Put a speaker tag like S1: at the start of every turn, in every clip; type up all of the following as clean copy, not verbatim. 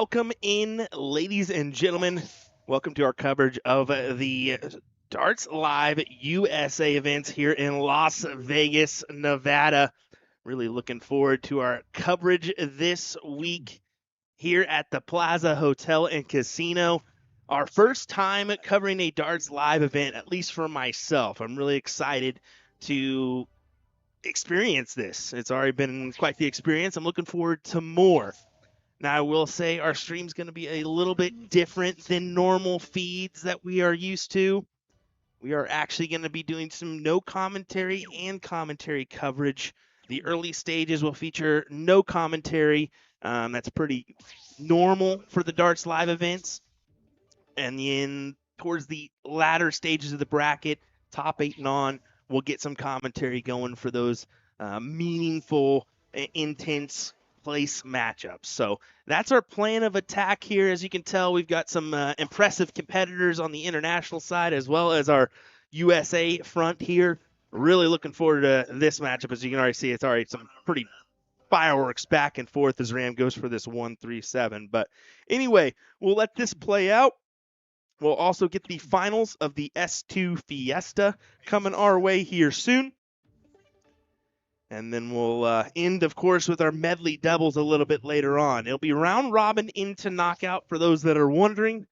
S1: welcome in, ladies and gentlemen. Welcome to our coverage of the Darts Live USA events here in Las Vegas, Nevada. Really looking forward to our coverage this week here at the Plaza Hotel and Casino. Our first time covering a Darts Live event, at least for myself. I'm really excited to experience this. It's already been quite the experience. I'm looking forward to more. Now, I will say our stream's going to be a little bit different than normal feeds that we are used to. We are actually going to be doing some no commentary and commentary coverage. The early stages will feature no commentary. That's pretty normal for the Darts Live events. And then towards the latter stages of the bracket, top 8 and on, we'll get some commentary going for those meaningful, intense place matchups. So that's our plan of attack here. As you can tell, we've got some impressive competitors on the international side as well as our USA front here. Really looking forward to this matchup. As you can already see, it's already some pretty fireworks back and forth as Ram goes for this 1-3-7. But anyway, we'll let this play out. We'll also get the finals of the S2 Fiesta coming our way here soon. And then we'll end, of course, with our medley doubles a little bit later on. It'll be round robin into knockout for those that are wondering.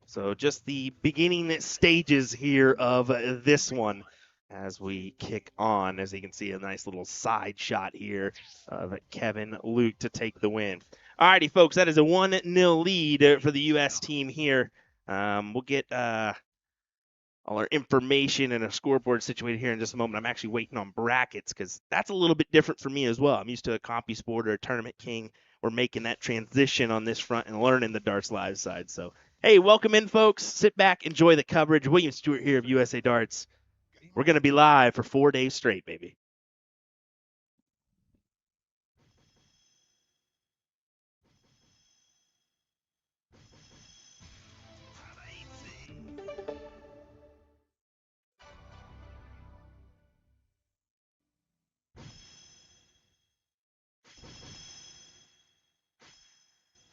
S1: So just the beginning stages here of this one as we kick on. As you can see, a nice little side shot here of Kevin Luke to take the win. Alrighty, folks, that is a 1-0 lead for the U.S. team here. We'll get all our information and a scoreboard situated here in just a moment. I'm actually waiting on brackets because that's a little bit different for me as well. I'm used to a CompuSport or a Tournament King. We're making that transition on this front and learning the Darts Live side. So, hey, welcome in, folks. Sit back, enjoy the coverage. William Stewart here of USA Darts. We're going to be live for 4 days straight, baby.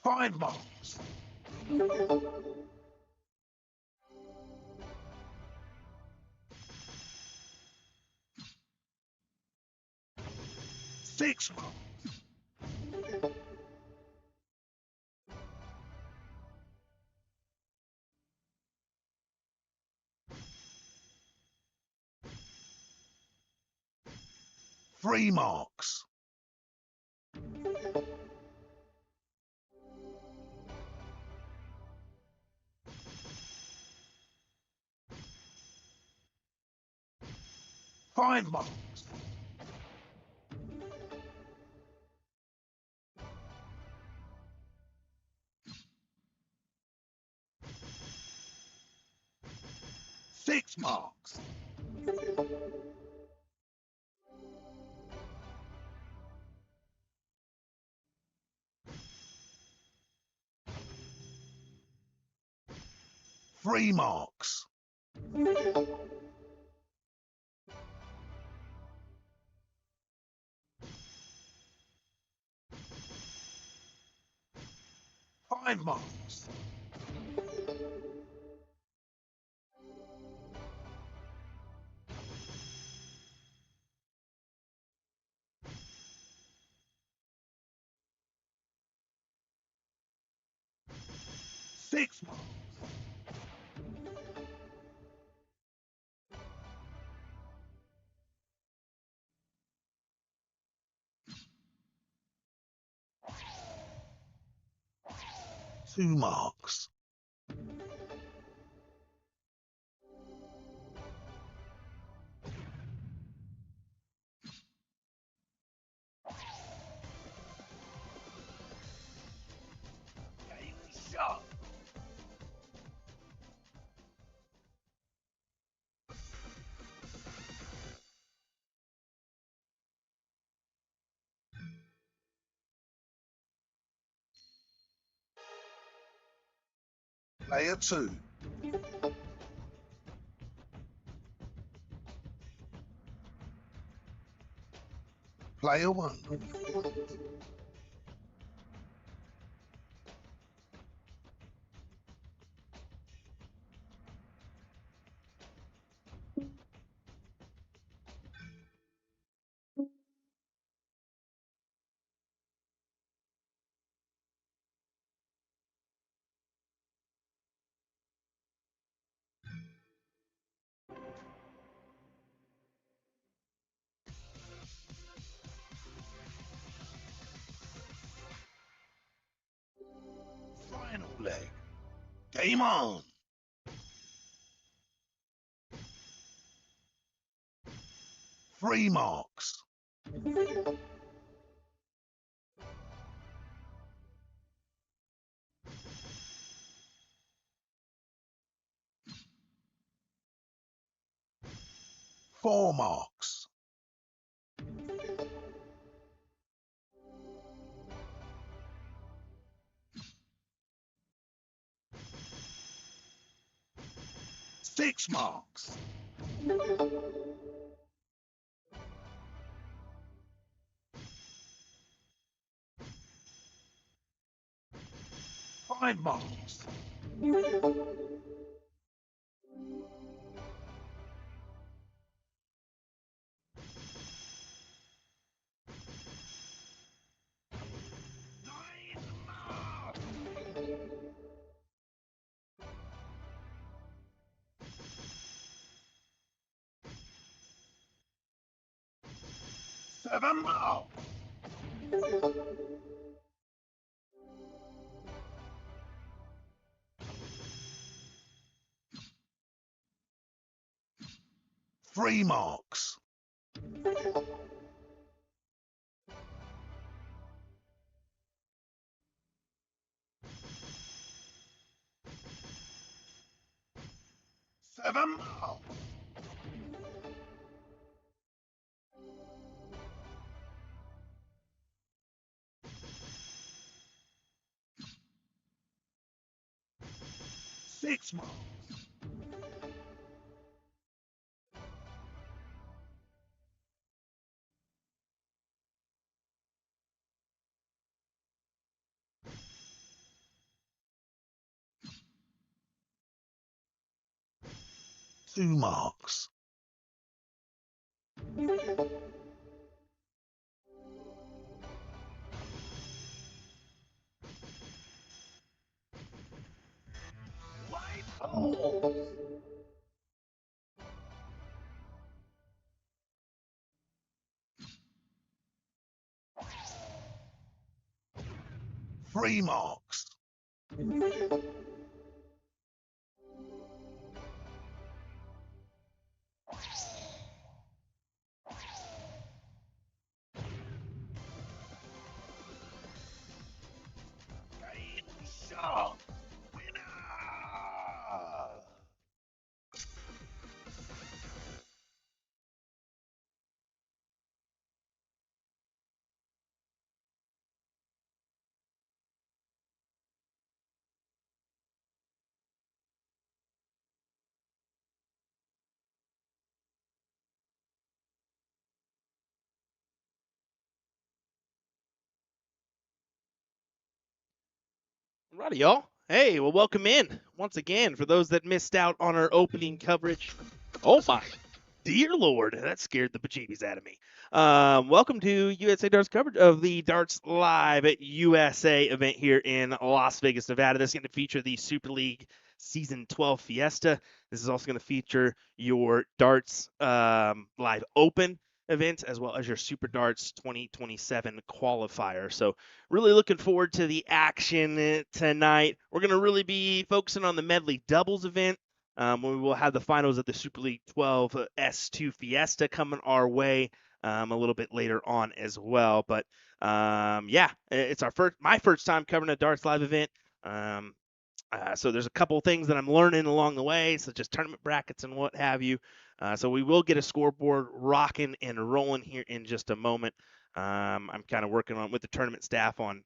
S2: Five marks. 6 marks. 3 marks. 5 marks. 6 marks. 3 marks. 5 marks. 6 marks. 2 marks. Player 2. Player 1. Game on. 3 marks. 4 marks. 6 marks. 5 marks. 9 marks. 7 marks. 3 marks. 7 marks. 6 marks. 2 marks. 3 marks. 8 shot. Winner.
S1: Alrighty, y'all. Hey, well, welcome in once again for those that missed out on our opening coverage. Oh my dear Lord, that scared the bejeebies out of me. Welcome to USA Darts coverage of the Darts Live at USA event here in Las Vegas, Nevada. This is going to feature the Super League Season 12 Fiesta. This is also going to feature your Darts Live Open event as well as your Super Darts 2027 qualifier. So really looking forward to the action tonight. We're going to really be focusing on the medley doubles event. We will have the finals of the Super League 12 S2 Fiesta coming our way a little bit later on as well. But yeah, it's my first time covering a Darts Live event. So there's a couple things that I'm learning along the way, such as tournament brackets and what have you. So we will get a scoreboard rocking and rolling here in just a moment. I'm kind of working on with the tournament staff on,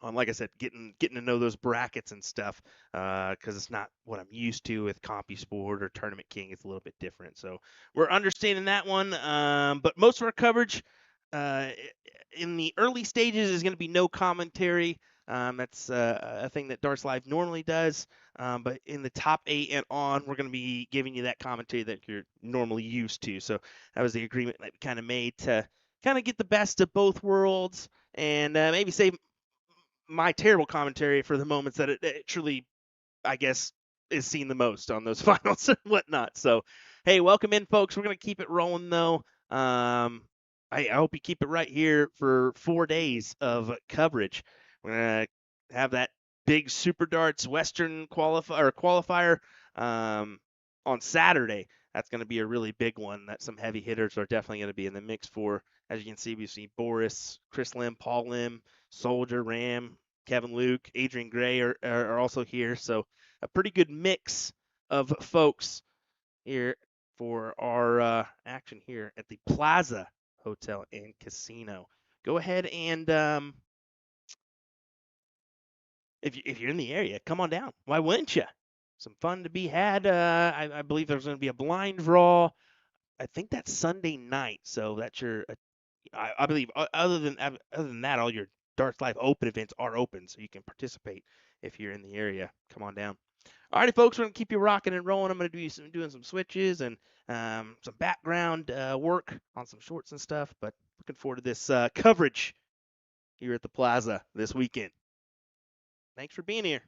S1: like I said, getting to know those brackets and stuff, because it's not what I'm used to with CompuSport or Tournament King. It's a little bit different, so we're understanding that one. But most of our coverage uh, in the early stages is going to be no commentary. That's a thing that Darts Live normally does. But in the top 8 and on, we're going to be giving you that commentary that you're normally used to. So that was the agreement that we kind of made to kind of get the best of both worlds and maybe save my terrible commentary for the moments that it truly, I guess, is seen the most on those finals and whatnot. So, hey, welcome in, folks. We're going to keep it rolling, though. I hope you keep it right here for 4 days of coverage. We're going to have that big Super Darts Western qualifier on Saturday. That's going to be a really big one that some heavy hitters are definitely going to be in the mix for. As you can see, we see Boris, Chris Lim, Paul Lim, Soldier, Ram, Kevin Luke, Adrian Gray are also here. So a pretty good mix of folks here for our action here at the Plaza Hotel and Casino. Go ahead and if you're in the area, come on down. Why wouldn't you? Some fun to be had. I believe there's going to be a blind draw. I think that's Sunday night, so that's your. I believe other than that, all your DartsLive Open events are open, so you can participate if you're in the area. Come on down. Alrighty, folks, we're gonna keep you rocking and rolling. I'm gonna do doing some switches and some background work on some shorts and stuff. But looking forward to this coverage here at the Plaza this weekend. Thanks for being here.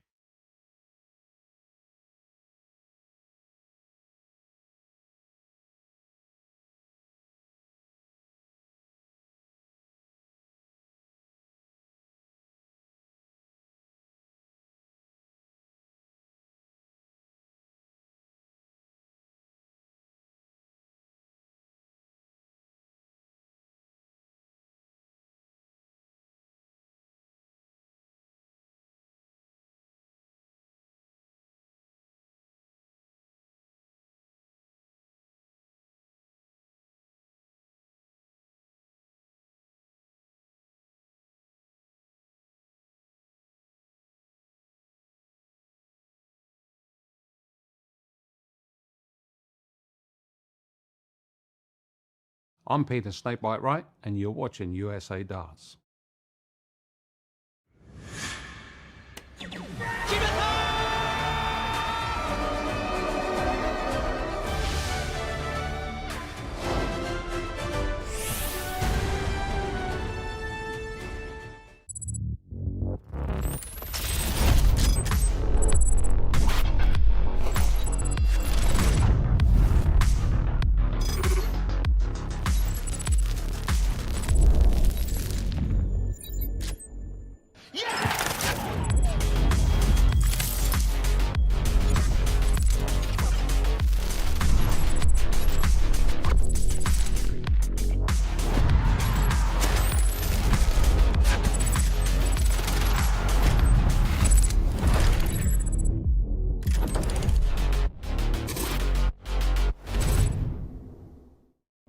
S3: I'm Peter Snakebite Wright, and you're watching USA Darts.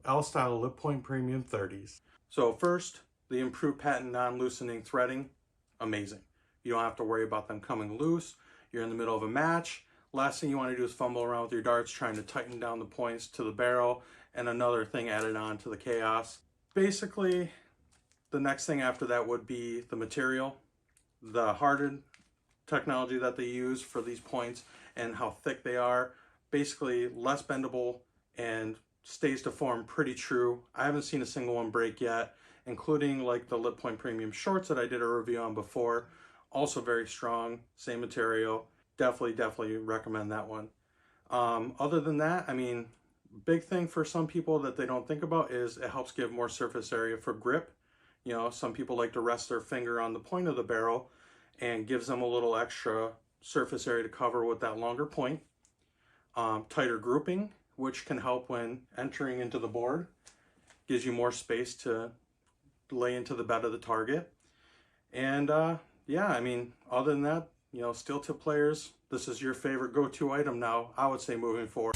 S4: L-style lip point premium 30s. So first, the improved patent non-loosening threading, amazing. You don't have to worry about them coming loose. You're in the middle of a match. Last thing you want to do is fumble around with your darts trying to tighten down the points to the barrel, and another thing added on to the chaos. Basically, the next thing after that would be the material, the hardened technology that they use for these points and how thick they are. Basically less bendable and stays to form pretty true. I haven't seen a single one break yet, including like the Lip Point Premium shorts that I did a review on before. Also very strong, same material. Definitely recommend that one. Other than that, I mean, big thing for some people that they don't think about is it helps give more surface area for grip. You know, some people like to rest their finger on the point of the barrel and gives them a little extra surface area to cover with that longer point. Tighter grouping, which can help when entering into the board. Gives you more space to lay into the bed of the target. And yeah, I mean, other than that, you know, steel tip players, this is your favorite go-to item now, I would say, moving forward.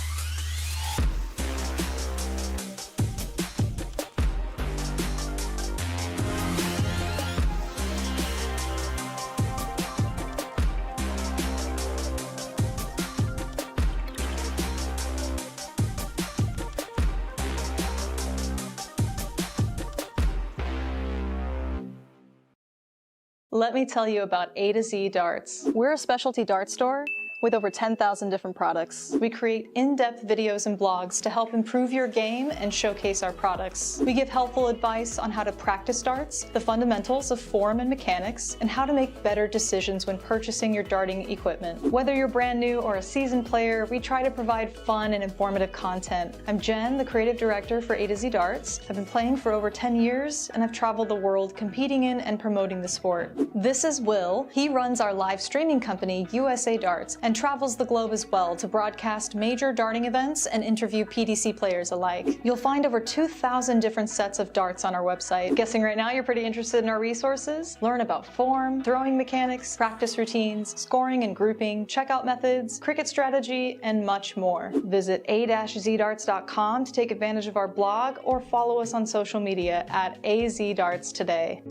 S5: Let me tell you about A to Z Darts.
S6: We're a specialty dart store
S5: With over 10,000 different products, we create in-depth videos and blogs to help improve your game and showcase our products. We give helpful advice on how to practice darts, the fundamentals of form and mechanics, and how to make better decisions when purchasing your darting equipment. Whether you're brand new or a seasoned player, we try to provide fun and informative content. I'm Jen, the creative director for A to Z Darts. I've been playing for over 10 years, and I've traveled the world competing in and promoting the sport. This is Will. He runs our live streaming company, USA Darts, and travels the globe as well to broadcast major darting events and interview PDC players alike. You'll find over 2,000 different sets of darts on our website. Guessing right now you're pretty interested in our resources? Learn about form, throwing mechanics, practice routines, scoring and grouping, checkout methods, cricket strategy, and much more. Visit a-zdarts.com to take advantage of our blog or follow us on social media at AZDarts today.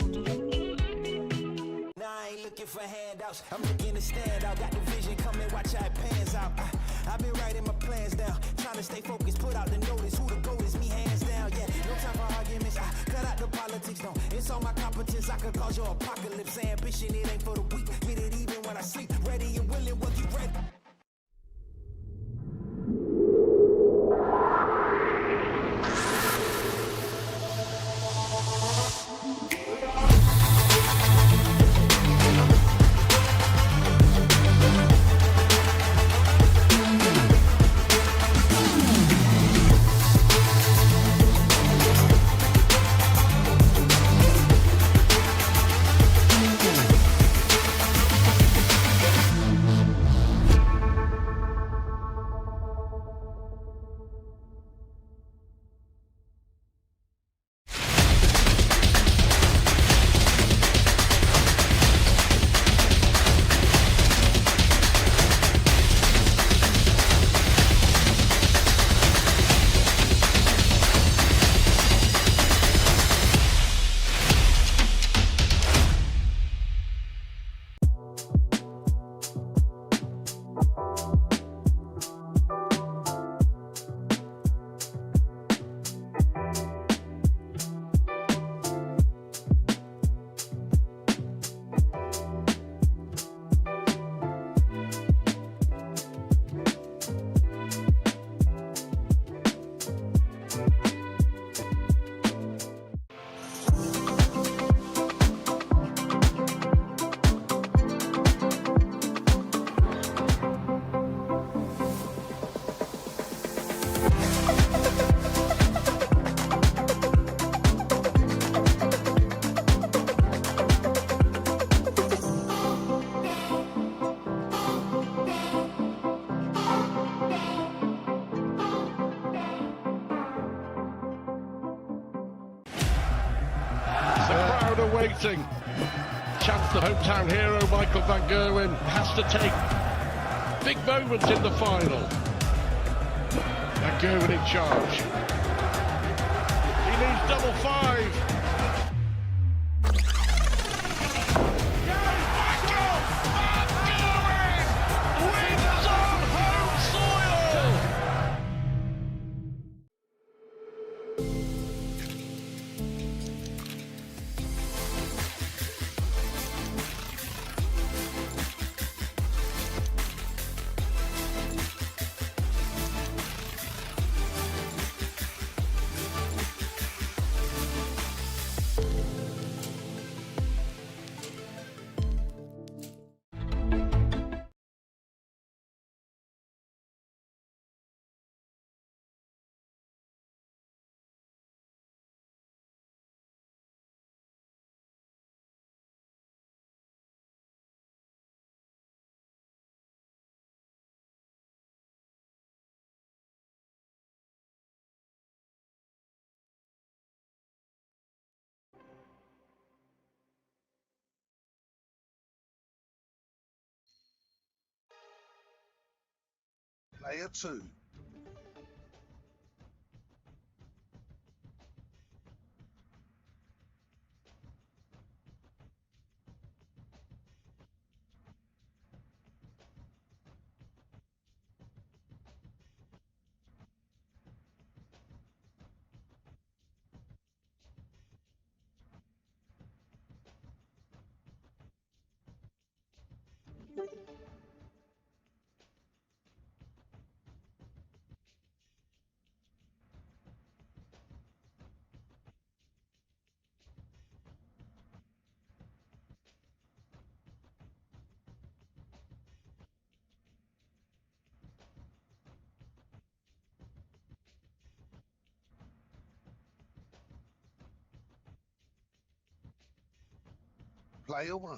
S6: Looking for handouts, I'm looking to stand out. Got the vision, come and watch how it pans out. I've been writing my plans down, trying to stay focused, put out the notice. Who the goat is, me hands down. Yeah, no time for arguments. I cut out the politics, no. It's all my competence. I could cause your apocalypse. Ambition, it ain't for the weak. Get it even when I sleep. Ready and willing, what you ready?
S7: Waiting. Chance the hometown hero Michael van Gerwen has to take big moments in the final. Van Gerwen in charge. He needs double five. Michael van Gerwen wins on home soil.
S2: Player 2. Player one.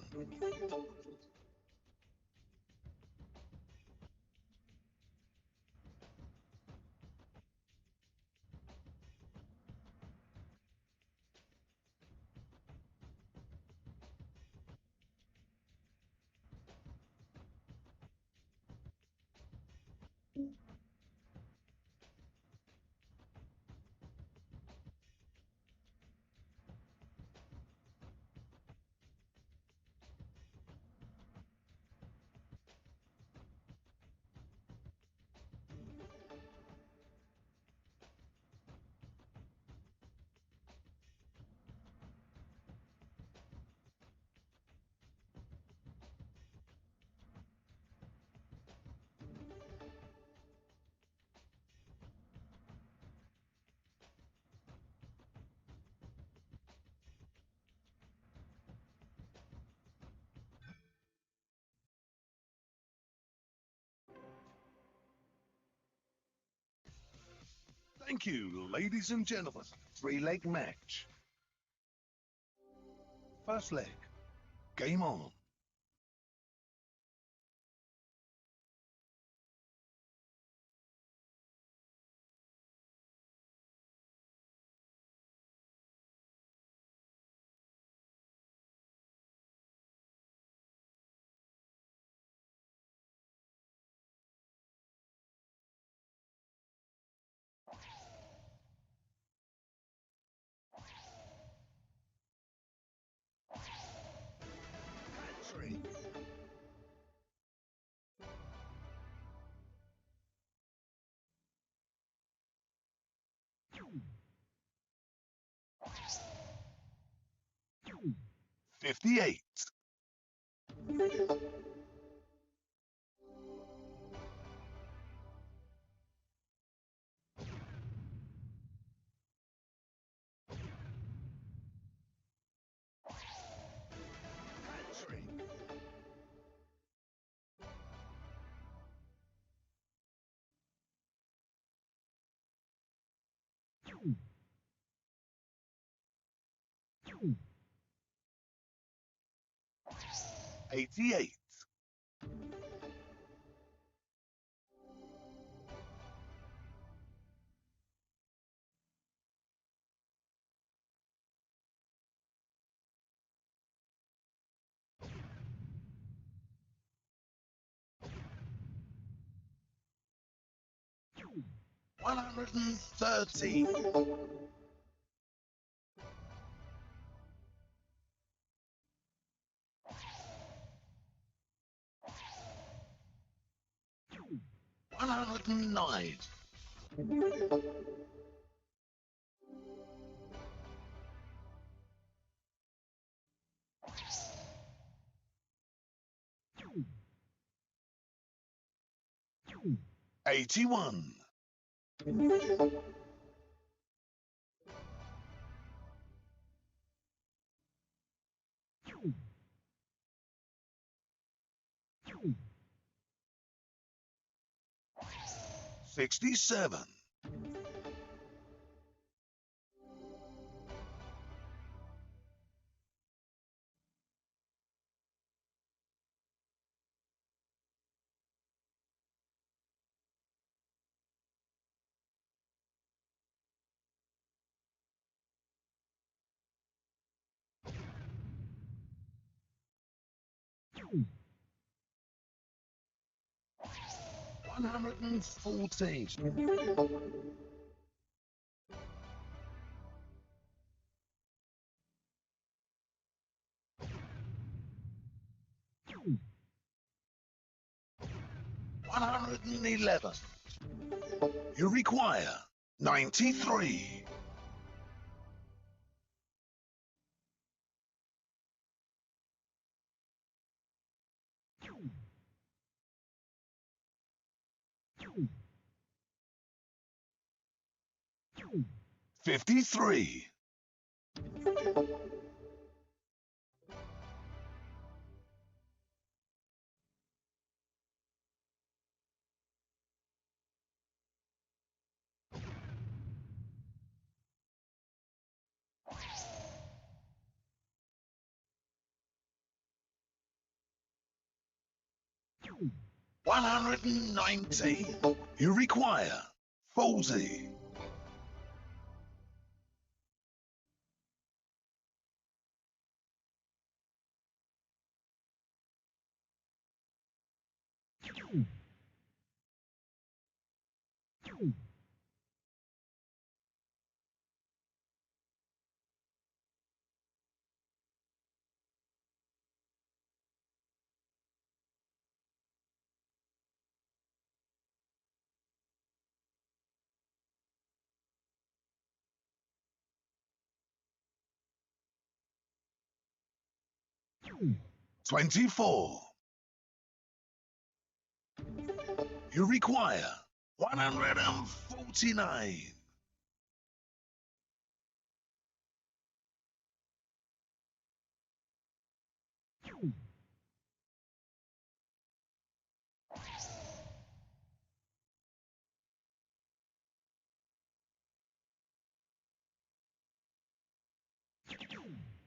S2: Thank you, ladies and gentlemen. Three-leg match. First leg. Game on. Three. $58. 88. 130. 109. 81. 67. 114. 111. You require 93. 53. 119. You require 40. 24. You require 149.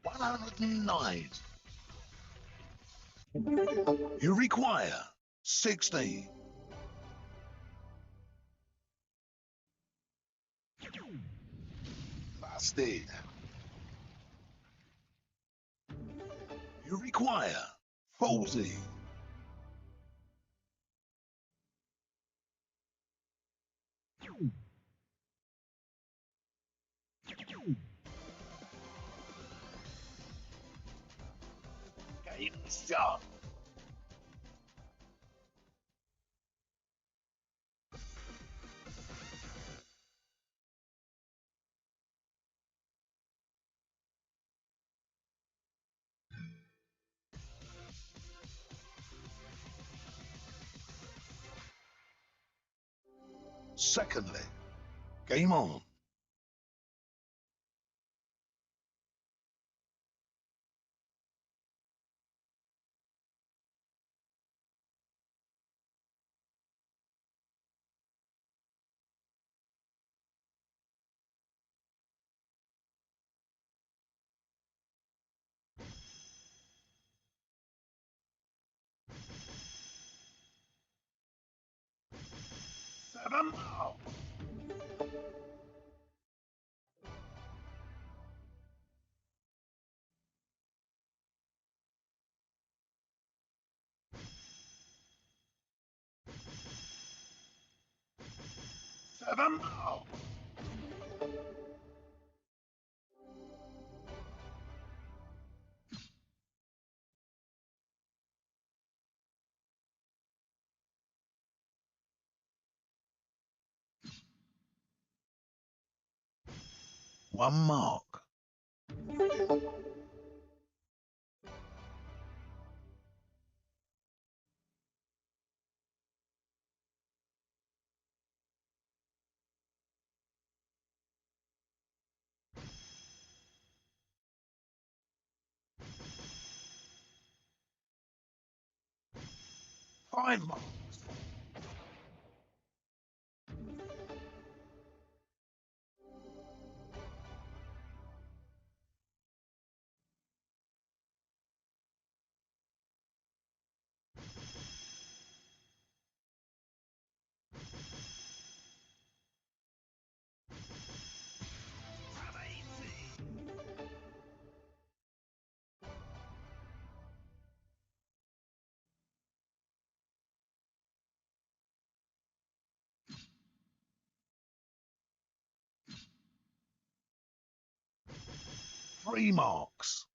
S2: 109. You require 60. 60. You require 40. game start. Secondly, game on. Seven mark. 7 mark. 1 mark. 5 marks. 3 marks.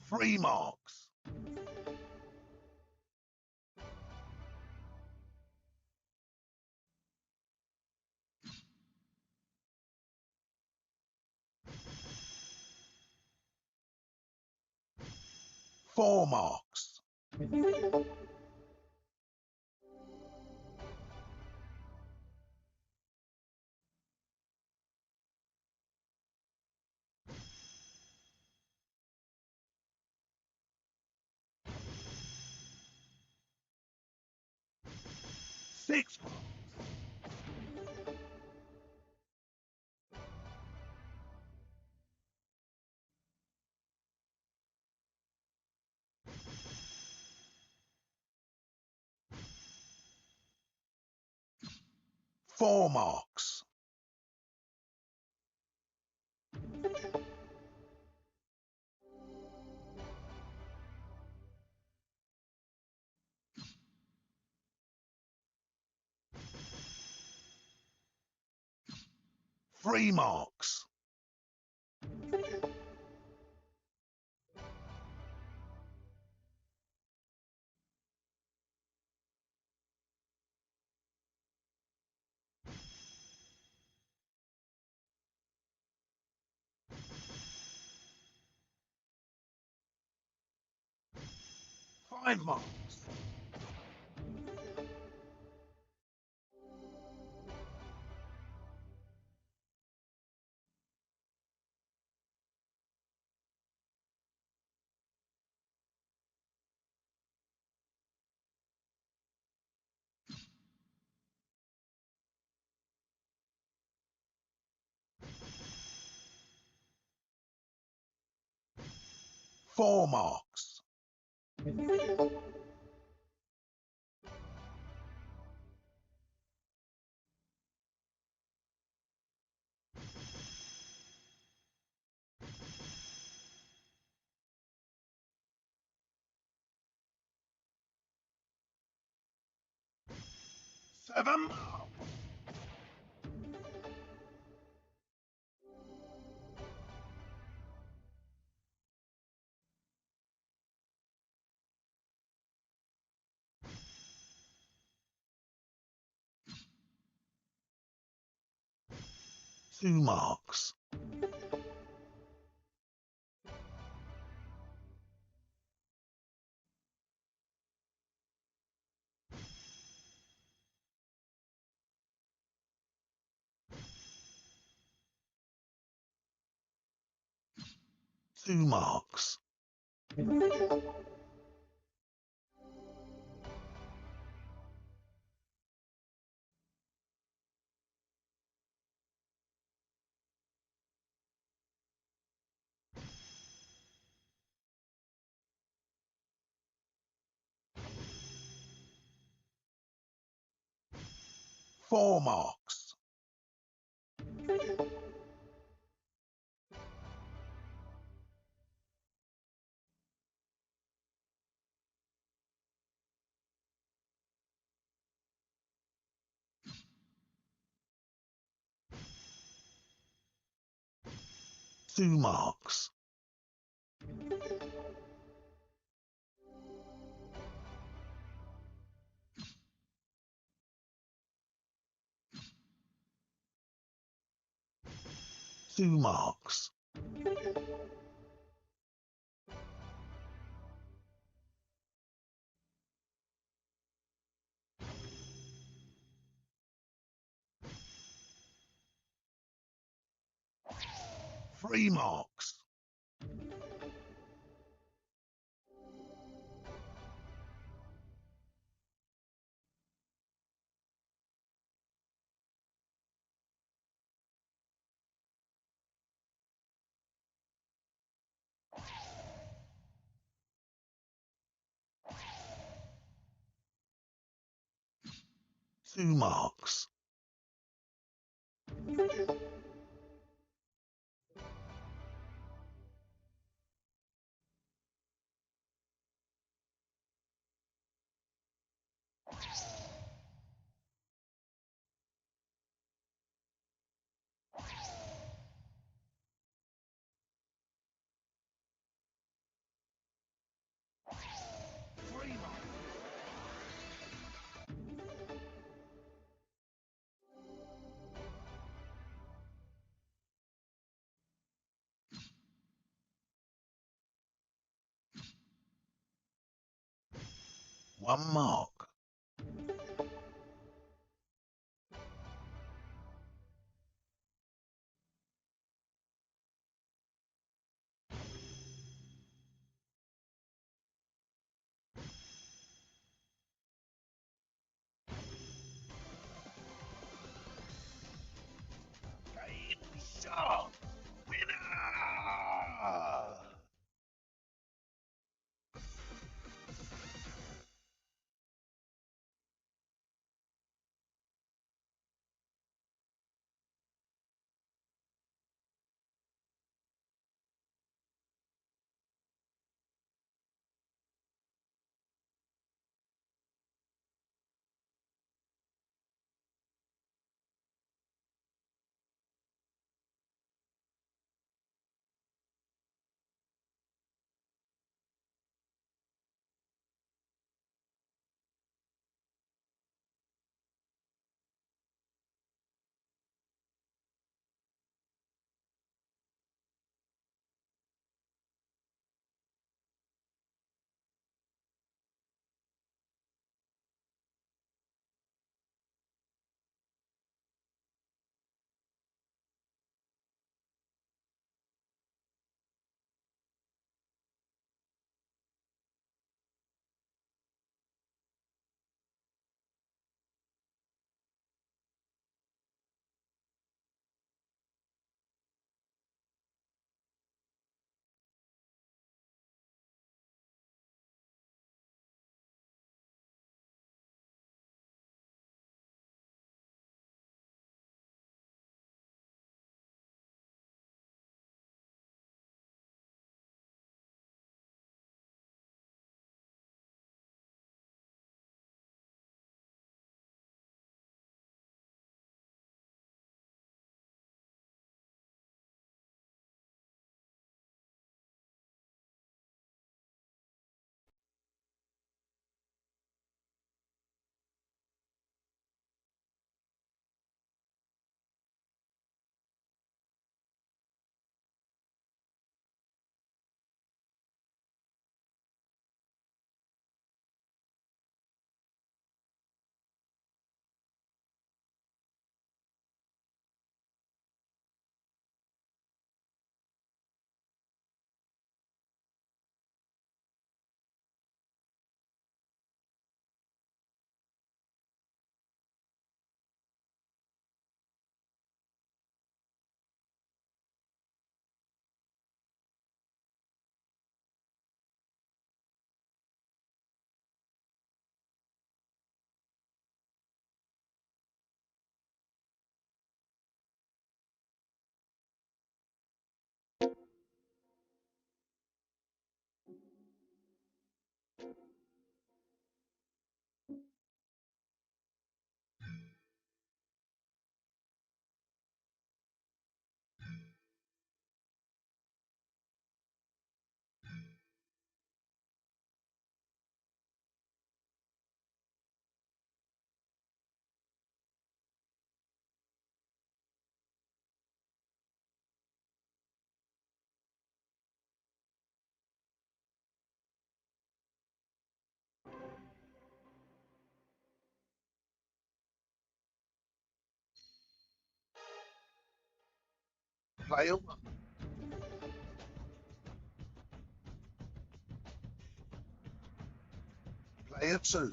S2: 3 marks. 4 marks. 6 marks. 4 marks. Three marks. Five marks. Four marks. Seven. 2 marks. Two marks. Four marks. Two marks. Two marks. Three marks. Two marks. Three marks. One mark. Game shot. Winner. Player 1. Player 2.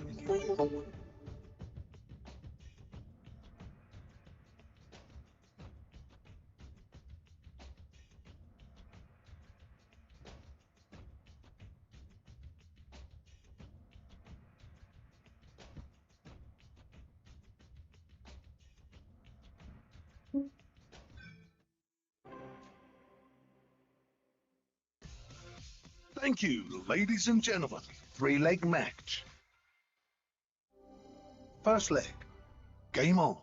S2: Thank you, ladies and gentlemen. 3-leg match. First leg. Game on.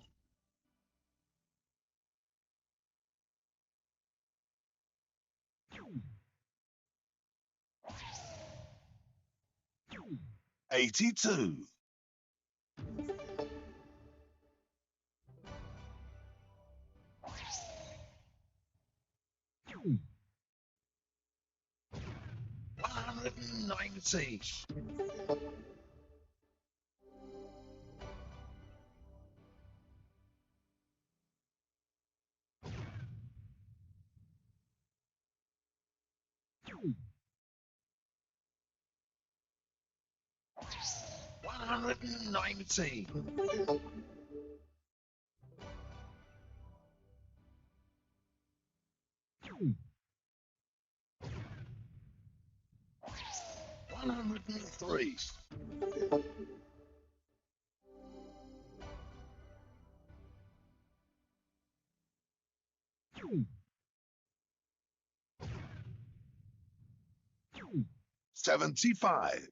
S2: $82. 190. 119. 103. 75.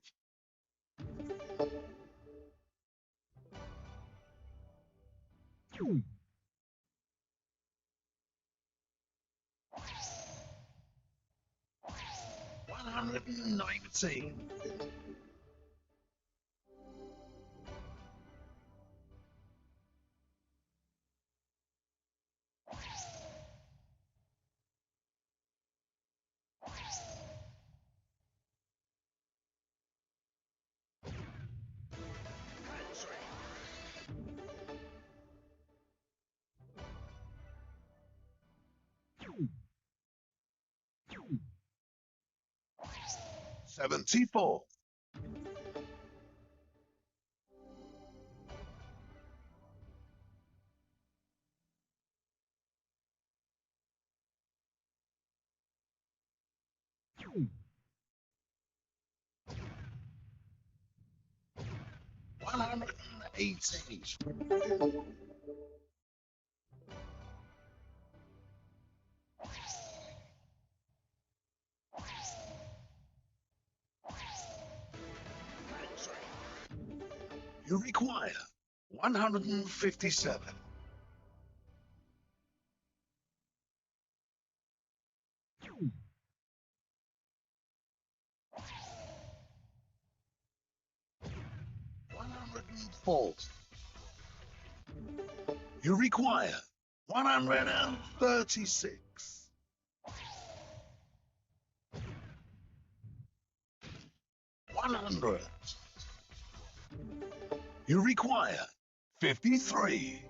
S2: 119. 74. 180. 'You require 157. 104. 'You require 136. 100. 'You require 53.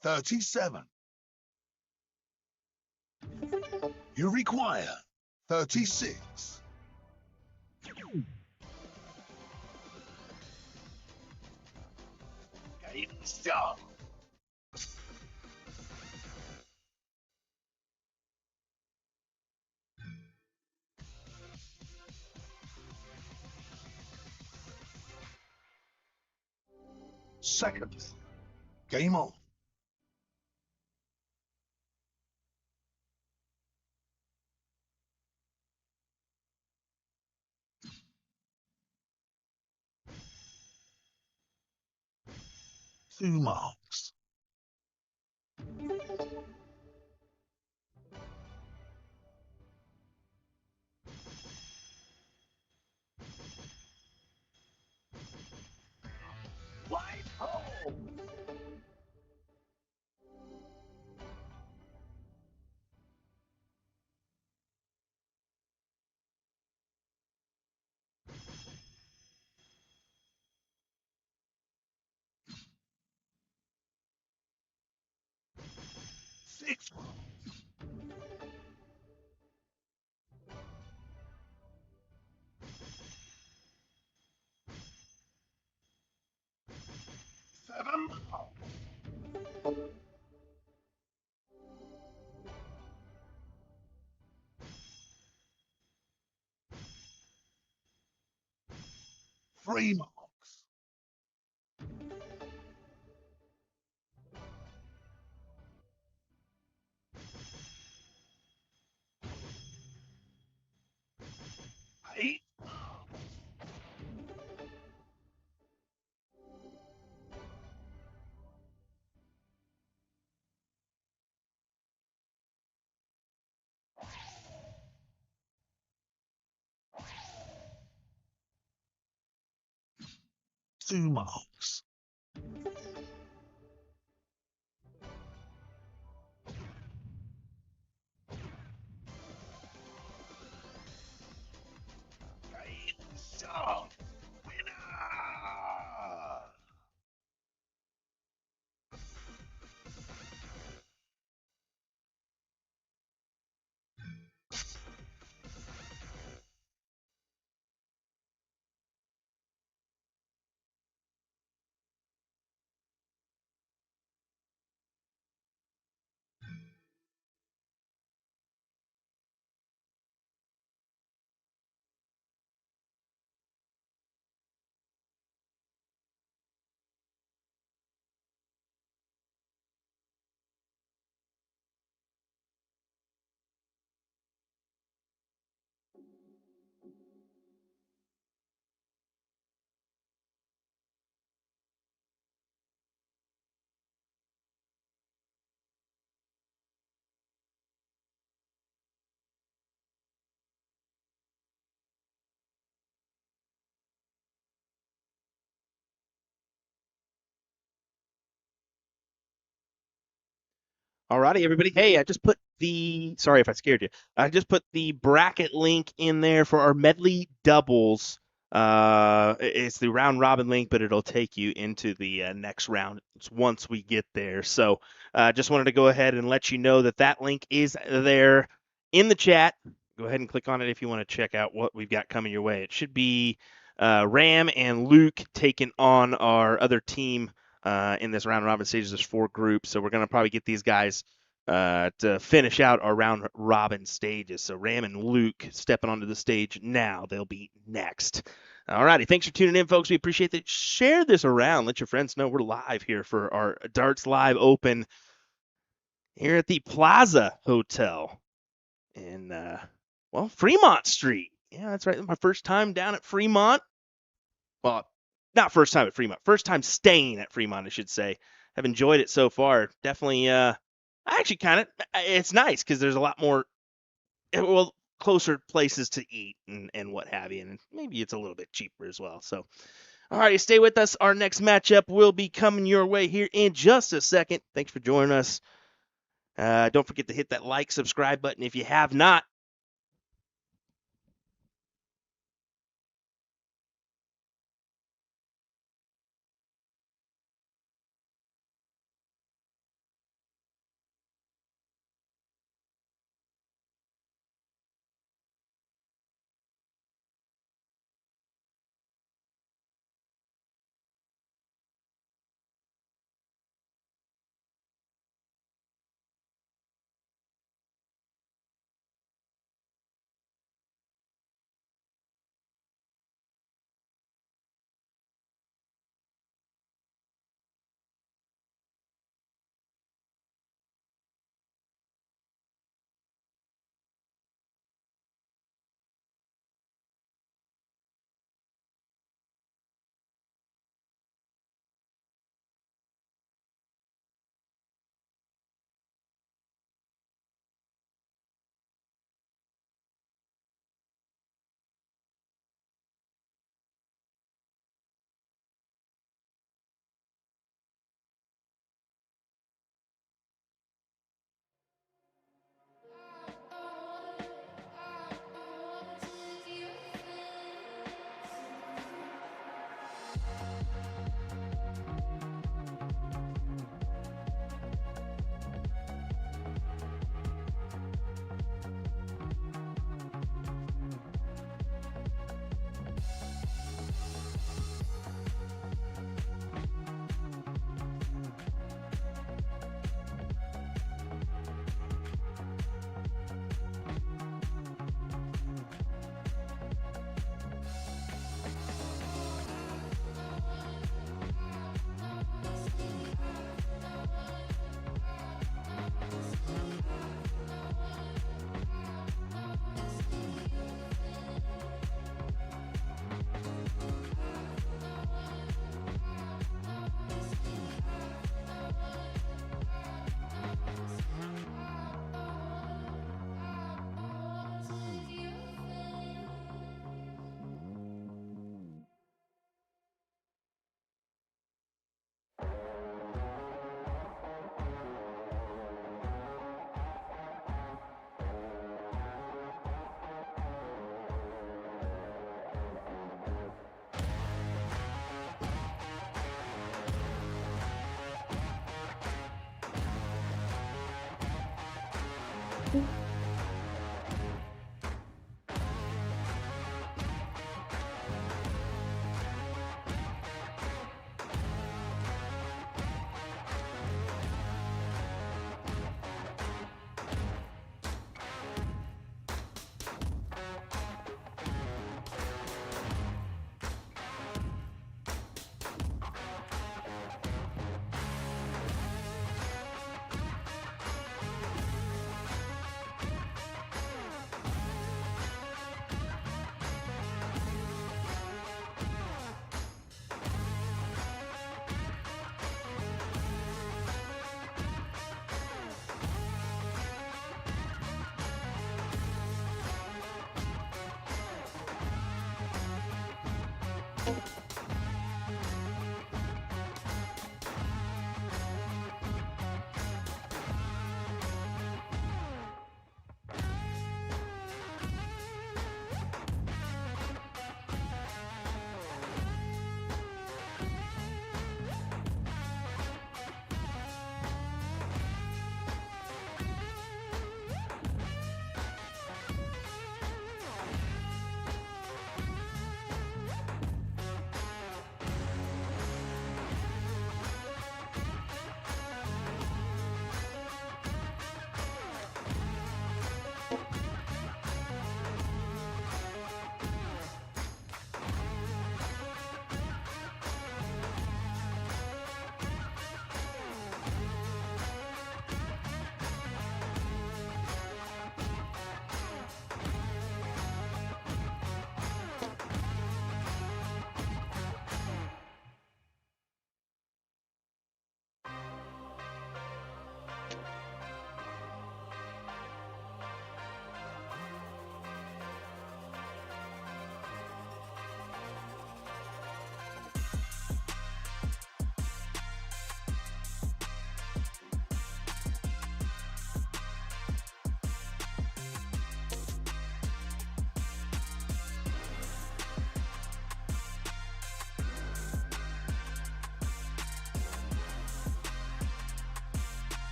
S2: 37. 'You require 36. Game start. Second. Game on. Two marks. White hole. 6 marks. 7 marks. 3 marks. 8 marks. 2 marks. 8 shot. Winner.
S1: Alrighty, everybody. Hey, I just put sorry if I scared you. I just put the bracket link in there for our medley doubles. It's the round robin link, but it'll take you into the next round once we get there. So, just wanted to go ahead and let you know that that link is there in the chat. Go ahead and click on it if you want to check out what we've got coming your way. It should be Ram and Luke taking on our other team in this round robin stage. There's 4 groups, so we're going to probably get these guys to finish out our round robin stages. So Ram and Luke stepping onto the stage now. They'll be next. All righty. Thanks for tuning in, folks. We appreciate that. Share this around. Let your friends know we're live here for our Darts Live Open here at the Plaza Hotel in, Fremont Street. Yeah, that's right. My first time down at Fremont. Well, not first time at Fremont. First time staying at Fremont, I should say. Have enjoyed it so far. Definitely, I actually kind of, it's nice because there's a lot more, closer places to eat and what have you. And maybe it's a little bit cheaper as well. So, all righty, stay with us. Our next matchup will be coming your way here in just a second. Thanks for joining us. Don't forget to hit that like, subscribe button if you have not.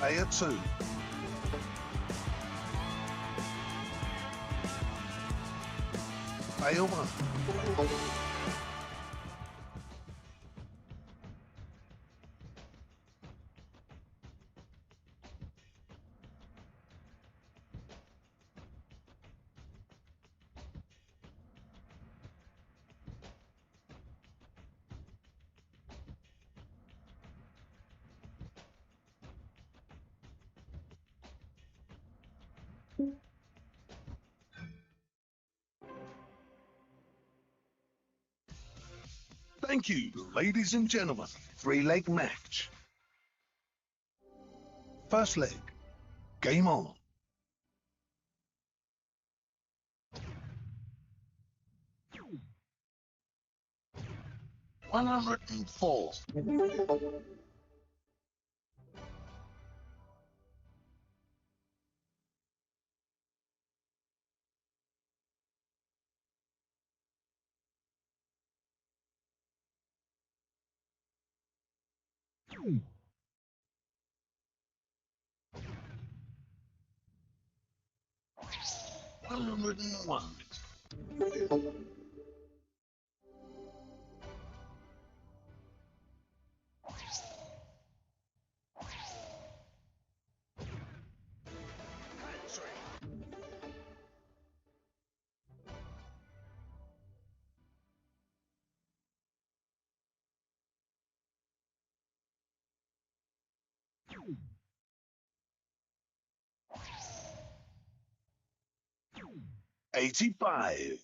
S2: Player 2. Player 1. Thank you, ladies and gentlemen. 3-leg match. First leg. Game on. $104. 101. 85.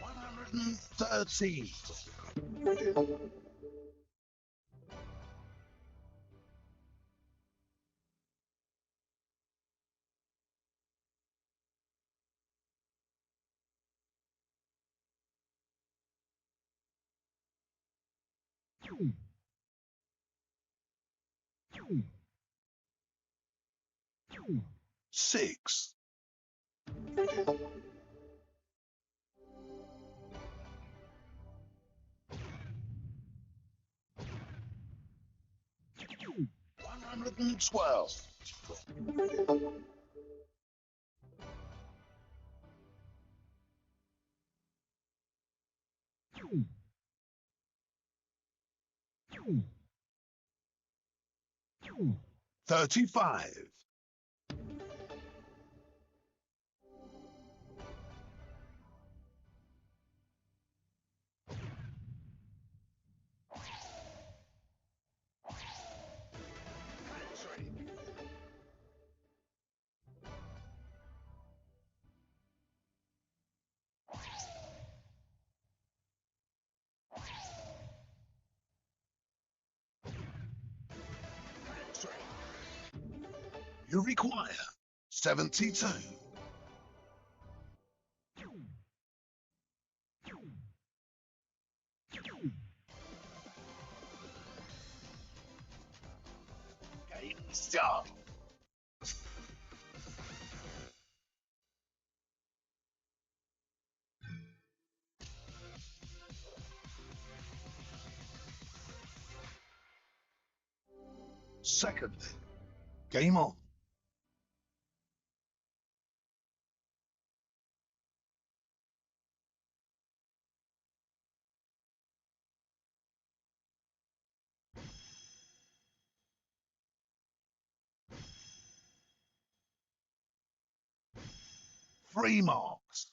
S2: 113. 6. 112. 35. 3. You require 72. Game start. Second. Game on. Three marks.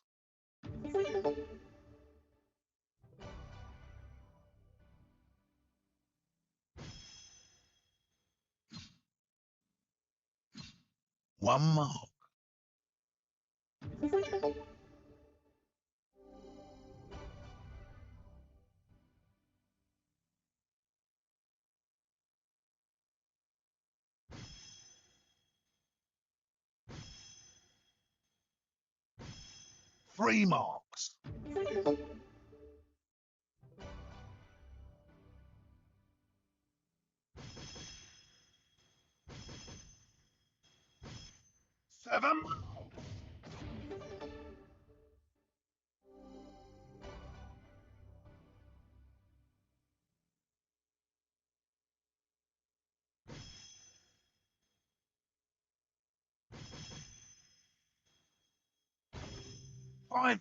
S2: 1 mark. 3 marks. 7. 5.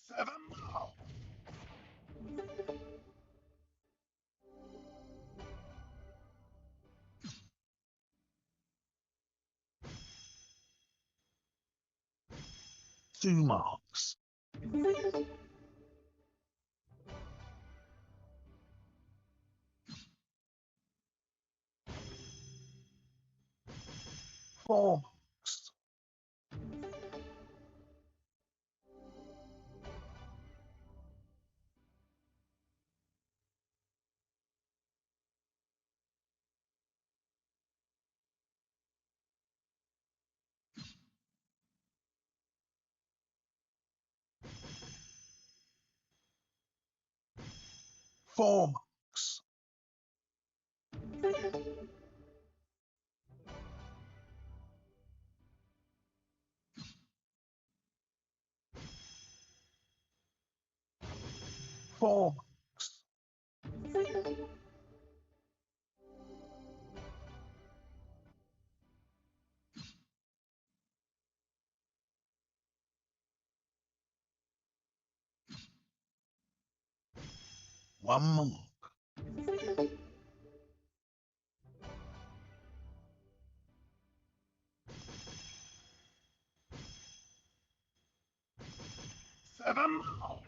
S2: Seven. 2 marks. 4 marks. 4 marks. 4 marks. 1 mark. 7 marks.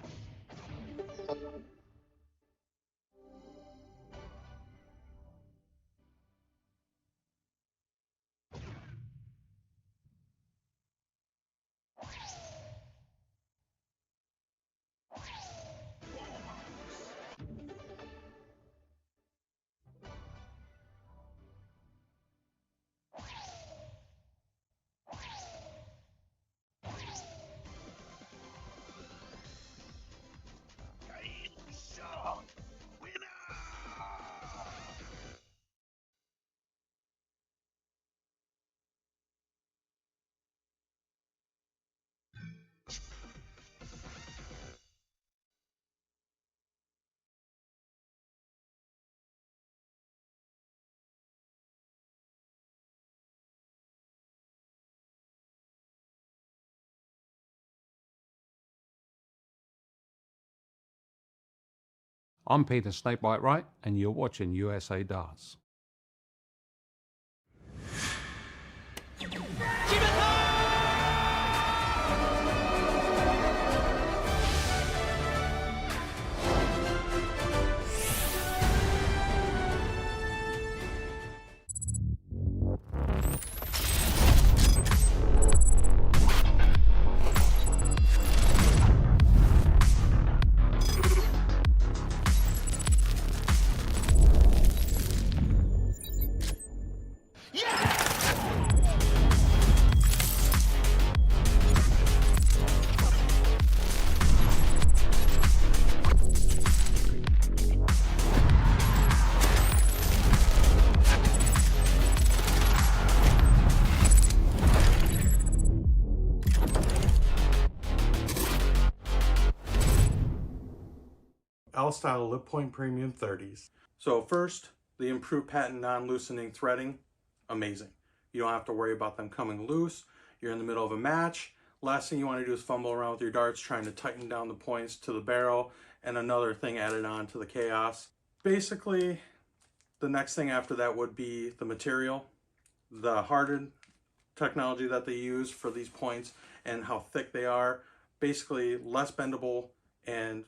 S3: I'm Peter Snakebite Wright, and you're watching USA Darts.
S4: L-Style Lip Point Premium 30s. So first, the improved patent non-loosening threading, amazing. You don't have to worry about them coming loose. You're in the middle of a match. Last thing you want to do is fumble around with your darts trying to tighten down the points to the barrel, and another thing added on to the chaos. Basically, the next thing after that would be the material, the hardened technology that they use for these points and how thick they are. Basically, less bendable and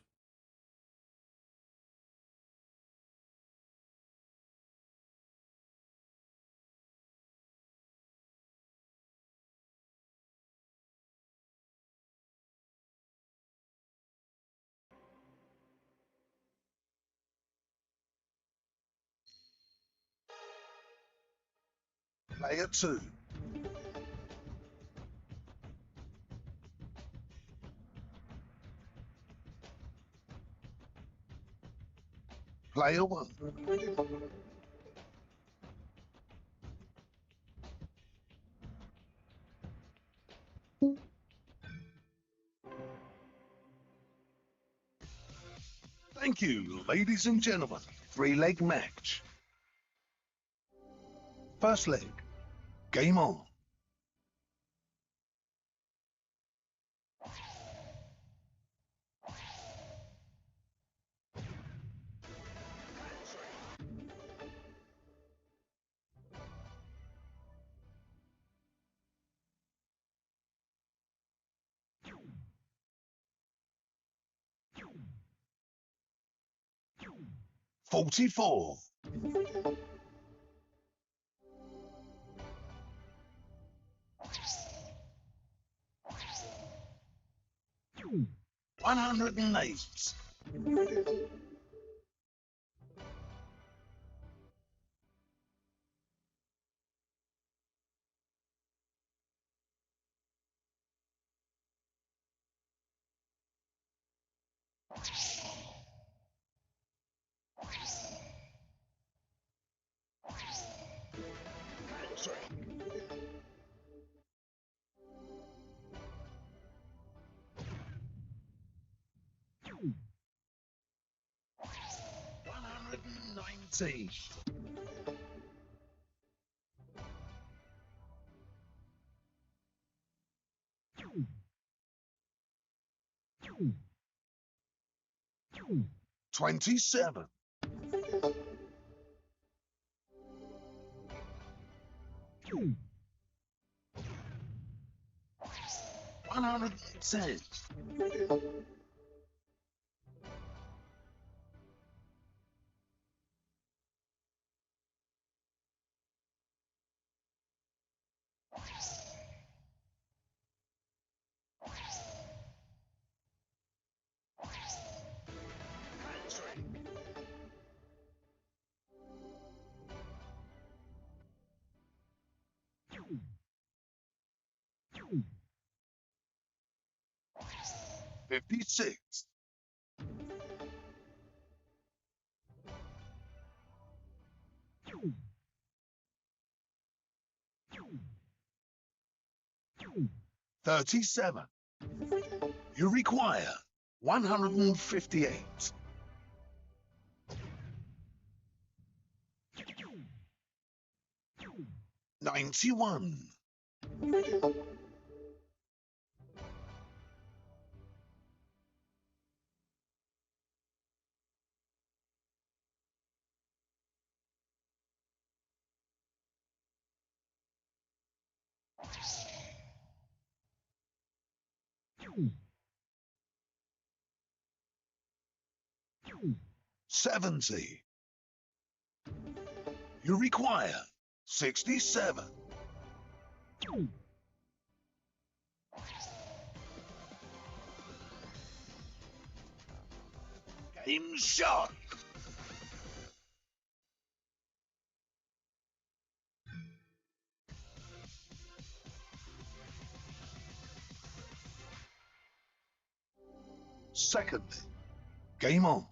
S2: Player 2. Player 1. Thank you, ladies and gentlemen. Three-leg match. First leg. Game on. $44. 108. 119. 27. 110. 56. 37. You require 158. 91. 70. You require 67. Game shot. Second. Game on.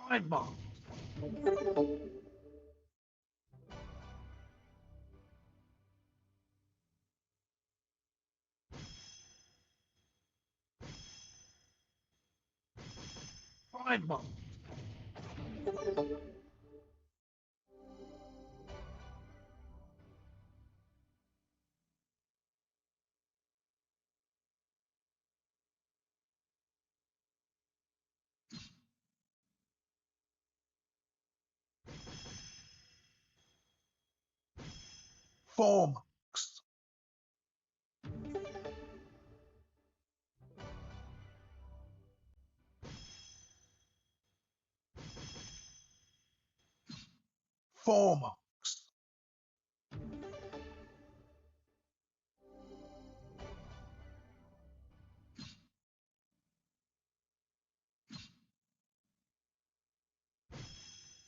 S2: Five mark. 5 mark. 4 marks. 4 marks.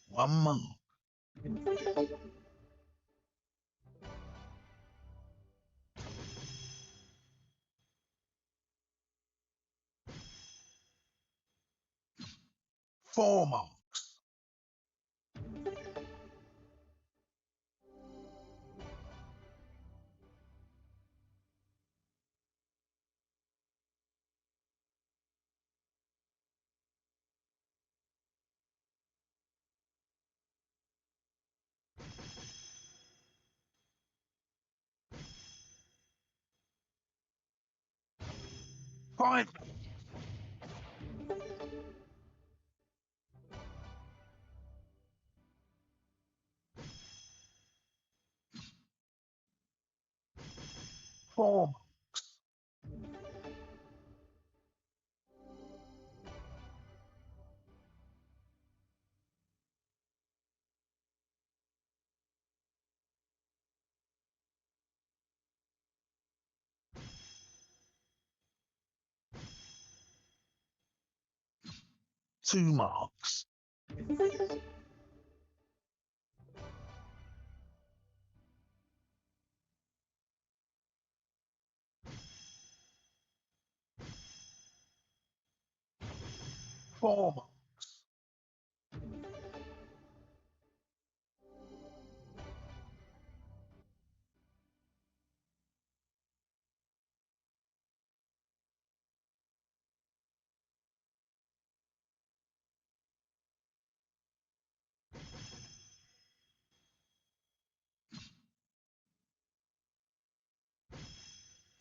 S2: 1 mark. 4 marks. Fight! 4 marks. 2 marks. 4 marks.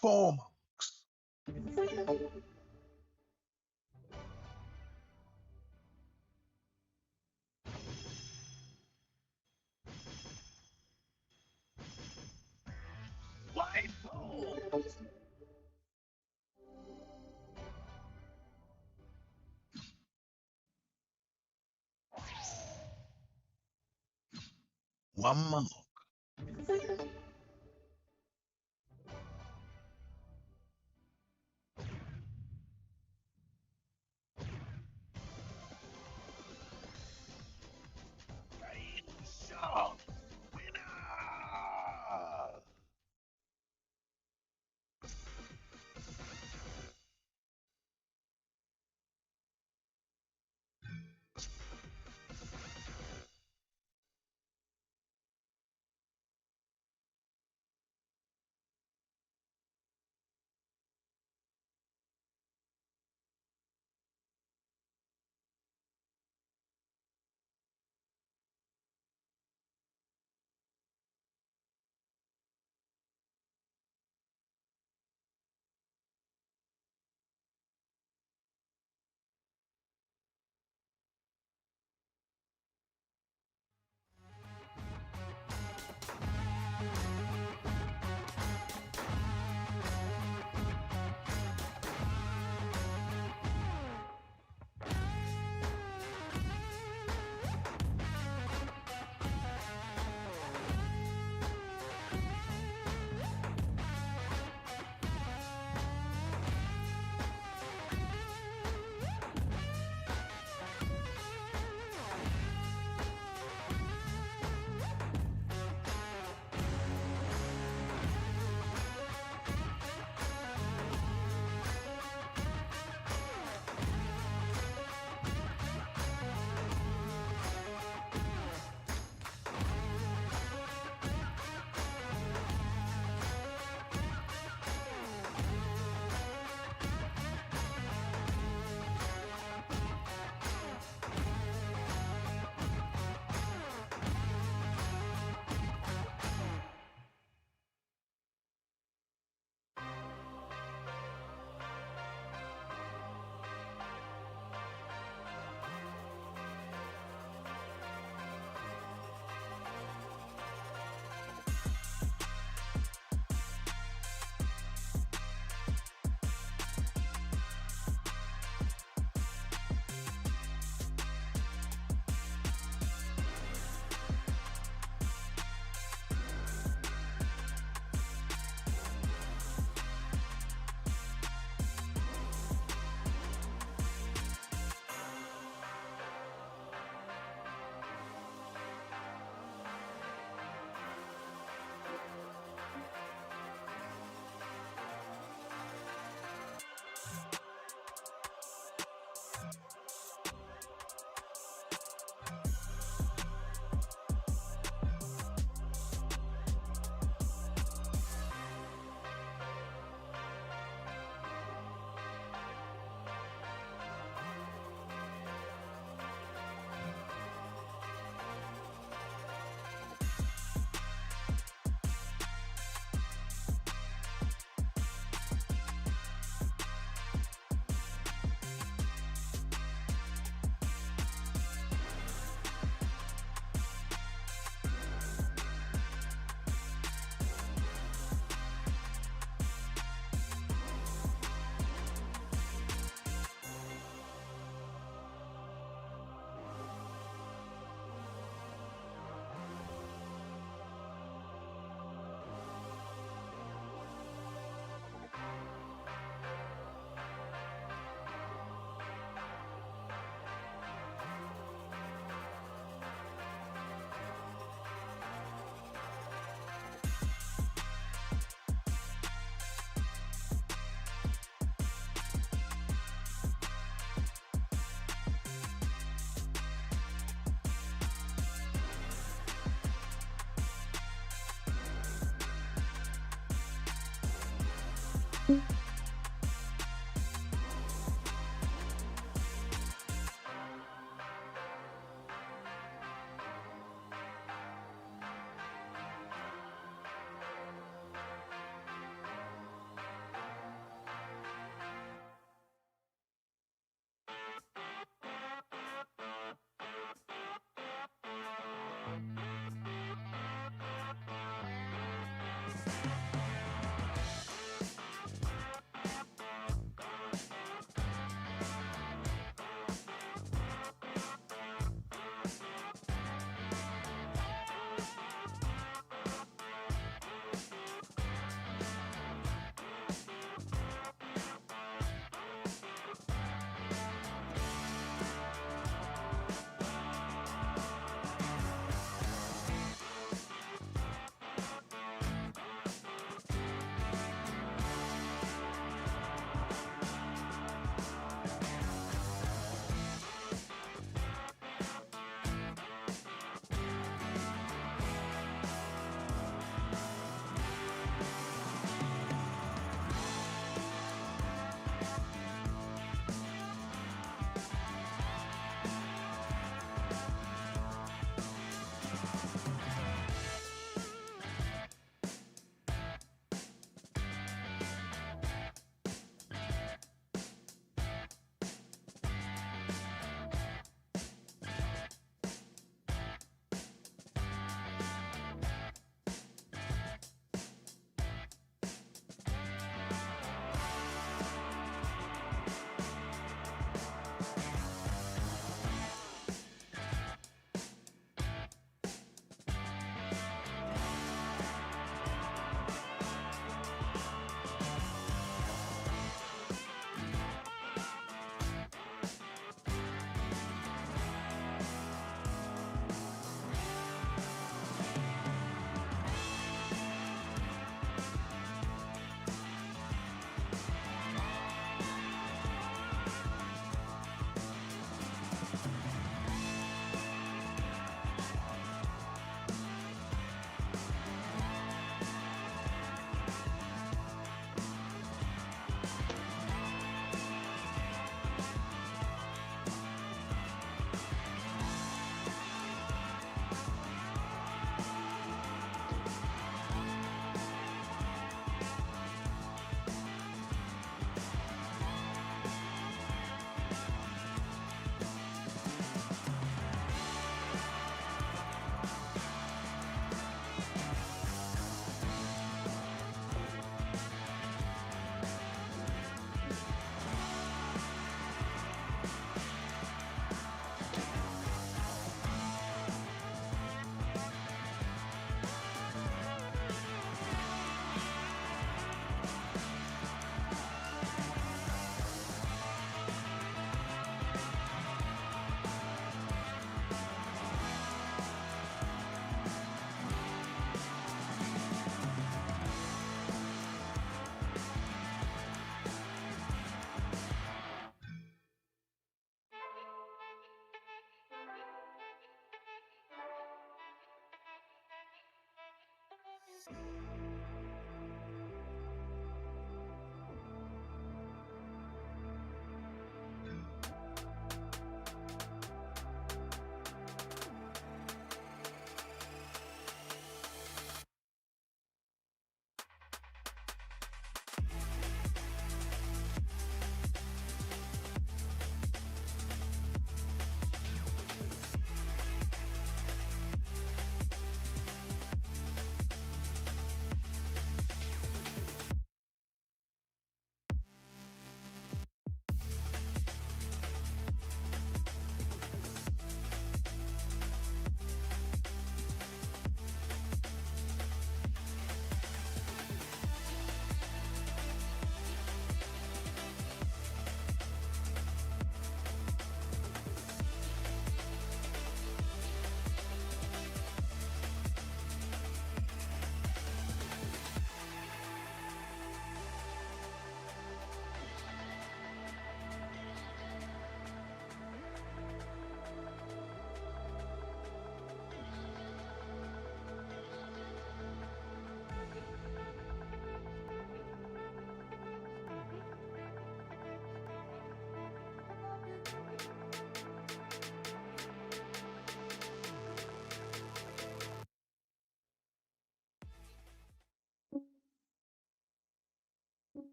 S2: 4 marks. 1 mark. Shot. Winner!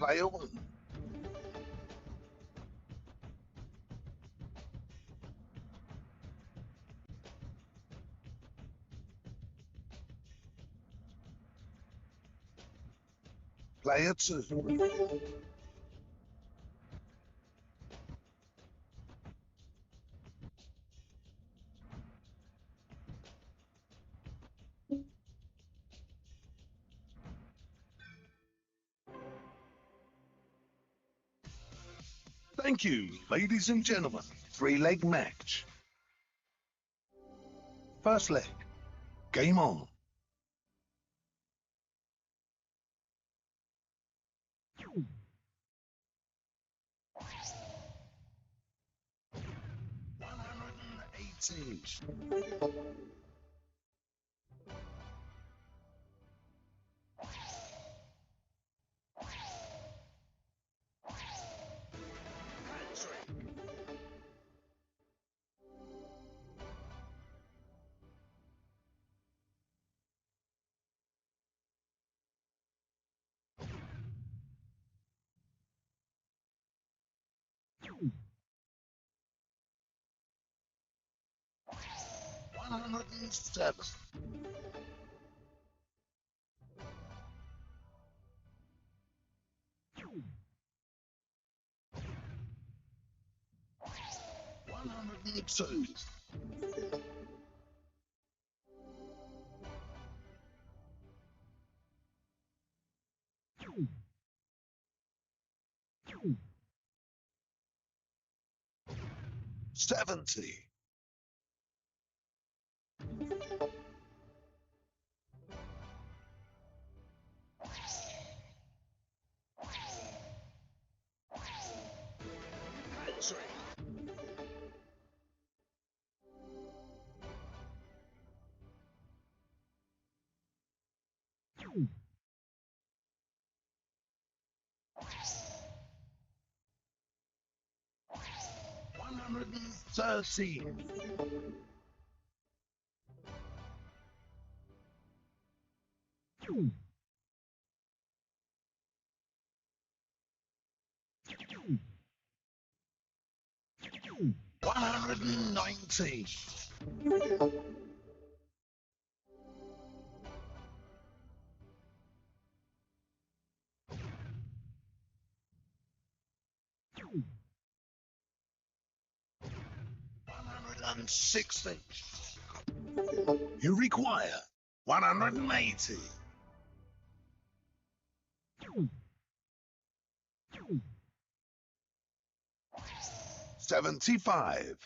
S2: Player 1. Player 2. Thank you, ladies and gentlemen. 3-leg match. First leg. Game on. Teams. Seven. Two. 70. 113. 119. 160. You require 180. 75.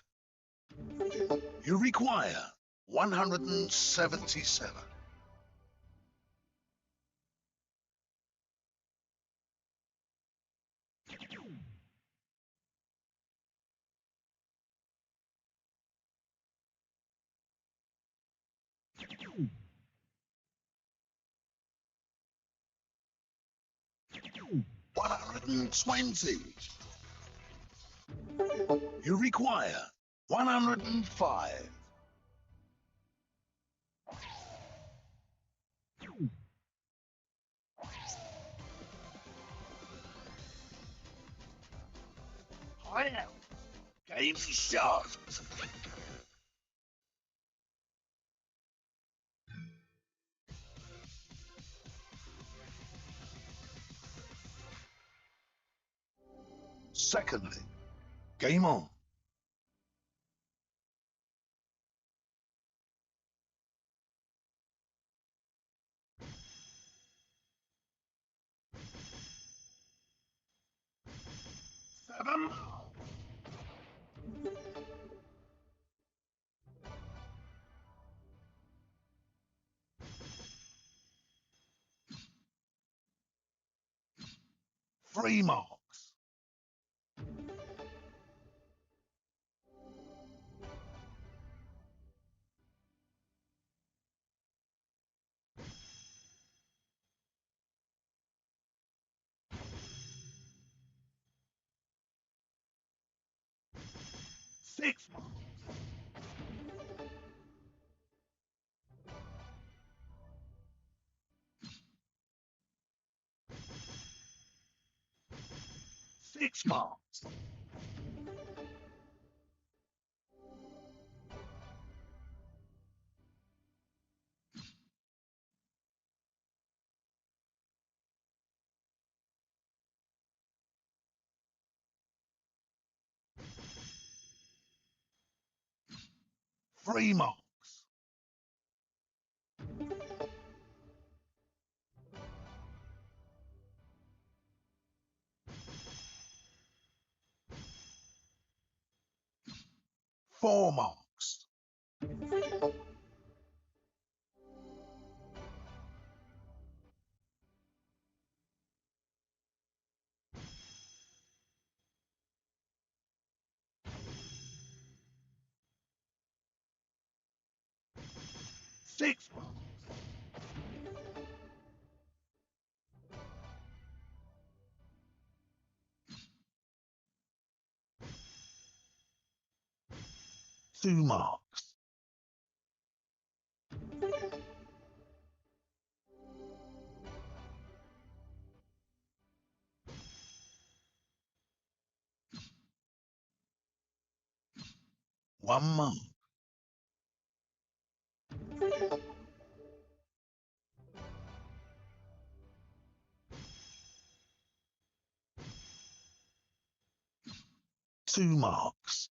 S2: You require 177. 120. You require 105. 'Game start. Secondly, game on. Seven. Three marks. 6 marks. 6 marks. Three marks. Four marks. Six marks. Two marks. One mark. Two marks.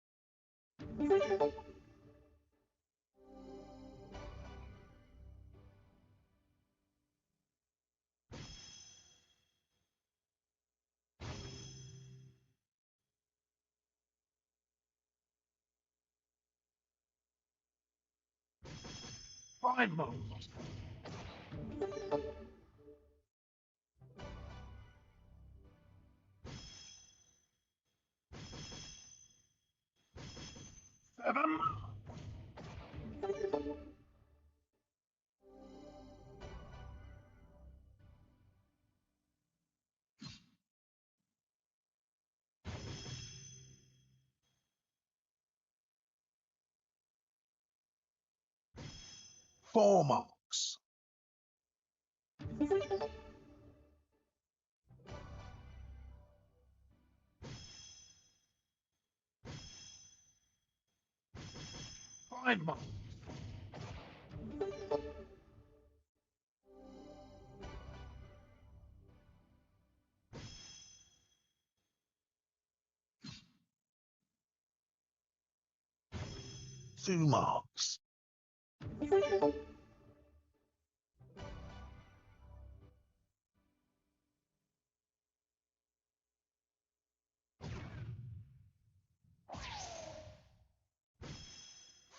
S2: Five marks. Seven marks. Four marks. Five marks. Two marks.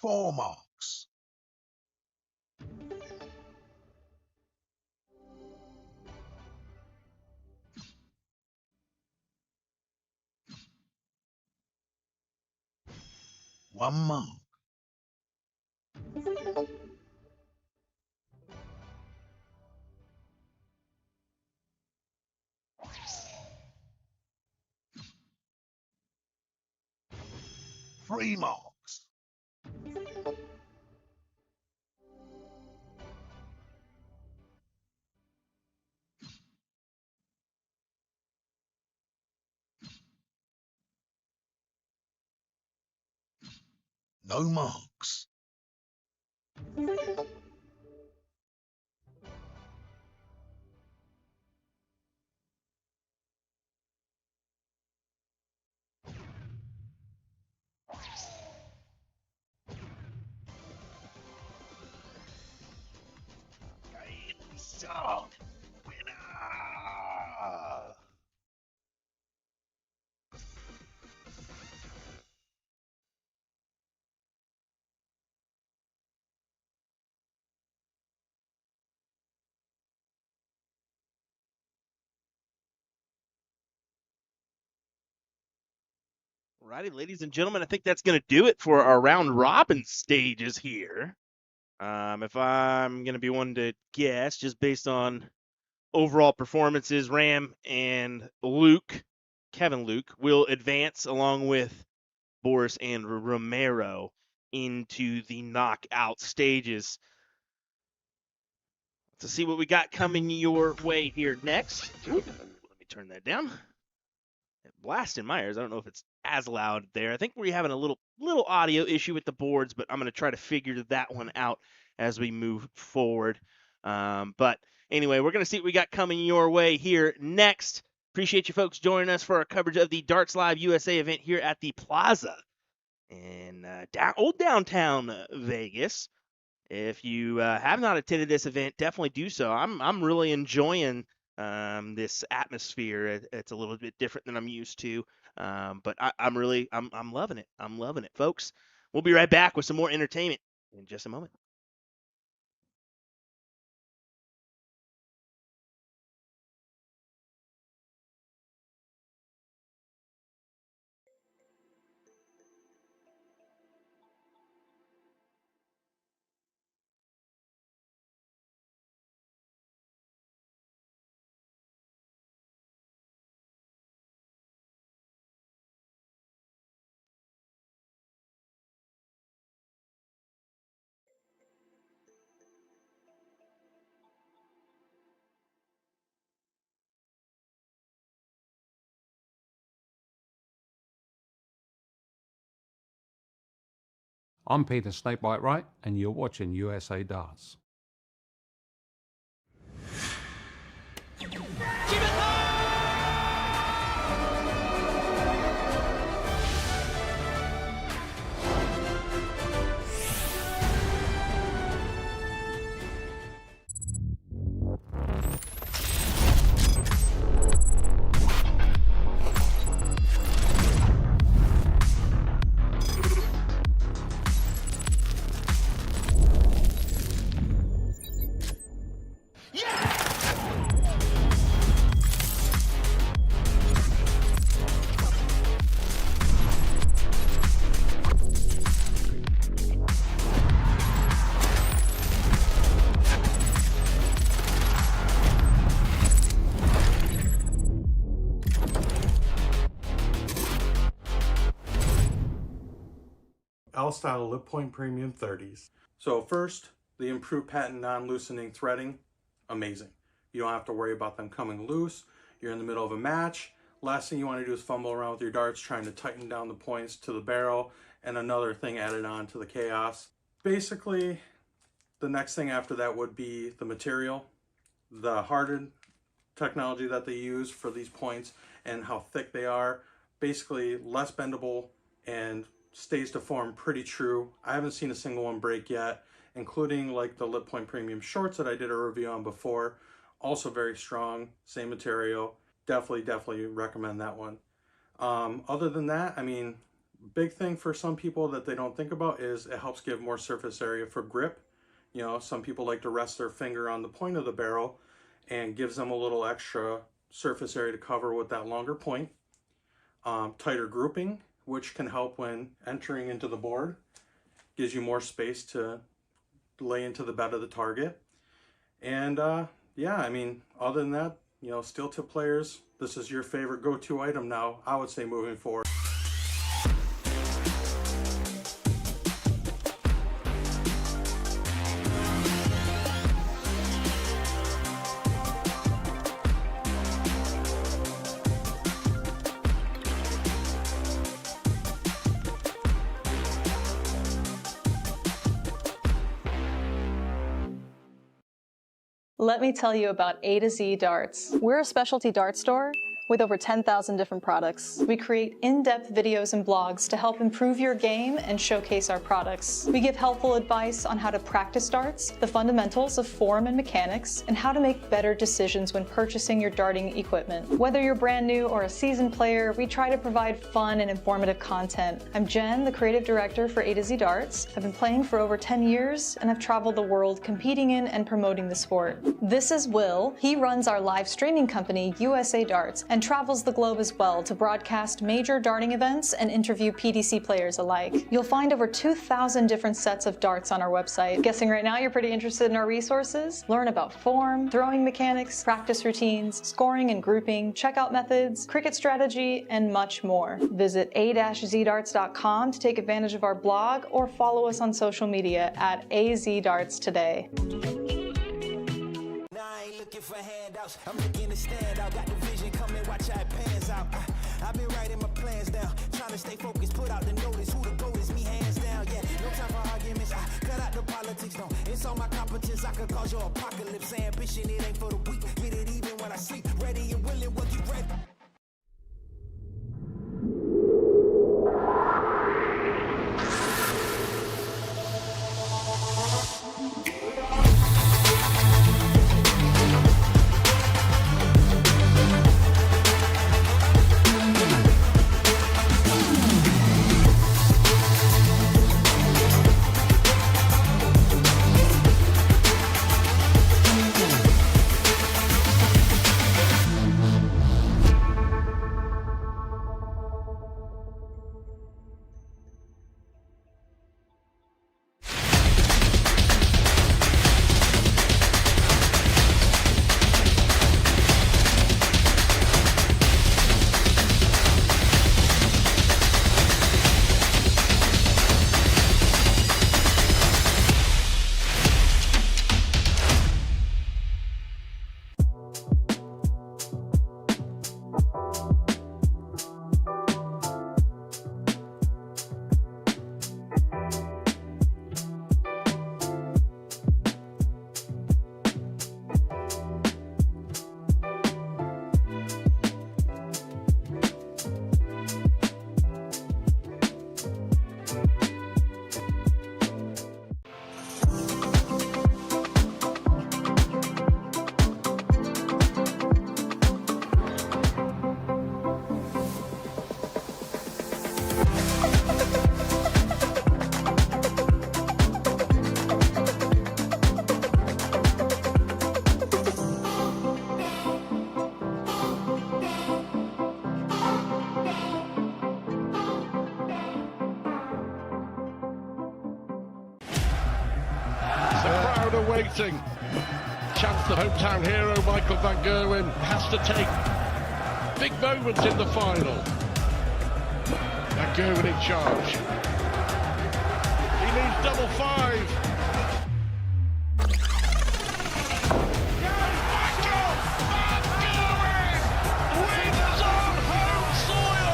S2: Four marks. One mark. Three marks. No marks. Game start. Winner.
S1: Righty, ladies and gentlemen, I think that's going to do it for our round robin stages here. If I'm going to be one to guess, just based on overall performances, Ram and Kevin Luke, will advance along with Boris and Romero into the knockout stages. To see what we got coming your way here next. Let me turn that down. blast in my ears. I don't know if it's as loud there. I think we're having a little audio issue with the boards, but I'm going to try to figure that one out as we move forward. But anyway, we're going to see what we got coming your way here next. Appreciate you folks joining us for our coverage of the DartsLive USA event here at the Plaza in old downtown Vegas. If you have not attended this event, definitely do so. I'm really enjoying this atmosphere. It's a little bit different than I'm used to, but I'm loving it. I'm loving it, folks. We'll be right back with some more entertainment in just a moment.
S3: I'm Peter Snakebite Wright, and you're watching USA Darts.
S4: L-style lip point premium 30s. So first, the improved patent non-loosening threading, amazing. You don't have to worry about them coming loose. You're in the middle of a match. Last thing you want to do is fumble around with your darts trying to tighten down the points to the barrel and another thing added on to the chaos. Basically, the next thing after that would be the material, the hardened technology that they use for these points and how thick they are. Basically less bendable and stays to form pretty true. I haven't seen a single one break yet, including like the Lip Point Premium shorts that I did a review on before. Also very strong, same material. Definitely recommend that one. Other than that, I mean, big thing for some people that they don't think about is it helps give more surface area for grip. You know, some people like to rest their finger on the point of the barrel and gives them a little extra surface area to cover with that longer point. Tighter grouping, which can help when entering into the board. Gives you more space to lay into the bed of the target. And yeah, I mean, other than that, you know, steel tip players, this is your favorite go-to item now, I would say, moving forward.
S5: Let me tell you about A to Z Darts. We're a specialty dart store with over 10,000 different products. We create in-depth videos and blogs to help improve your game and showcase our products. We give helpful advice on how to practice darts, the fundamentals of form and mechanics, and how to make better decisions when purchasing your darting equipment. Whether you're brand new or a seasoned player, we try to provide fun and informative content. I'm Jen, the creative director for A to Z Darts. I've been playing for over 10 years and I've traveled the world competing in and promoting the sport. This is Will. He runs our live streaming company, USA Darts, and travels the globe as well to broadcast major darting events and interview PDC players alike. You'll find over 2,000 different sets of darts on our website. Guessing right now you're pretty interested in our resources? Learn about form, throwing mechanics, practice routines, scoring and grouping, checkout methods, cricket strategy, and much more. Visit a-zdarts.com to take advantage of our blog or follow us on social media at AZDarts today.
S6: looking for handouts. I'm looking to stand out. Got the vision coming, watch how it pans out. I've been writing my plans down, trying to stay focused, put out the notice. Who the GOAT is, me hands down. Yeah, no time for arguments. I cut out the politics, no. It's all my competence. I could cause your apocalypse. Ambition, it ain't for the weak. Get it even when I sleep. Ready and willing, what you ready?
S7: Waiting. Chance the hometown hero Michael van Gerwen has to take big moments in the final. Van Gerwen in charge. He needs double five. Michael van Gerwen wins on home soil.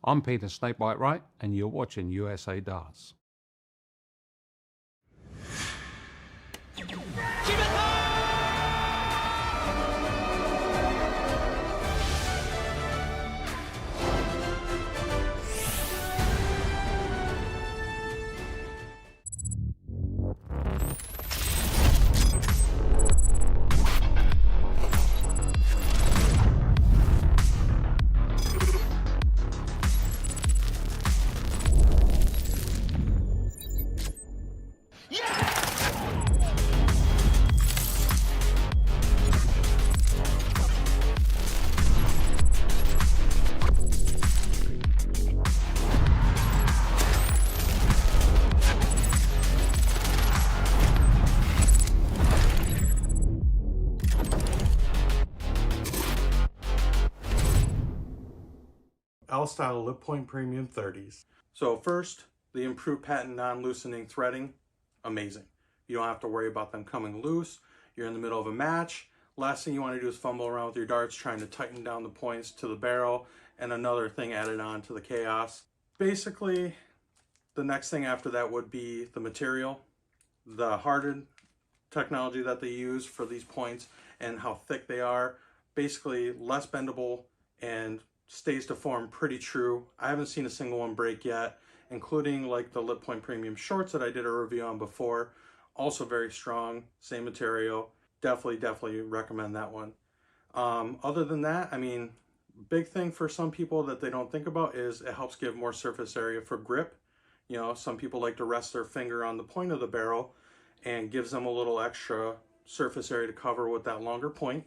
S3: I'm Peter Snakebite Wright, and you're watching USA Darts.
S4: L-style lip point premium 30s. So first, the improved patent non-loosening threading, amazing. You don't have to worry about them coming loose. You're in the middle of a match. Last thing you want to do is fumble around with your darts trying to tighten down the points to the barrel and another thing added on to the chaos. Basically, the next thing after that would be the material, the hardened technology that they use for these points and how thick they are. Basically less bendable and stays to form pretty true. I haven't seen a single one break yet, including like the Lip Point Premium shorts that I did a review on before. Also very strong, same material, definitely recommend that one. Other than that, I mean, big thing for some people that they don't think about is it helps give more surface area for grip. You know, some people like to rest their finger on the point of the barrel and gives them a little extra surface area to cover with that longer point.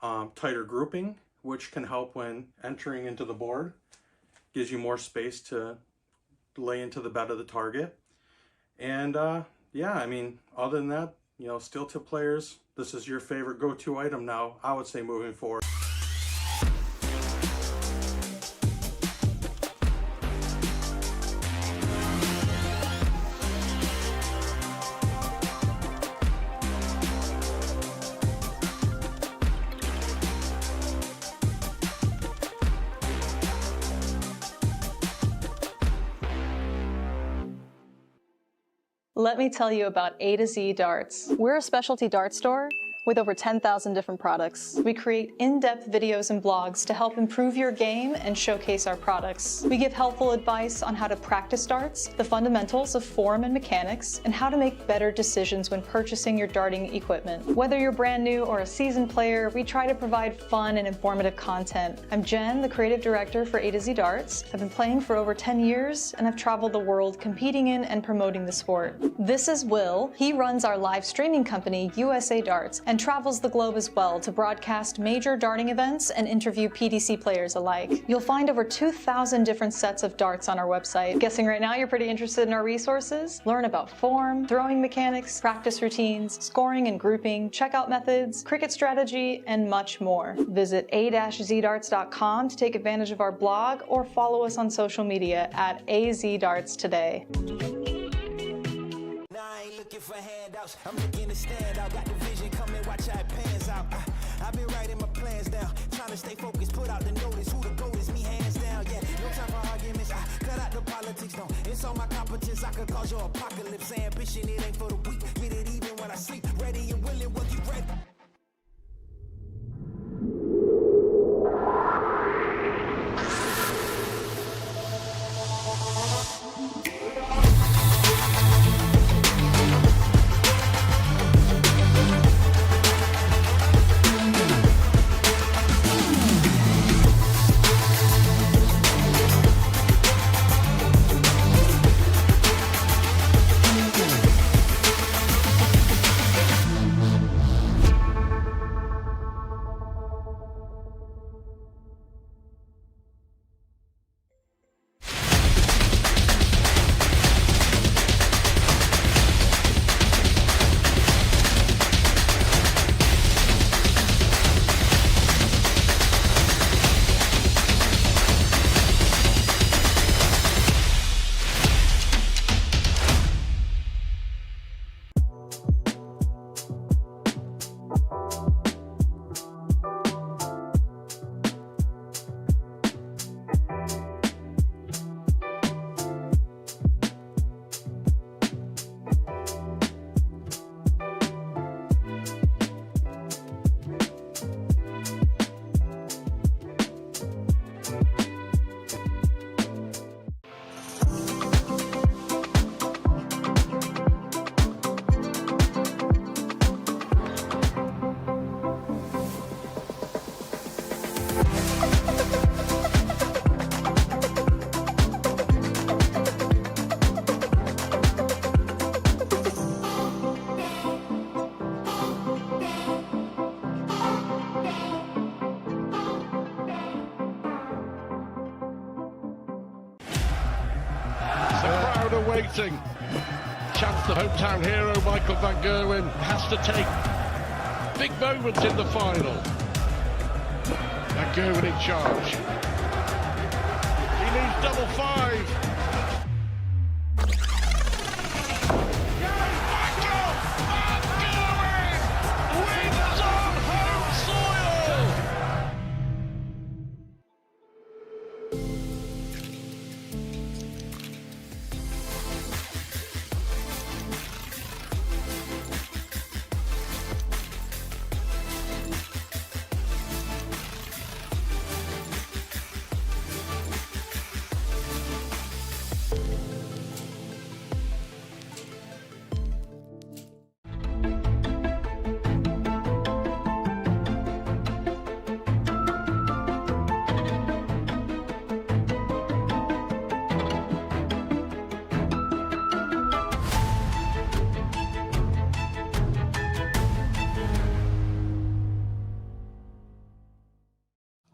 S4: Tighter grouping, which can help when entering into the board. Gives you more space to lay into the bed of the target. And yeah, I mean, other than that, you know, steel tip players, this is your favorite go-to item now, I would say, moving forward.
S5: Let me tell you about A to Z Darts. We're a specialty dart store with over 10,000 different products. We create in-depth videos and blogs to help improve your game and showcase our products. We give helpful advice on how to practice darts, the fundamentals of form and mechanics, and how to make better decisions when purchasing your darting equipment. Whether you're brand new or a seasoned player, we try to provide fun and informative content. I'm Jen, the creative director for A to Z Darts. I've been playing for over 10 years and I've traveled the world competing in and promoting the sport. This is Will. He runs our live streaming company, USA Darts, and travels the globe as well to broadcast major darting events and interview PDC players alike. You'll find over 2,000 different sets of darts on our website. Guessing right now you're pretty interested in our resources? Learn about form, throwing mechanics, practice routines, scoring and grouping, checkout methods, cricket strategy, and much more. Visit a-zdarts.com to take advantage of our blog or follow us on social media at AZDarts today.
S6: Looking for handouts, I'm looking to stand out. Got the vision, come and watch how it pans out. I've been writing my plans down, trying to stay focused, put out the notice. Who the goat is, me hands down. Yeah, no time for arguments. I cut out the politics, no. It's all my competence. I could cause your apocalypse. Ambition, it ain't for the weak. Get it even when I sleep. Ready and willing, will you ready?
S7: Waiting. Chance the hometown hero Michael van Gerwen has to take big moments in the final. Van Gerwen in charge. He needs double five. Michael van Gerwen wins on home soil.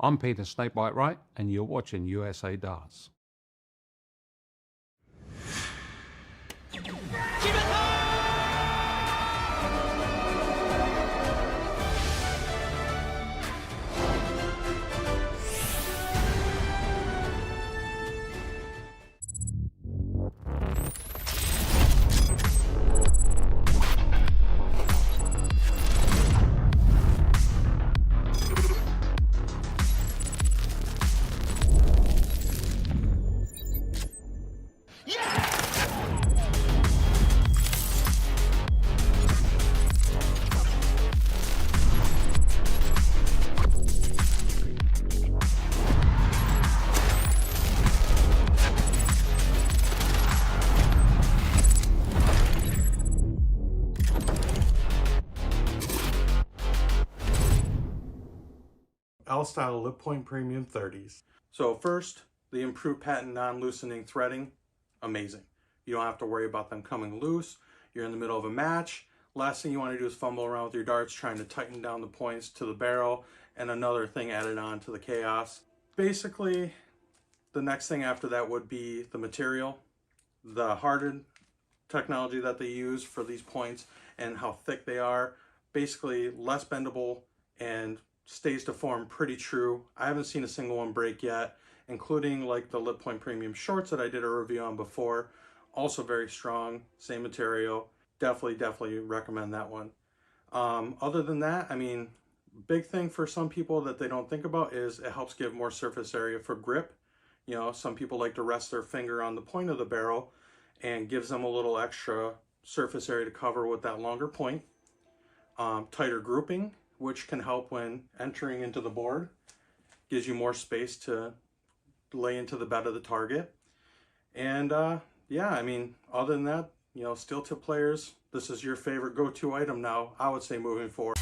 S3: I'm Peter Snakebite Wright, and you're watching USA Darts.
S4: L-Style Lip Point Premium 30s. So first, the improved patent non-loosening threading, amazing. You don't have to worry about them coming loose. You're in the middle of a match. Last thing you want to do is fumble around with your darts trying to tighten down the points to the barrel and another thing added on to the chaos. Basically, the next thing after that would be the material, the hardened technology that they use for these points and how thick they are. Basically less bendable and stays to form pretty true. I haven't seen a single one break yet, including like the Lip Point Premium shorts that I did a review on before. Also very strong, same material. Definitely recommend that one. Other than that, I mean, big thing for some people that they don't think about is it helps give more surface area for grip. You know, some people like to rest their finger on the point of the barrel and gives them a little extra surface area to cover with that longer point. Tighter grouping, which can help when entering into the board. Gives you more space to lay into the bed of the target. And yeah, I mean, other than that, you know, steel tip players, this is your favorite go-to item now, I would say, moving forward.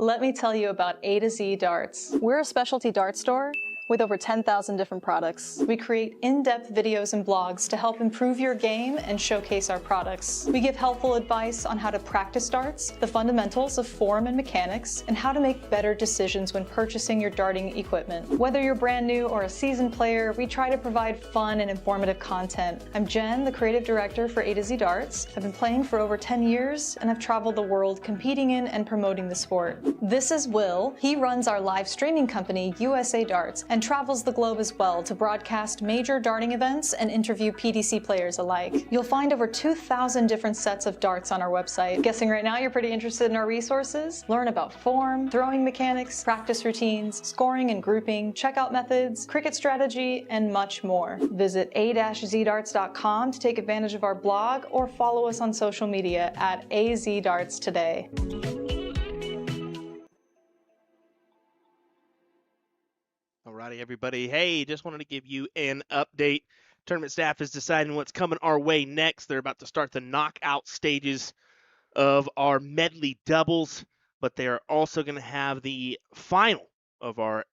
S5: Let me tell you about A to Z Darts. We're a specialty dart store with over 10,000 different products. We create in-depth videos and blogs to help improve your game and showcase our products. We give helpful advice on how to practice darts, the fundamentals of form and mechanics, and how to make better decisions when purchasing your darting equipment. Whether you're brand new or a seasoned player, we try to provide fun and informative content. I'm Jen, the creative director for A to Z Darts. I've been playing for over 10 years and I've traveled the world competing in and promoting the sport. This is Will. He runs our live streaming company, USA Darts, and travels the globe as well to broadcast major darting events and interview PDC players alike. You'll find over 2,000 different sets of darts on our website. Guessing right now you're pretty interested in our resources? Learn about form, throwing mechanics, practice routines, scoring and grouping, checkout methods, cricket strategy, and much more. Visit a-zdarts.com to take advantage of our blog or follow us on social media at AZDarts today.
S1: Alrighty, everybody. Hey, just wanted to give you an update. Tournament staff is deciding what's coming our way next. They're about to start the knockout stages of our medley doubles, but they are also going to have the final of our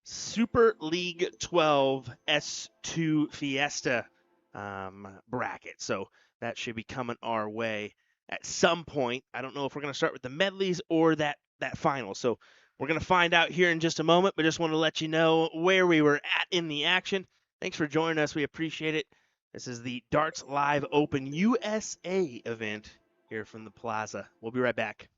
S1: Super League 12 S2 Fiesta bracket. So that should be coming our way at some point. I don't know if we're going to start with the medleys or that final. So we're going to find out here in just a moment, but just want to let you know where we were at in the action. Thanks for joining us. We appreciate it. This is the Darts Live Open USA event here from the Plaza. We'll be right back.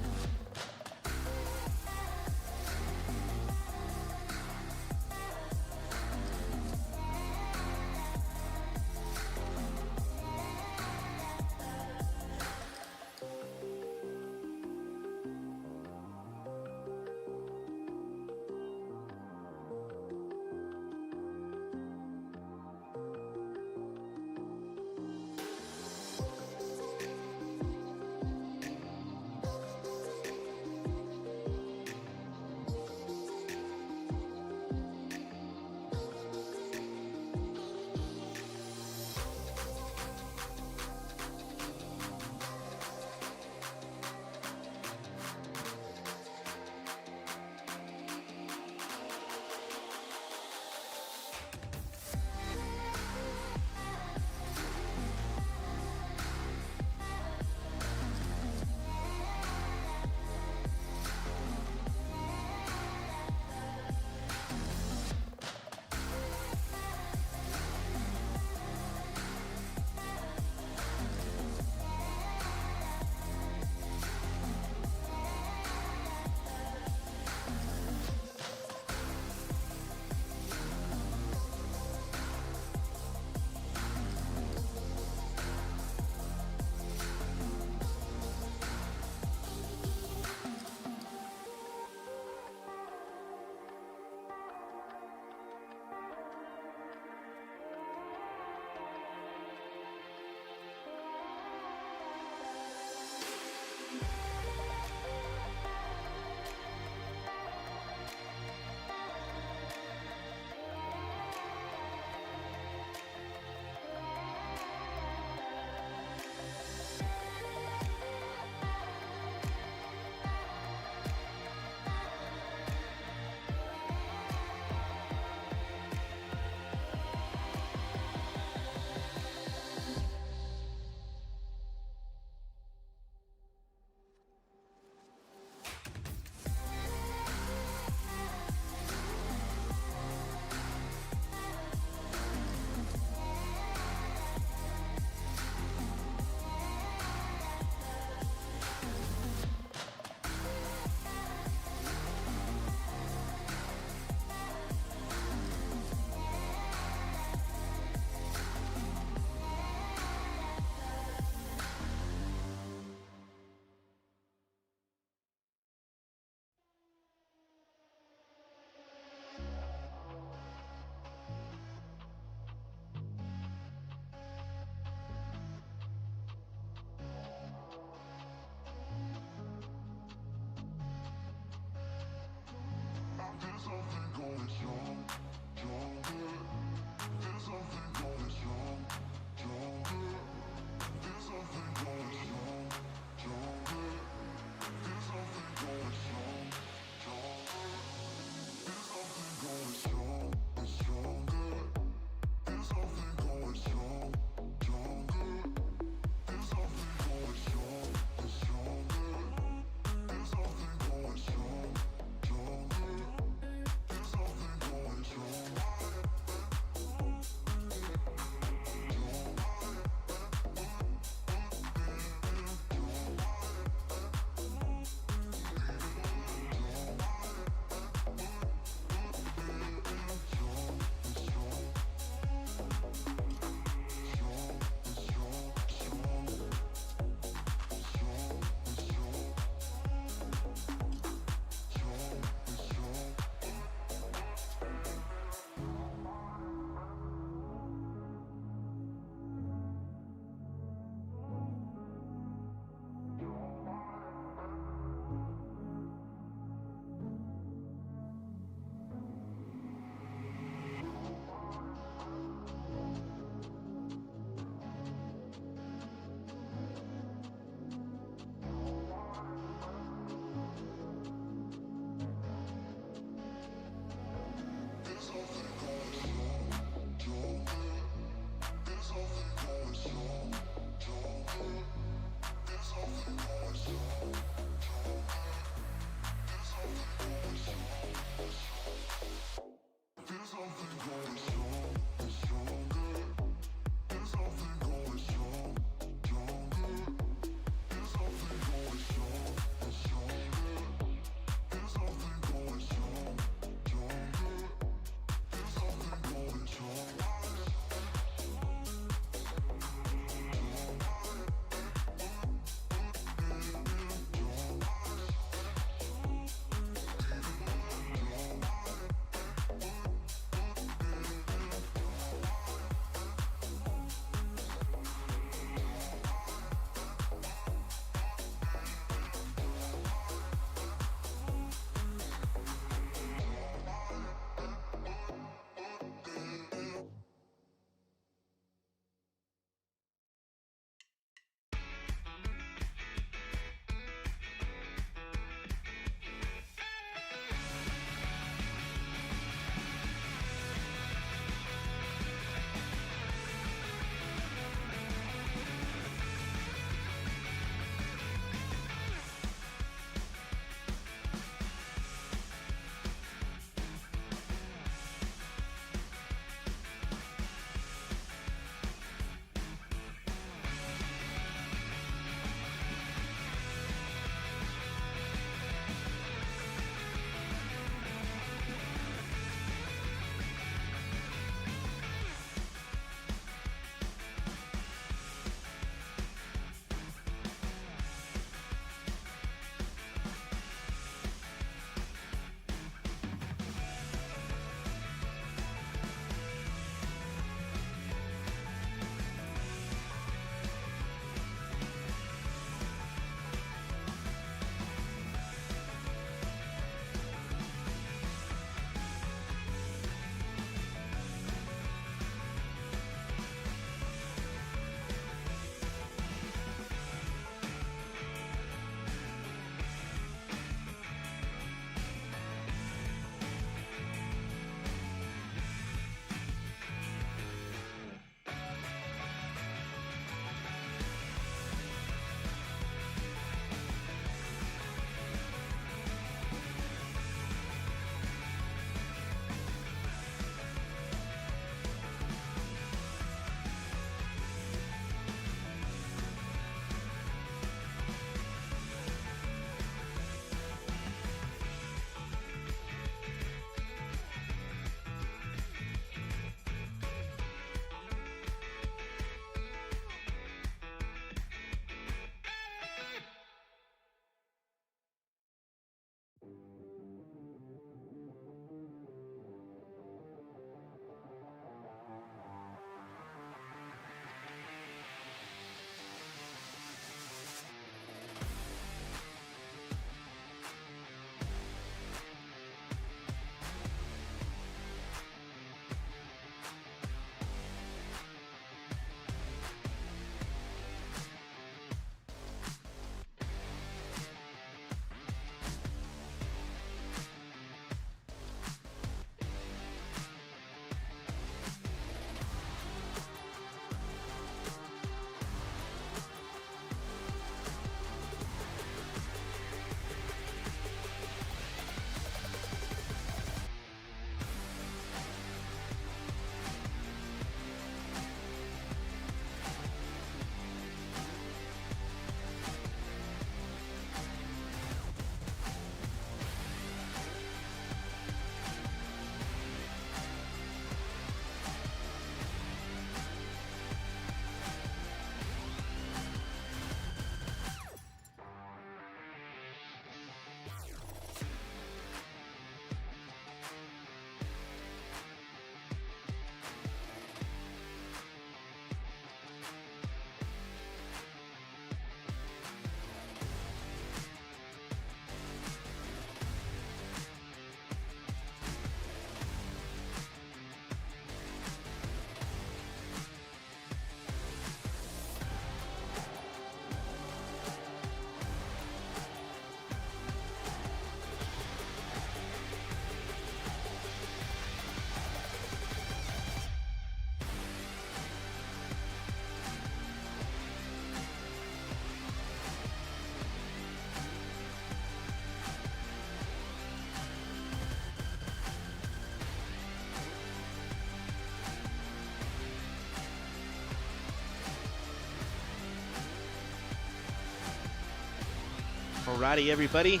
S1: Alrighty, everybody.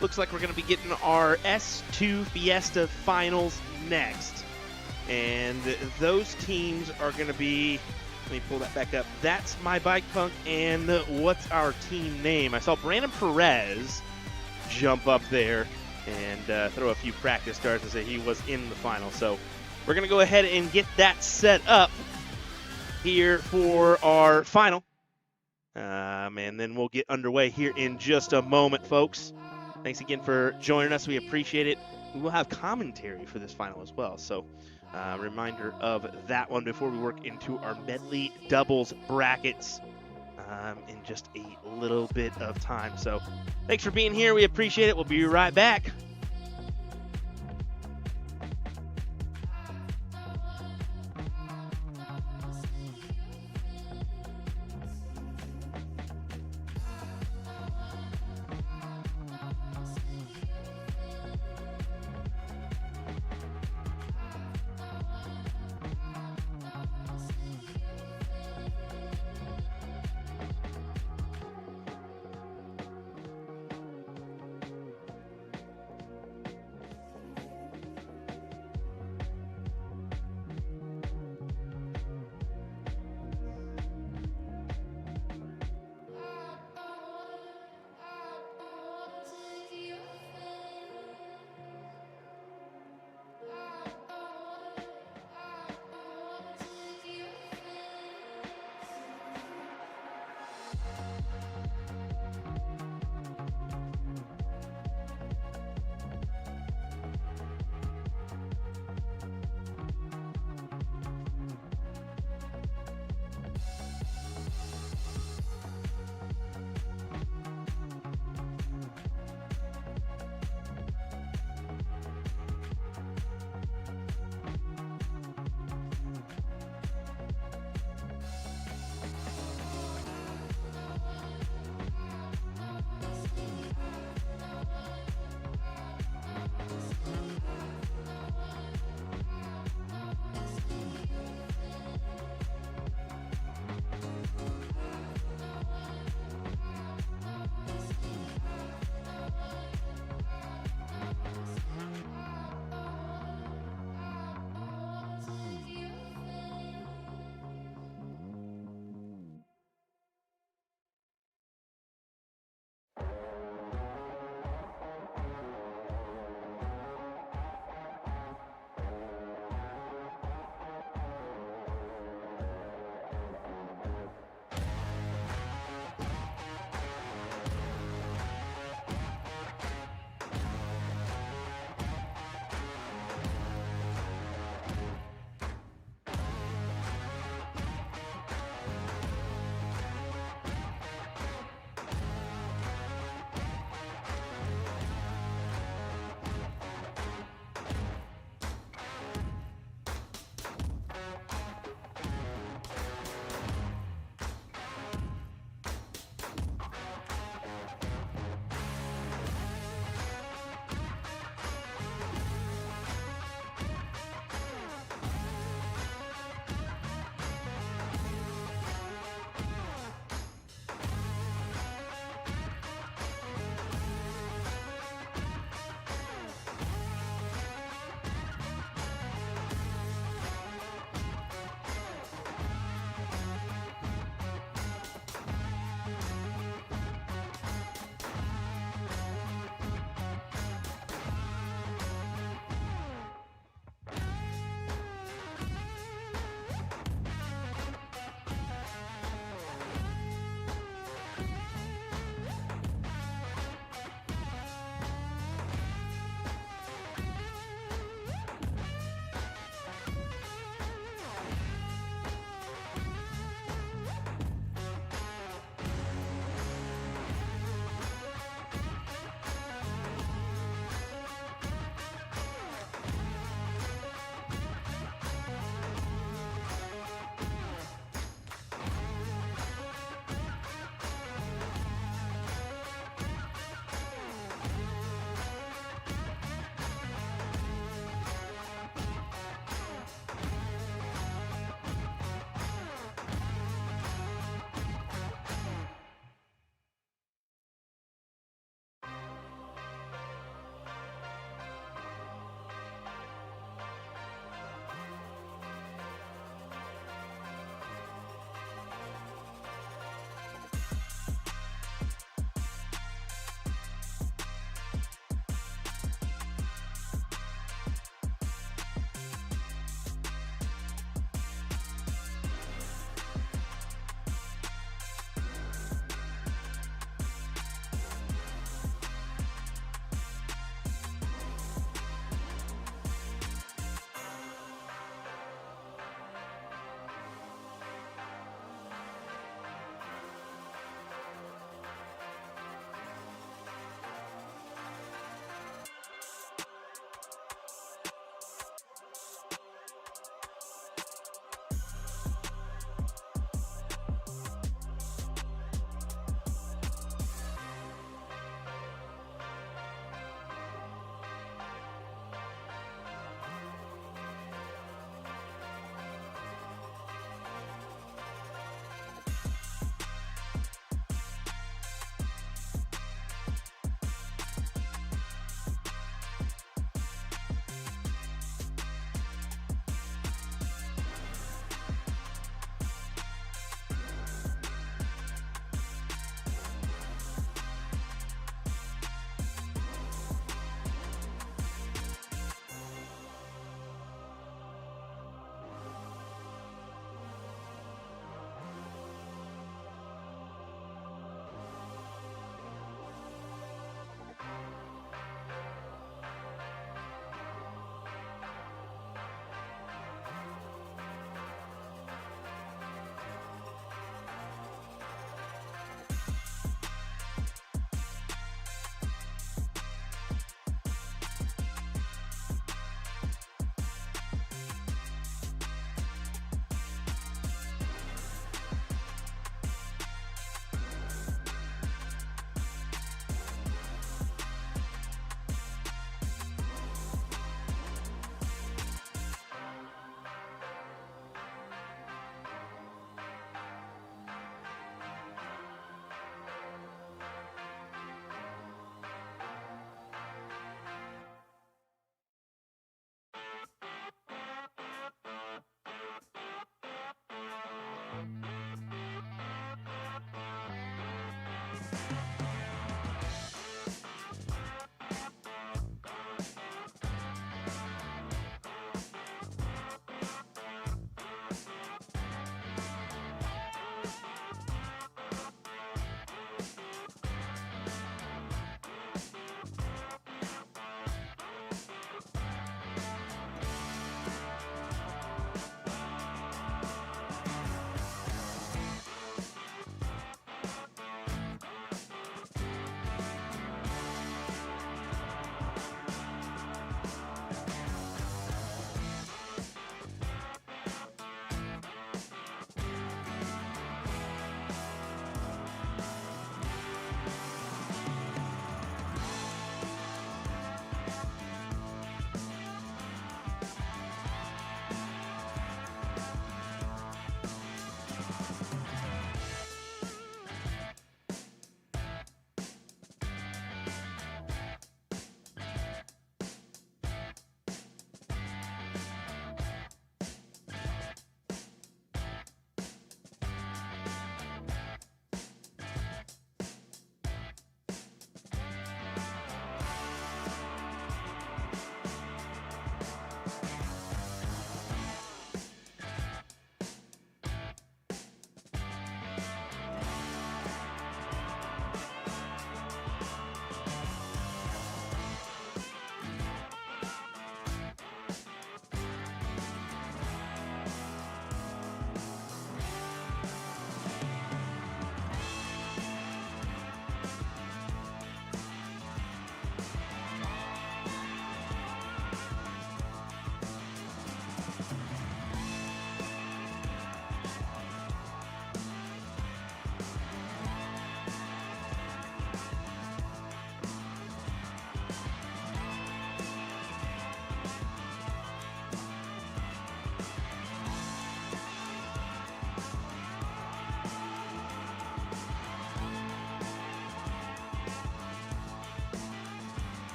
S1: Looks like we're going to be getting our S2 Fiesta finals next. And those teams are going to be, let me pull that back up. That's My Bike Punk, and what's our team name? I saw Brandon Perez jump up there and throw a few practice darts and say he was in the final. So we're going to go ahead and get that set up here for our final. And then we'll get underway here in just a moment, folks. Thanks again for joining us. We appreciate it. We will have commentary for this final as well. So reminder of that one before we work into our medley doubles brackets in just a little bit of time. So thanks for being here. We appreciate it. We'll be right back.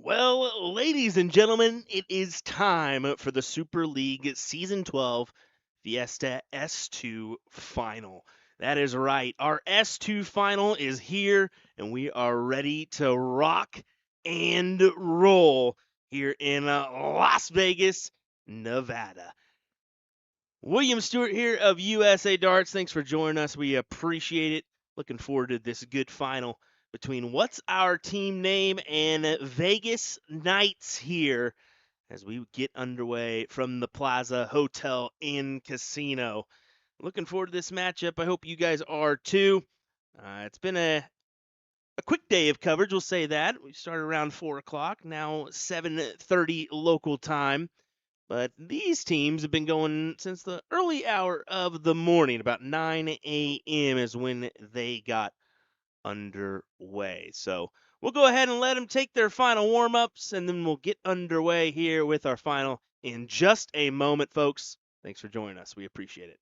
S1: Well, ladies and gentlemen, it is time for the Super League Season 12 Fiesta S2 Final. That is right. Our S2 Final is here, and we are ready to rock and roll here in Las Vegas, Nevada. William Stewart here of USA Darts. Thanks for joining us. We appreciate it. Looking forward to this good final between What's Our Team Name and Vegas Knights here as we get underway from the Plaza Hotel and Casino. Looking forward to this matchup. I hope you guys are too. It's been a quick day of coverage, we'll say that. We started around 4 o'clock, now 7:30 local time. But these teams have been going since the early hour of the morning. About 9 a.m. is when they got underway. So we'll go ahead and let them take their final warm-ups, and then we'll get underway here with our final in just a moment, folks. Thanks for joining us. We appreciate it.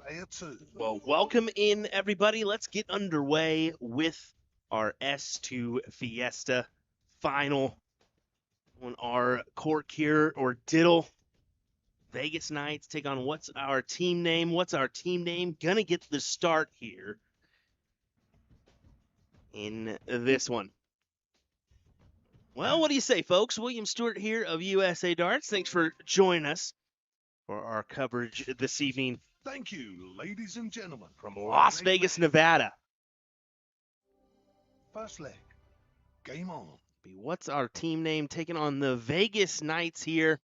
S2: Player 2.
S1: Well, welcome in, everybody. Let's get underway with our S2 Fiesta final on our cork here, or diddle. Vegas Knights take on what's our team name? What's our team name? Gonna get the start here in this one. Well, what do you say, folks? William Stewart here of USA Darts. Thanks for joining us for our coverage this evening
S2: Thank you, ladies and gentlemen,
S1: from Las Vegas, Nevada.
S2: First leg. Game on.
S1: What's our team name? Taking on the Vegas Knights here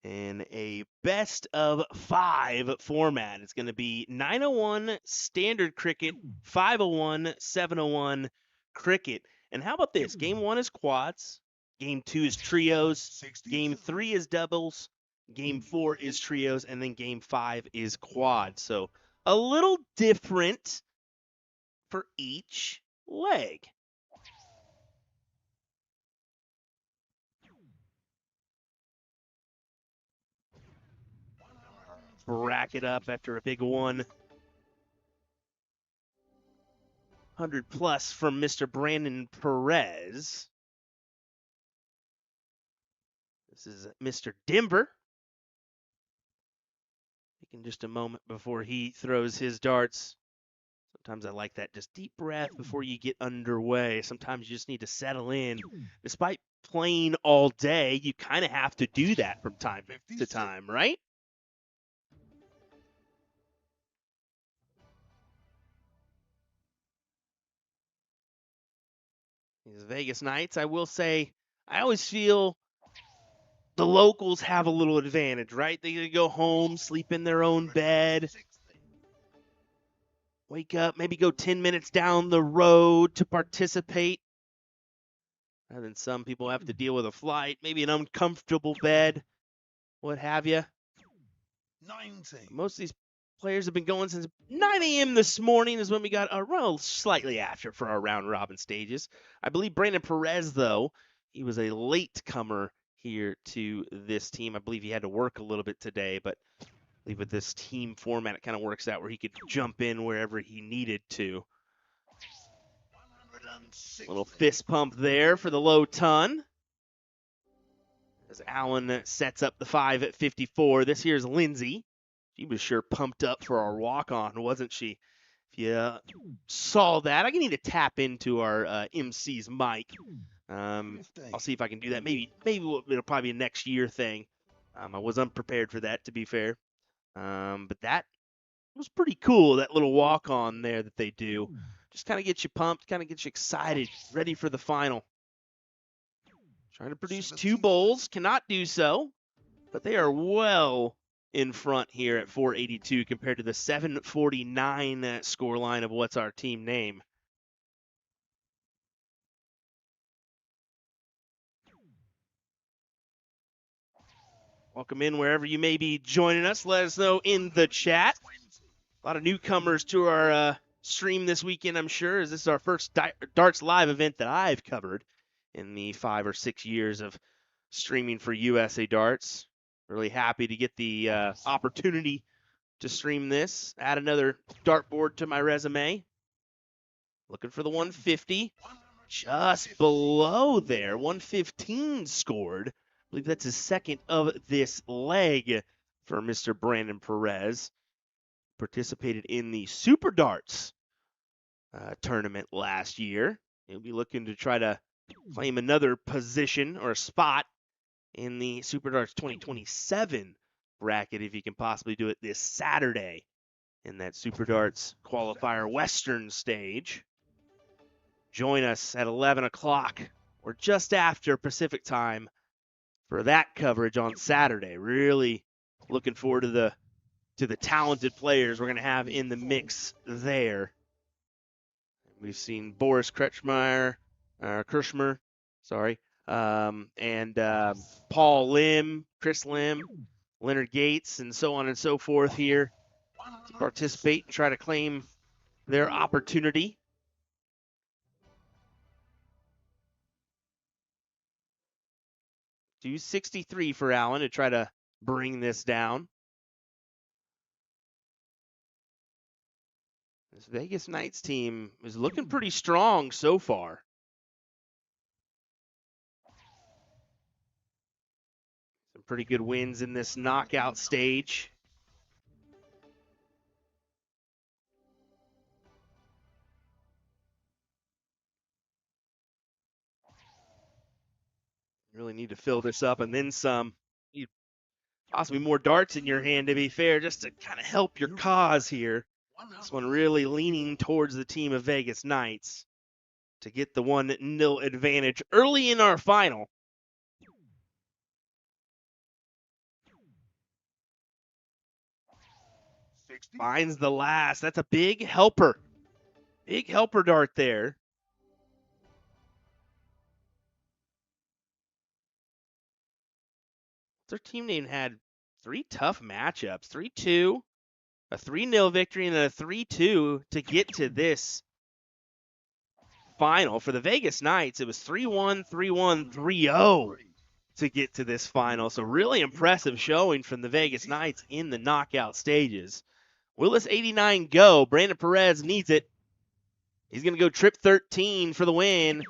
S1: in a best of 5 format. It's going to be 901 standard cricket, 501, 701 cricket. And how about this? Game 1 is quads, game 2 is trios, game 3 is doubles, game 4 is trios, and then game 5 is quads. So a little different for each leg. Bracket up after a big 100 plus from Mr. Brandon Perez. This is Mr. Denver. Taking just a moment before he throws his darts. Sometimes I like that just deep breath before you get underway. Sometimes you just need to settle in. Despite playing all day, you kind of have to do that from time to time, right? These Vegas Knights, I will say, I always feel the locals have a little advantage, right? They can go home, sleep in their own bed, wake up, maybe go 10 minutes down the road to participate. And then some people have to deal with a flight, maybe an uncomfortable bed, what have you.
S2: 19.
S1: Most of these players have been going since 9 a.m. this morning is when we got, well, slightly after for our round robin stages. I believe Brandon Perez, though, he was a late comer here to this team. I believe he had to work a little bit today, but I believe with this team format, it kind of works out where he could jump in wherever he needed to. Little fist pump there for the low ton. As Allen sets up the 5 at 54. This here's Lindsay. She was sure pumped up for our walk-on, wasn't she? If you saw that, I need to tap into our MC's mic. I'll see if I can do that. Maybe it'll probably be a next year thing. I was unprepared for that, to be fair. But that was pretty cool, that little walk-on there that they do. Just kind of get you pumped, kind of get you excited, ready for the final. Trying to produce 2 bowls, cannot do so, but they are well in front here at 482 compared to the 749 scoreline of what's our team name. Welcome in wherever you may be joining us. Let us know in the chat. A lot of newcomers to our stream this weekend, I'm sure, as this is our first Darts Live event that I've covered in the 5 or 6 years of streaming for USA Darts. Really happy to get the opportunity to stream this. Add another dartboard to my resume. Looking for the 150. Just below there. 115 scored. I believe that's his second of this leg for Mr. Brandon Perez. Participated in the Super Darts tournament last year. He'll be looking to try to claim another position or a spot in the Super Darts 2027 bracket if he can possibly do it this Saturday in that Super Darts qualifier Western stage. Join us at 11 o'clock or just after Pacific time for that coverage on Saturday. Really looking forward to the talented players we're going to have in the mix there. We've seen Boris Kirchmer, and Paul Lim, Chris Lim, Leonard Gates, and so on and so forth here to participate and try to claim their opportunity. Do 63 for Allen to try to bring this down. This Vegas Knights team is looking pretty strong so far. Some pretty good wins in this knockout stage. Really need to fill this up and then some. You possibly more darts in your hand, to be fair, just to kind of help your cause here. This one really leaning towards the team of Vegas Knights to get the 1-0 advantage early in our final. Finds the last. That's a big helper. Big helper dart there. Their team name had 3 tough matchups. 3-2, a 3-0 victory, and a 3-2 to get to this final. For the Vegas Knights, it was 3-1, 3-1, 3-0 to get to this final. So really impressive showing from the Vegas Knights in the knockout stages. Will this 89 go? Brandon Perez needs it. He's going to go trip 13 for the win.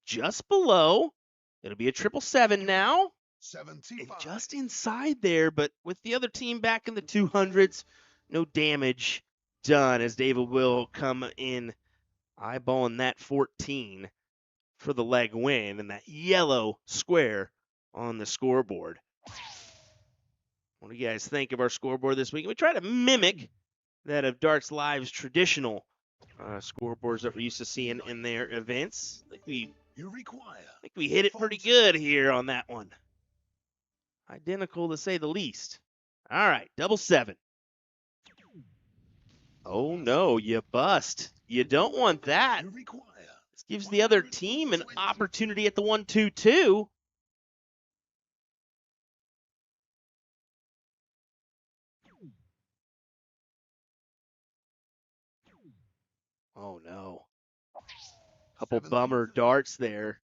S1: Just below. It'll be a 777 now.
S2: 75.
S1: And just inside there, but with the other team back in the 200s, no damage done as David will come in eyeballing that 14 for the leg win and that yellow square on the scoreboard. What do you guys think of our scoreboard this week? We try to mimic that of Darts Live's traditional scoreboards that we're used to seeing in their events. I think we
S2: You require.
S1: I think we hit it pretty good here on that one. Identical to say the least. All right, double 7. Oh no, you bust. You don't want that.
S2: You require.
S1: This gives the other team an opportunity at the 1-2-2. Oh no. Couple bummer darts there.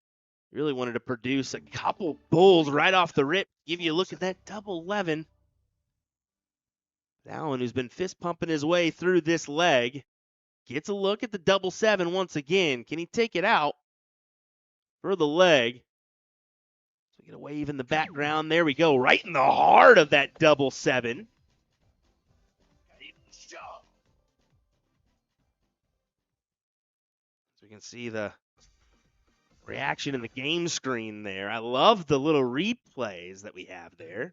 S1: Really wanted to produce a couple bulls right off the rip. Give you a look at that double 11. Allen, who's been fist pumping his way through this leg, gets a look at the double 7 once again. Can he take it out for the leg? So we get a wave in the background. There we go. Right in the heart of that double 7. So we can see the reaction in the game screen there. I love the little replays that we have there.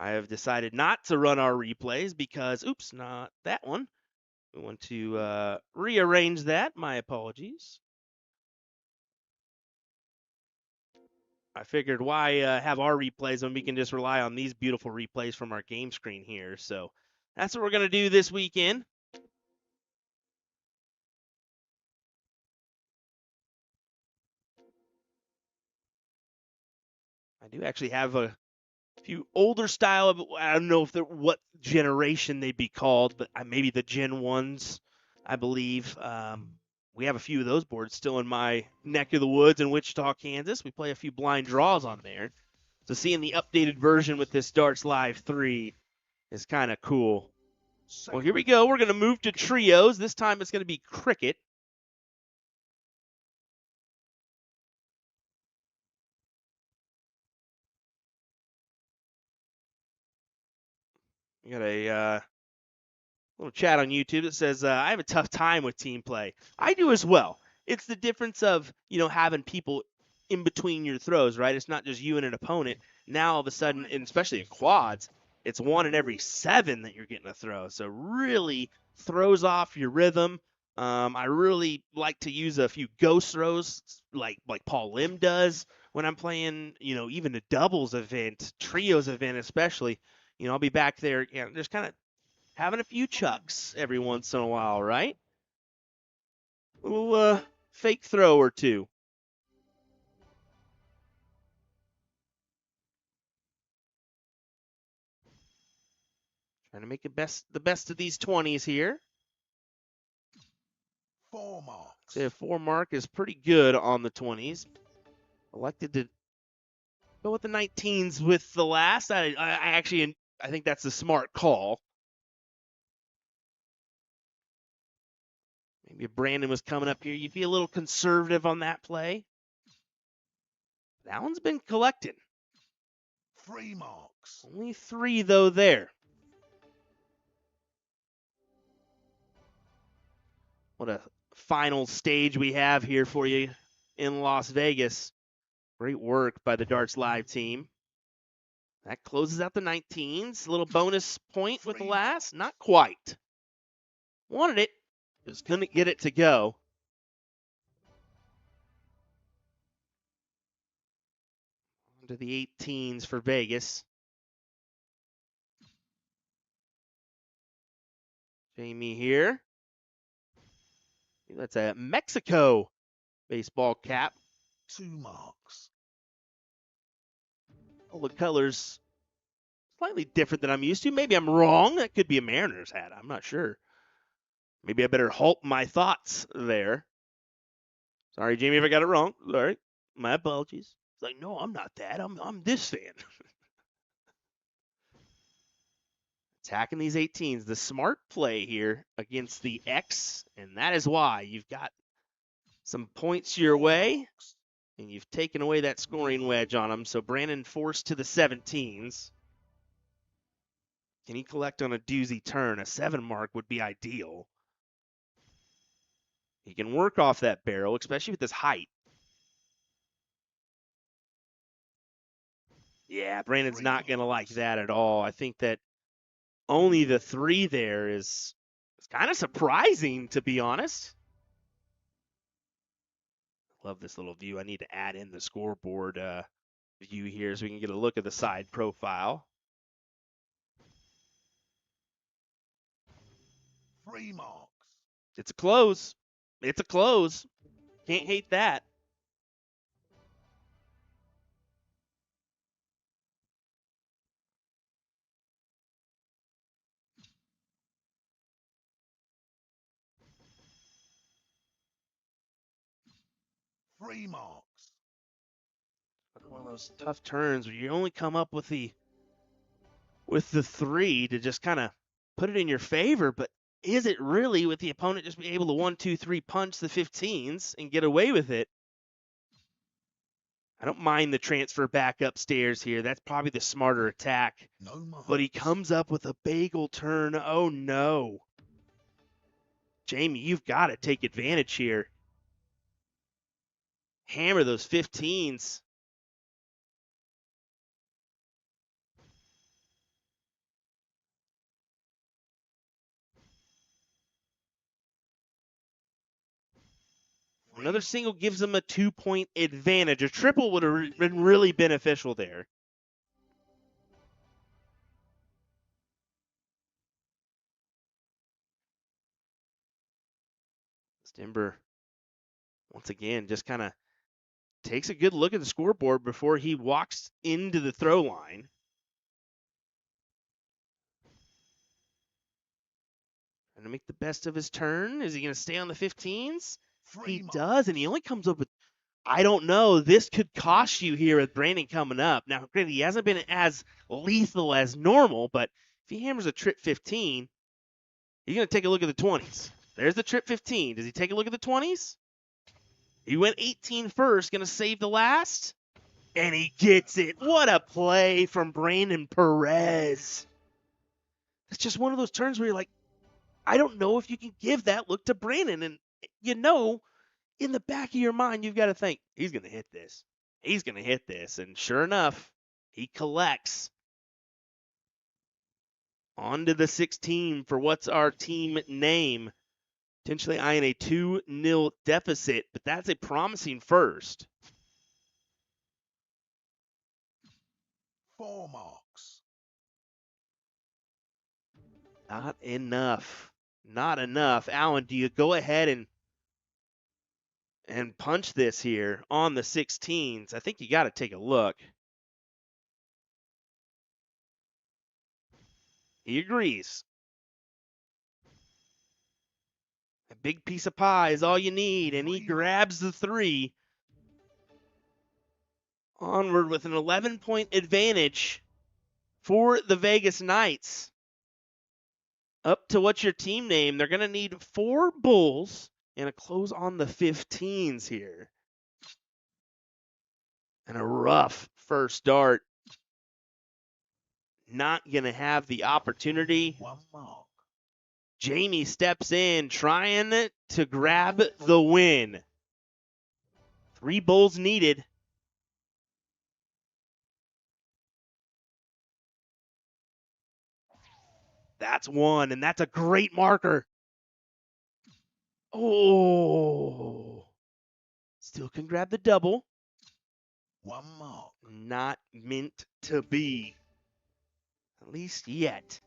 S1: I have decided not to run our replays because, oops, not that one. We want to rearrange that. My apologies. I figured why have our replays when we can just rely on these beautiful replays from our game screen here. So that's what we're going to do this weekend. I do actually have a few older style of, I don't know if they're what generation they'd be called, but maybe the Gen 1s, I believe. We have a few of those boards still in my neck of the woods in Wichita, Kansas. We play a few blind draws on there. So seeing the updated version with this DartsLive 3 is kind of cool. Well, here we go. We're going to move to trios. This time it's going to be cricket. We got a little chat on YouTube that says, I have a tough time with team play. I do as well. It's the difference of, having people in between your throws, right? It's not just you and an opponent. Now, all of a sudden, and especially in quads, it's 1 in every 7 that you're getting a throw. So really throws off your rhythm. I really like to use a few ghost throws like Paul Lim does when I'm playing, even a doubles event, trios event especially. I'll be back there, just kind of having a few chucks every once in a while, right? A little fake throw or two. Trying to make the best of these 20s here.
S2: 4 marks.
S1: Say a 4 mark is pretty good on the 20s. Elected to go with the 19s with the last. I think that's a smart call. Maybe if Brandon was coming up here, you'd be a little conservative on that play. That one's been collecting.
S2: 3 marks.
S1: Only 3, though, there. What a final stage we have here for you in Las Vegas. Great work by the DartsLive team. That closes out the 19s. A little bonus point with the last. Not quite. Wanted it. Just couldn't get it to go. On to the 18s for Vegas. Jamie here. That's a Mexico baseball cap.
S2: 2 marks.
S1: All the colors slightly different than I'm used to. Maybe I'm wrong. That could be a Mariners hat. I'm not sure. Maybe I better halt my thoughts there. Sorry, Jamie, if I got it wrong. Sorry. My apologies. It's like, no, I'm not that. I'm this fan. Attacking these 18s. The smart play here against the X, and that is why you've got some points your way, and you've taken away that scoring wedge on them. So Brandon forced to the 17s. Can he collect on a doozy turn? A 7 mark would be ideal. He can work off that barrel, especially with this height. Yeah, Brandon's not going to like that at all. I think that only the 3 there is kind of surprising, to be honest. Love this little view. I need to add in the scoreboard view here so we can get a look at the side profile.
S2: 3 marks.
S1: It's a close. It's a close. Can't hate that.
S2: Three marks.
S1: One of those tough turns where you only come up with the 3 to just kind of put it in your favor, but is it really with the opponent just be able to 1, 2, 3 punch the 15s and get away with it? I don't mind the transfer back upstairs here. That's probably the smarter attack.
S2: No marks.
S1: But he comes up with a bagel turn. Oh, no. Jamie, you've got to take advantage here. Hammer those 15s. Another single gives them a 2-point advantage. A triple would have been really beneficial there. Stimber, once again, just kind of takes a good look at the scoreboard before he walks into the throw line. Trying to make the best of his turn. Is he going to stay on the 15s? He does, and he only comes up with, I don't know, this could cost you here with Brandon coming up. Now, granted, he hasn't been as lethal as normal, but if he hammers a trip 15, he's going to take a look at the 20s. There's the trip 15. Does he take a look at the 20s? He went 18 first, going to save the last, and he gets it. What a play from Brandon Perez. It's just one of those turns where you're like, I don't know if you can give that look to Brandon. And you know, in the back of your mind, you've got to think, he's going to hit this. He's going to hit this. And sure enough, he collects onto the 16 for what's our team name. Potentially eyeing a 2-0 deficit, but that's a promising first.
S2: 4 marks.
S1: Not enough. Not enough. Alan, do you go ahead and punch this here on the 16s? I think you got to take a look. He agrees. A big piece of pie is all you need, and he grabs the 3. Onward with an 11-point advantage for the Vegas Knights. Up to what's your team name? They're going to need 4 bulls and a close on the 15s here. And a rough first dart. Not going to have the opportunity.
S2: 1 mark.
S1: Jamie steps in, trying to grab the win. 3 bulls needed. That's 1, and that's a great marker. Oh. Still can grab the double.
S2: 1 mark.
S1: Not meant to be. At least yet.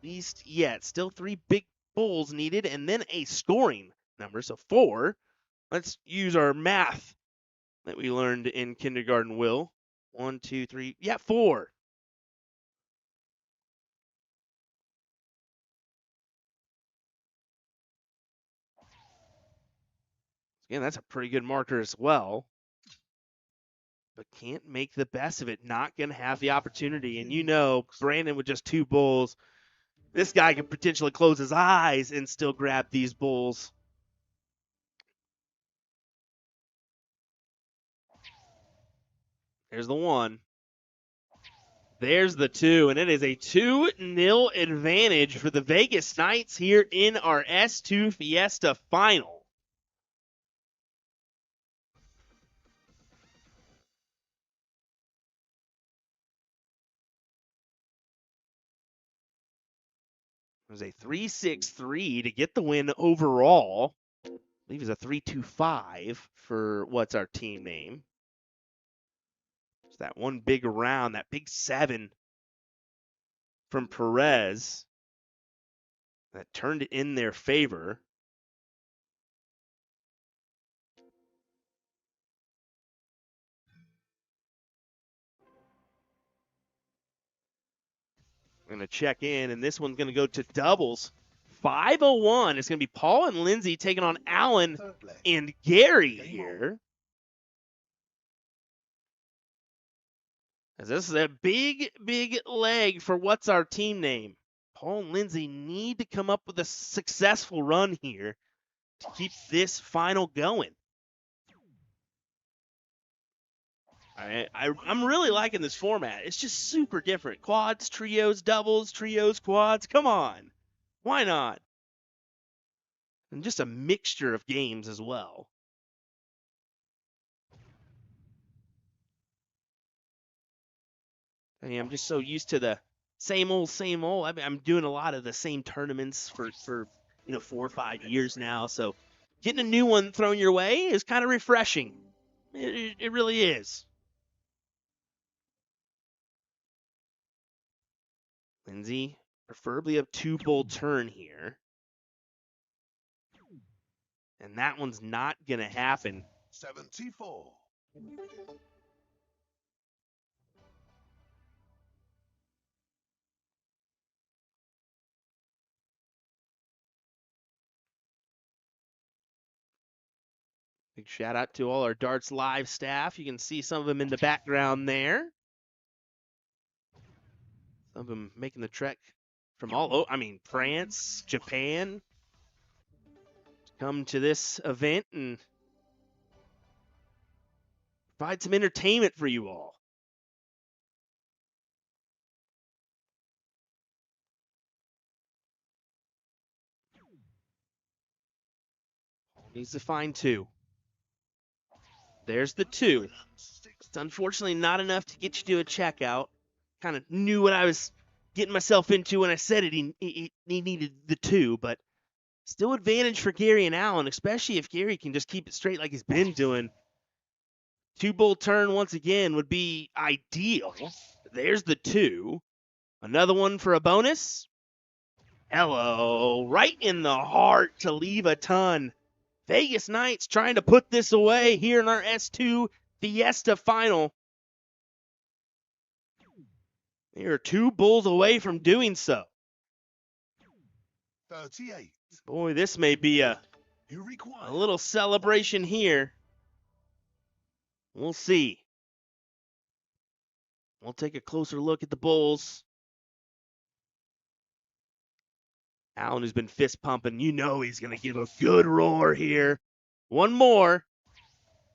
S1: At least yet. Still 3 big bulls needed, and then a scoring number. So 4. Let's use our math that we learned in kindergarten, Will. 1, 2, 3. Yeah, 4. Again, that's a pretty good marker as well. But can't make the best of it. Not going to have the opportunity. And you know, Brandon with just 2 bulls, this guy could potentially close his eyes and still grab these bulls. There's the 1. There's the 2, and it is a 2-0 advantage for the Vegas Knights here in our S2 Fiesta final. It was a 3-6-3 to get the win overall. believe is a 325 for what's our team name. It's that one big round, that big 7 from Perez that turned it in their favor. I'm going to check in, and this one's going to go to doubles. 501. It's going to be Paul and Lindsay taking on Alan
S2: Third leg.
S1: and Gary
S2: Game
S1: here. As this is a big, big leg for what's our team name. Paul and Lindsay need to come up with a successful run here to keep this final going. I'm really liking this format. It's just super different. Quads, trios, doubles, trios, quads. Come on. Why not? And just a mixture of games as well. I mean, I'm just so used to the same old, same old. I mean, I'm doing a lot of the same tournaments for 4 or 5 years now. So getting a new one thrown your way is kind of refreshing. It really is. Lindsay, preferably a 2-bull turn here. And that one's not going to happen.
S2: 74.
S1: Big shout out to all our Darts Live staff. You can see some of them in the background there. Some of them making the trek from France, Japan, to come to this event and provide some entertainment for you all. Needs to find 2. There's the 2. It's unfortunately not enough to get you to a checkout. Kind of knew what I was getting myself into when I said it. He needed the 2, but still advantage for Gary and Alan, especially if Gary can just keep it straight like he's been doing. 2-bull turn once again would be ideal. There's the 2. Another one for a bonus. Hello, right in the heart to leave a ton. Vegas Knights trying to put this away here in our S2 Fiesta final. They are 2 bulls away from doing so.
S2: 38.
S1: Boy, this may be a
S2: You require
S1: little celebration here. We'll see. We'll take a closer look at the bulls. Alan, who's been fist pumping, you know he's going to give a good roar here. One more.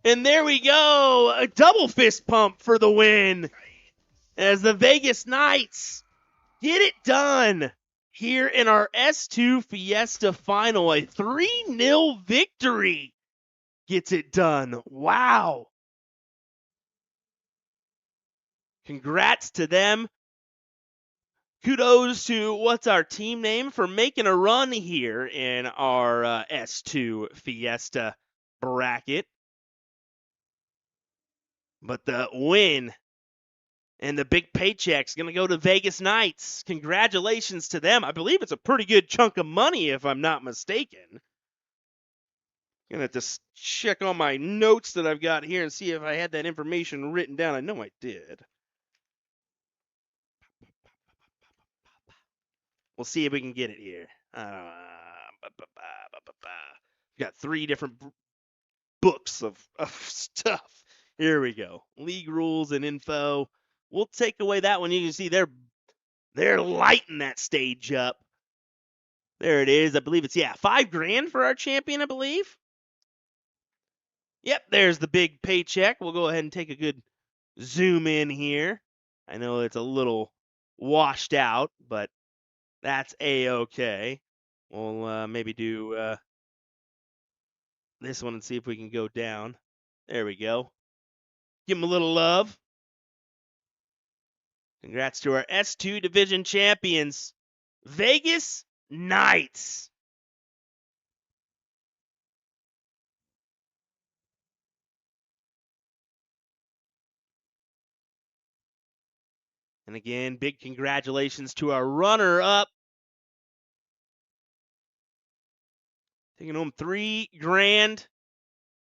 S1: And there we go. A double fist pump for the win. As the Vegas Knights get it done here in our S2 Fiesta final. A 3-0 victory gets it done. Wow. Congrats to them. Kudos to what's our team name for making a run here in our S2 Fiesta bracket. But the win and the big paycheck's going to go to Vegas Knights. Congratulations to them. I believe it's a pretty good chunk of money if I'm not mistaken. Going to have to check on my notes that I've got here and see if I had that information written down. I know I did. We'll see if we can get it here. Got 3 different books of stuff. Here we go. League rules and info. We'll take away that one. You can see they're lighting that stage up. There it is. I believe it's $5,000 for our champion, I believe. Yep, there's the big paycheck. We'll go ahead and take a good zoom in here. I know it's a little washed out, but that's A-okay. We'll maybe do this one and see if we can go down. There we go. Give them a little love. Congrats to our S2 division champions, Vegas Knights. And again, big congratulations to our runner-up. Taking home $3,000.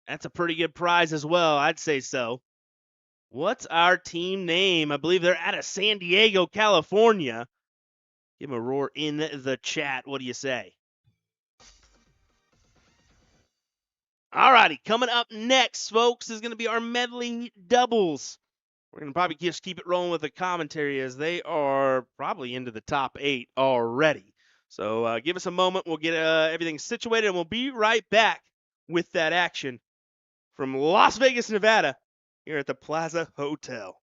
S1: That's a pretty good prize as well, I'd say so. What's our team name? I believe they're out of San Diego, California. Give them a roar in the chat. What do you say? All righty, coming up next, folks, is going to be our medley doubles. We're going to probably just keep it rolling with the commentary as they are probably into the top 8 already. So give us a moment. We'll get everything situated, and we'll be right back with that action from Las Vegas, Nevada, here at the Plaza Hotel.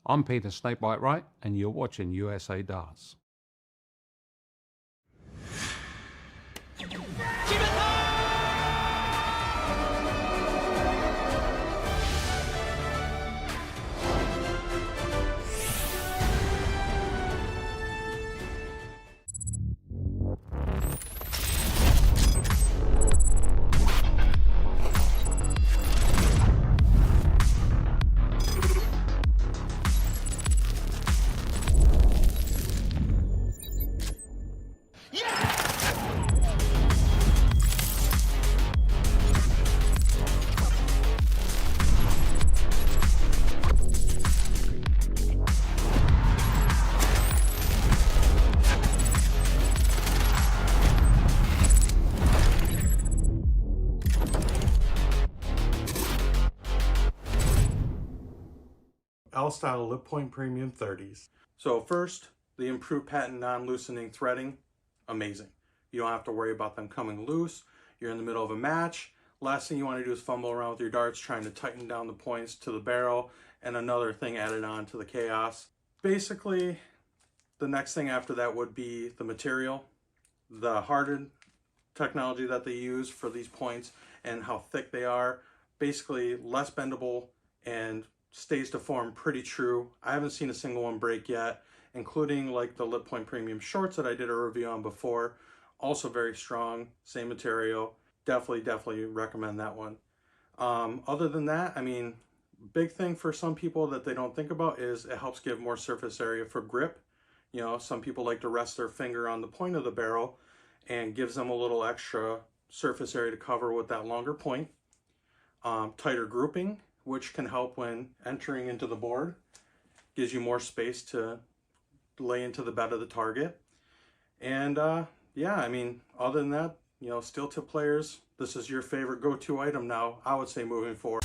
S3: I'm Peter Snakebite Wright, and you're watching USA Darts.
S4: L-style lip point premium 30s. So first, the improved patent non-loosening threading, amazing. You don't have to worry about them coming loose. You're in the middle of a match. Last thing you want to do is fumble around with your darts trying to tighten down the points to the barrel, and another thing added on to the chaos. Basically, the next thing after that would be the material, the hardened technology that they use for these points and how thick they are. Basically less bendable and stays to form pretty true. I haven't seen a single one break yet, including like the Lip Point Premium shorts that I did a review on before. Also very strong, same material. Definitely recommend that one. Other than that, I mean, big thing for some people that they don't think about is it helps give more surface area for grip. You know, some people like to rest their finger on the point of the barrel and gives them a little extra surface area to cover with that longer point. Tighter grouping, which can help when entering into the board. Gives you more space to lay into the bed of the target. And yeah, I mean, other than that, you know, steel tip players, this is your favorite go-to item now, I would say, moving forward.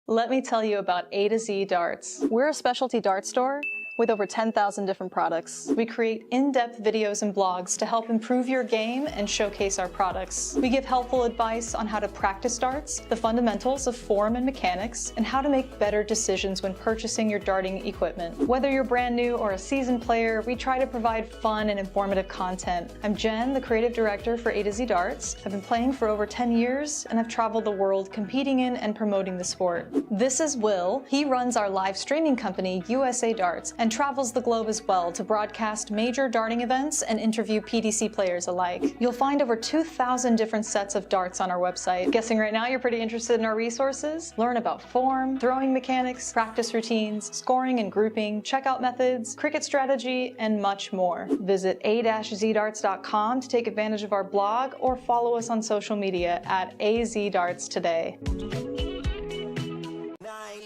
S5: Let me tell you about A to Z Darts. We're a specialty dart store with over 10,000 different products. We create in-depth videos and blogs to help improve your game and showcase our products. We give helpful advice on how to practice darts, the fundamentals of form and mechanics, and how to make better decisions when purchasing your darting equipment. Whether you're brand new or a seasoned player, we try to provide fun and informative content. I'm Jen, the creative director for A to Z Darts. I've been playing for over 10 years, and I've traveled the world competing in and promoting the sport. This is Will. He runs our live streaming company, USA Darts, and travels the globe as well to broadcast major darting events and interview PDC players alike. You'll find over 2,000 different sets of darts on our website. Guessing right now you're pretty interested in our resources? Learn about form, throwing mechanics, practice routines, scoring and grouping, checkout methods, cricket strategy, and much more. Visit a-zdarts.com to take advantage of our blog or follow us on social media at AZDarts today.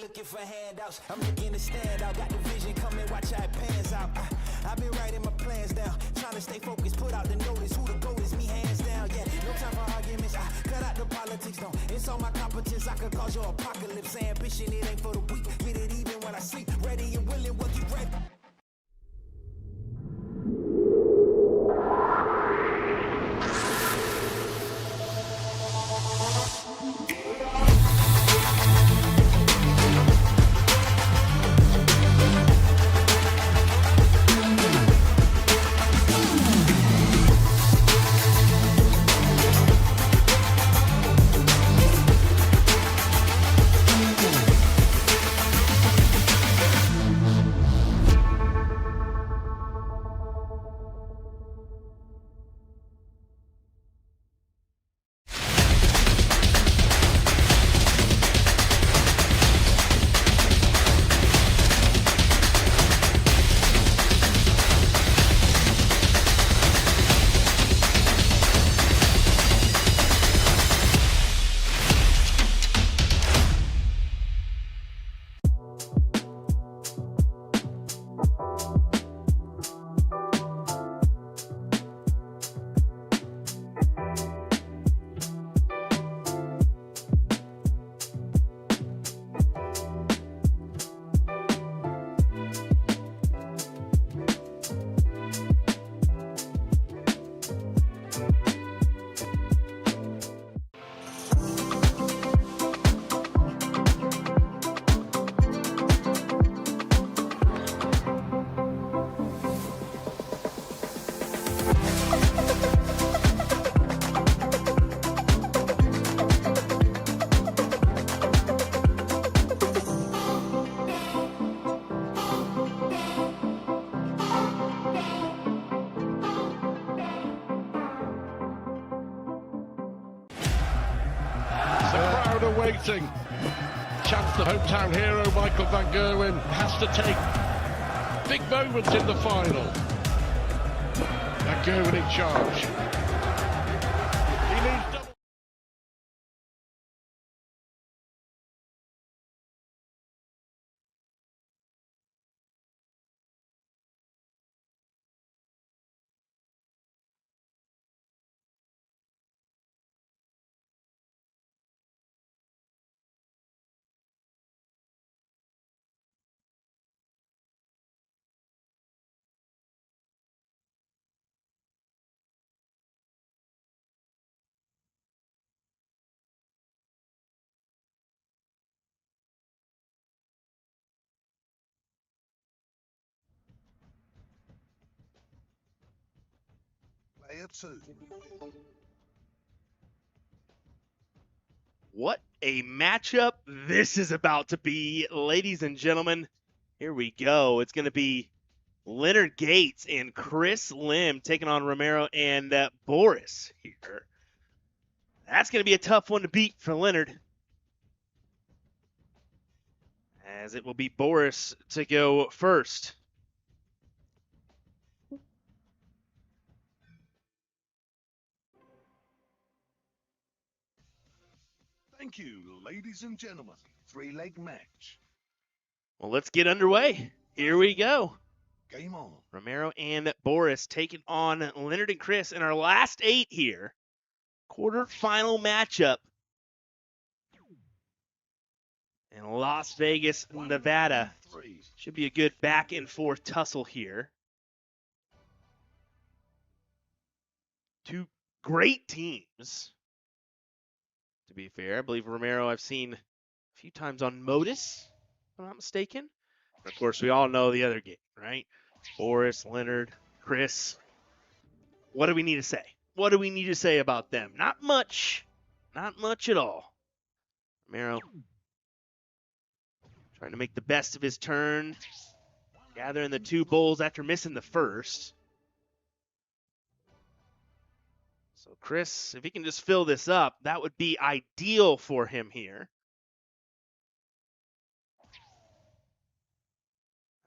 S6: Looking for handouts, I'm looking to stand out. Got the vision, come and watch how it pans out. I've been writing my plans down, trying to stay focused, put out the notice. Who the goat is, me hands down. yeah. No time for arguments, cut out the politics, don't insult my competence, I could cause your apocalypse. Ambition, it ain't for the weak, get it even when I sleep. Ready and willing, we'll get ready.
S7: The crowd are waiting. Chance the hometown hero Michael van Gerwen has to take big moments in the final. Van Gerwen in charge. He needs double.
S2: Player 2.
S1: What a matchup this is about to be, ladies and gentlemen. Here we go. It's going to be Leonard Gates and Chris Lim taking on Romero and Boris here. That's going to be a tough one to beat for Leonard, as it will be Boris to go first.
S2: Thank you, ladies and gentlemen. 3-leg match.
S1: Well, let's get underway. Here we go.
S2: Game on.
S1: Romero and Boris taking on Leonard and Chris in our last 8 here. Quarterfinal matchup in Las Vegas, Nevada. Should be a good back and forth tussle here. Two great teams, to be fair. I believe Romero I've seen a few times on Modus, if I'm not mistaken. Of course, we all know the other game, right? Boris, Leonard, Chris. What do we need to say? What do we need to say about them? Not much. Not much at all. Romero trying to make the best of his turn. Gathering the 2 bowls after missing the first. So Chris, if he can just fill this up, that would be ideal for him here.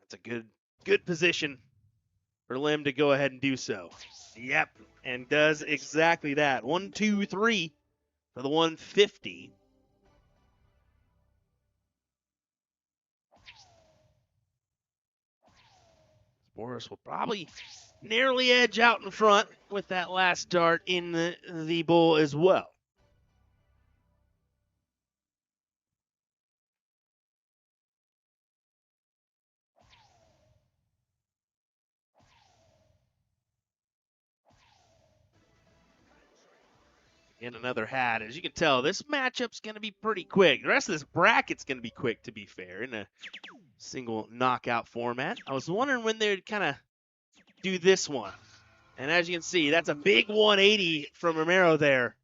S1: That's a good position for Lim to go ahead and do so. Yep, and does exactly that. 1, 2, 3 for the 150. Boris will probably narrowly edge out in front with that last dart in the bowl as well. And another hat. As you can tell, this matchup's going to be pretty quick. The rest of this bracket's going to be quick, to be fair, in a single knockout format. I was wondering when they'd kind of do this one. And as you can see, that's a big 180 from Romero there.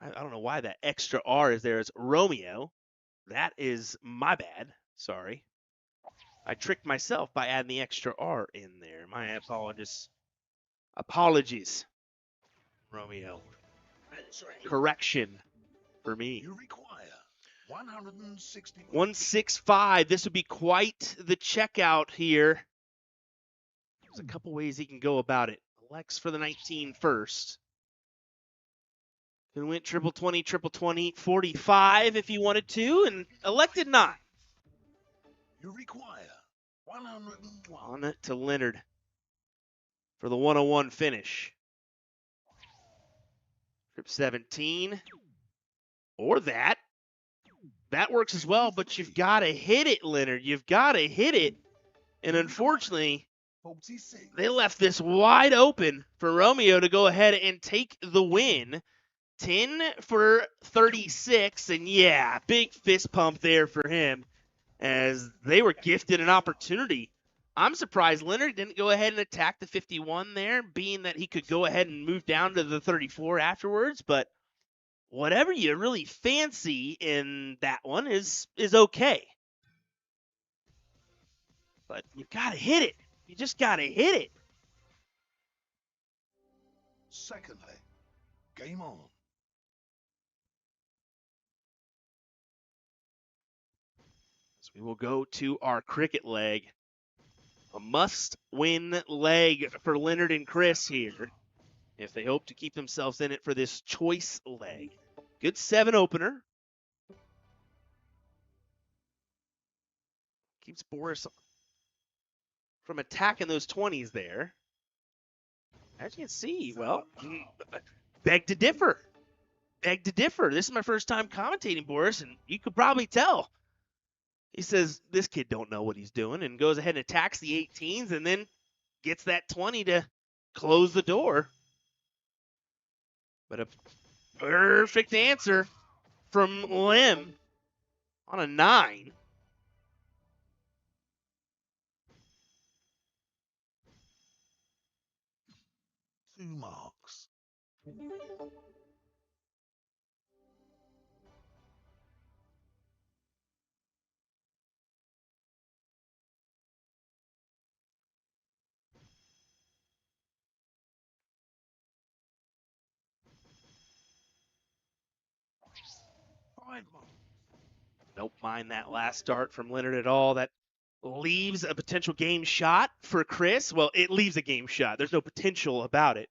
S1: I don't know why that extra R is there. It's Romeo. That is my bad. Sorry. I tricked myself by adding the extra R in there. My apologies. Apologies, Romeo. Correction for me.
S2: You require 160.
S1: 165. This would be quite the checkout here. There's a couple ways he can go about it. Alex for the 19 first. Can win triple 20, 45 if you wanted to, and elected 9.
S2: You require 101.
S1: On it to Leonard for the 101 finish. Trip 17. Or that. That works as well, but you've got to hit it, Leonard. You've got to hit it. And unfortunately,
S2: 46.
S1: they left this wide open for Romeo to go ahead and take the win. 10 for 36, and yeah, big fist pump there for him as they were gifted an opportunity. I'm surprised Leonard didn't go ahead and attack the 51 there, being that he could go ahead and move down to the 34 afterwards, but whatever you really fancy in that one is okay. But you got to hit it. You just got to hit it.
S2: Secondly, game on.
S1: So we will go to our cricket leg. A must-win leg for Leonard and Chris here if they hope to keep themselves in it for this choice leg. Good 7 opener. Keeps Boris from attacking those 20s there. As you can see, well, beg to differ. Beg to differ. This is my first time commentating, Boris, and you could probably tell. He says, this kid don't know what he's doing, and goes ahead and attacks the 18s and then gets that 20 to close the door. But a perfect answer from Lim on a 9.
S2: Two marks.
S1: Don't mind that last start from Leonard at all. That leaves a potential game shot for Chris. Well, it leaves a game shot. There's no potential about it.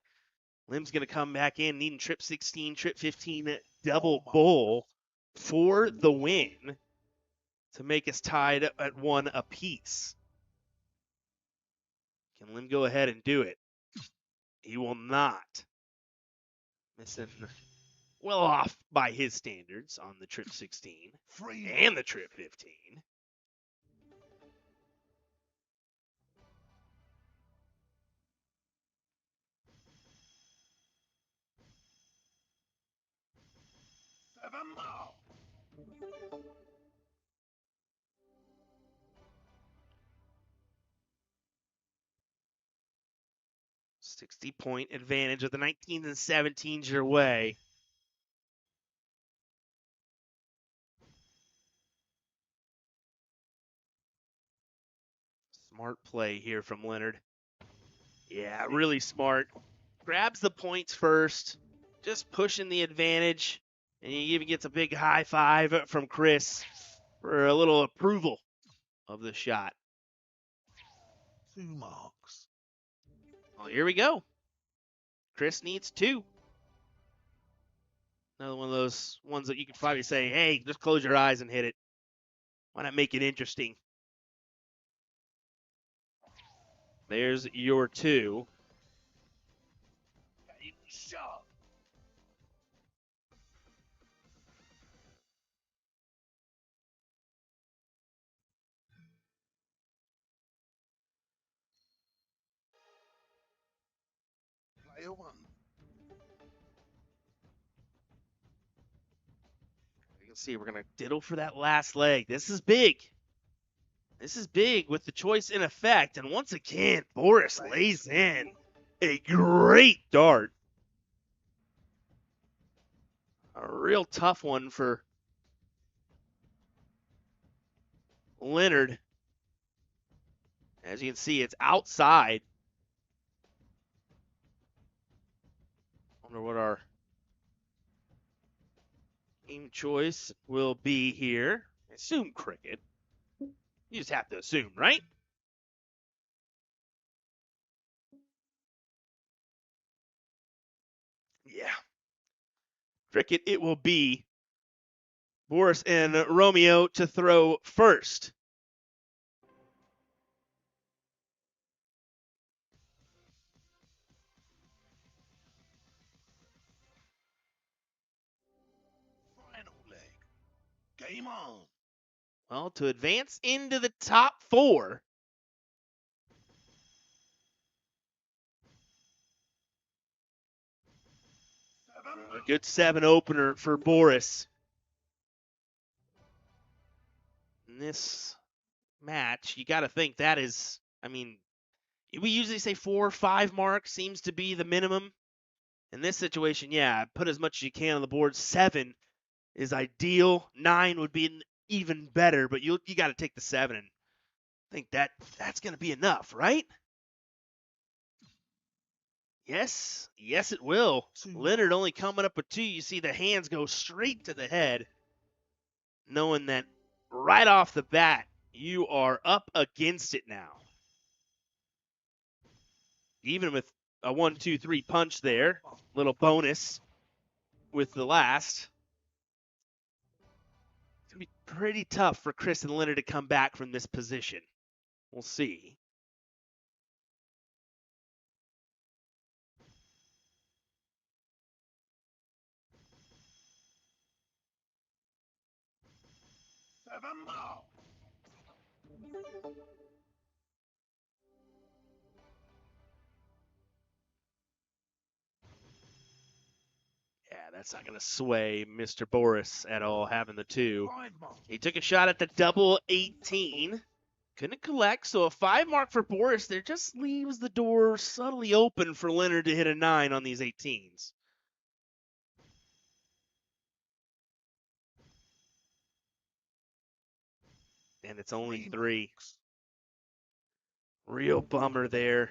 S1: Lim's going to come back in, needing trip 16, trip 15, double bowl for the win to make us tied at 1 apiece. Can Lim go ahead and do it? He will not. Missing well off by his standards on the trip 16 and the trip 15.
S2: Seven more.
S1: 60-point advantage of the 19s and 17s your way. Smart play here from Leonard. Yeah, really smart. Grabs the points first, just pushing the advantage, and he even gets a big high five from Chris for a little approval of the shot.
S2: 2 marks.
S1: Well, here we go. Chris needs 2. Another one of those ones that you could probably say, hey, just close your eyes and hit it. Why not make it interesting? There's your 2.
S2: Shot. Player 1.
S1: You can see we're going to diddle for that last leg. This is big. This is big with the choice in effect. And once again, Boris lays in a great dart. A real tough one for Leonard. As you can see, it's outside. Wonder what our game choice will be here. Assume cricket. You just have to assume, right? Yeah. Cricket, it will be Boris and Romeo to throw first.
S2: Final leg. Game on.
S1: Well, to advance into the top 4, a good 7 opener for Boris. In this match, you got to think that is, I mean, we usually say 4 or 5 mark seems to be the minimum. In this situation, yeah, put as much as you can on the board. 7 is ideal. 9 would be even better, but you got to take the 7 and think that's going to be enough, right? Yes, it will. Leonard only coming up with 2. You see the hands go straight to the head, knowing that right off the bat, you are up against it now. Even with a 1, 2, 3 punch there, little bonus with the last. It's going to be pretty tough for Chris and Leonard to come back from this position. We'll see.
S2: Seven more.
S1: Yeah, that's not going to sway Mr. Boris at all, having the 2.
S2: 5 more.
S1: He took a shot at the double 18. Couldn't collect, so a 5 mark for Boris there just leaves the door subtly open for Leonard to hit a 9 on these 18s. And it's only 3. Real bummer there.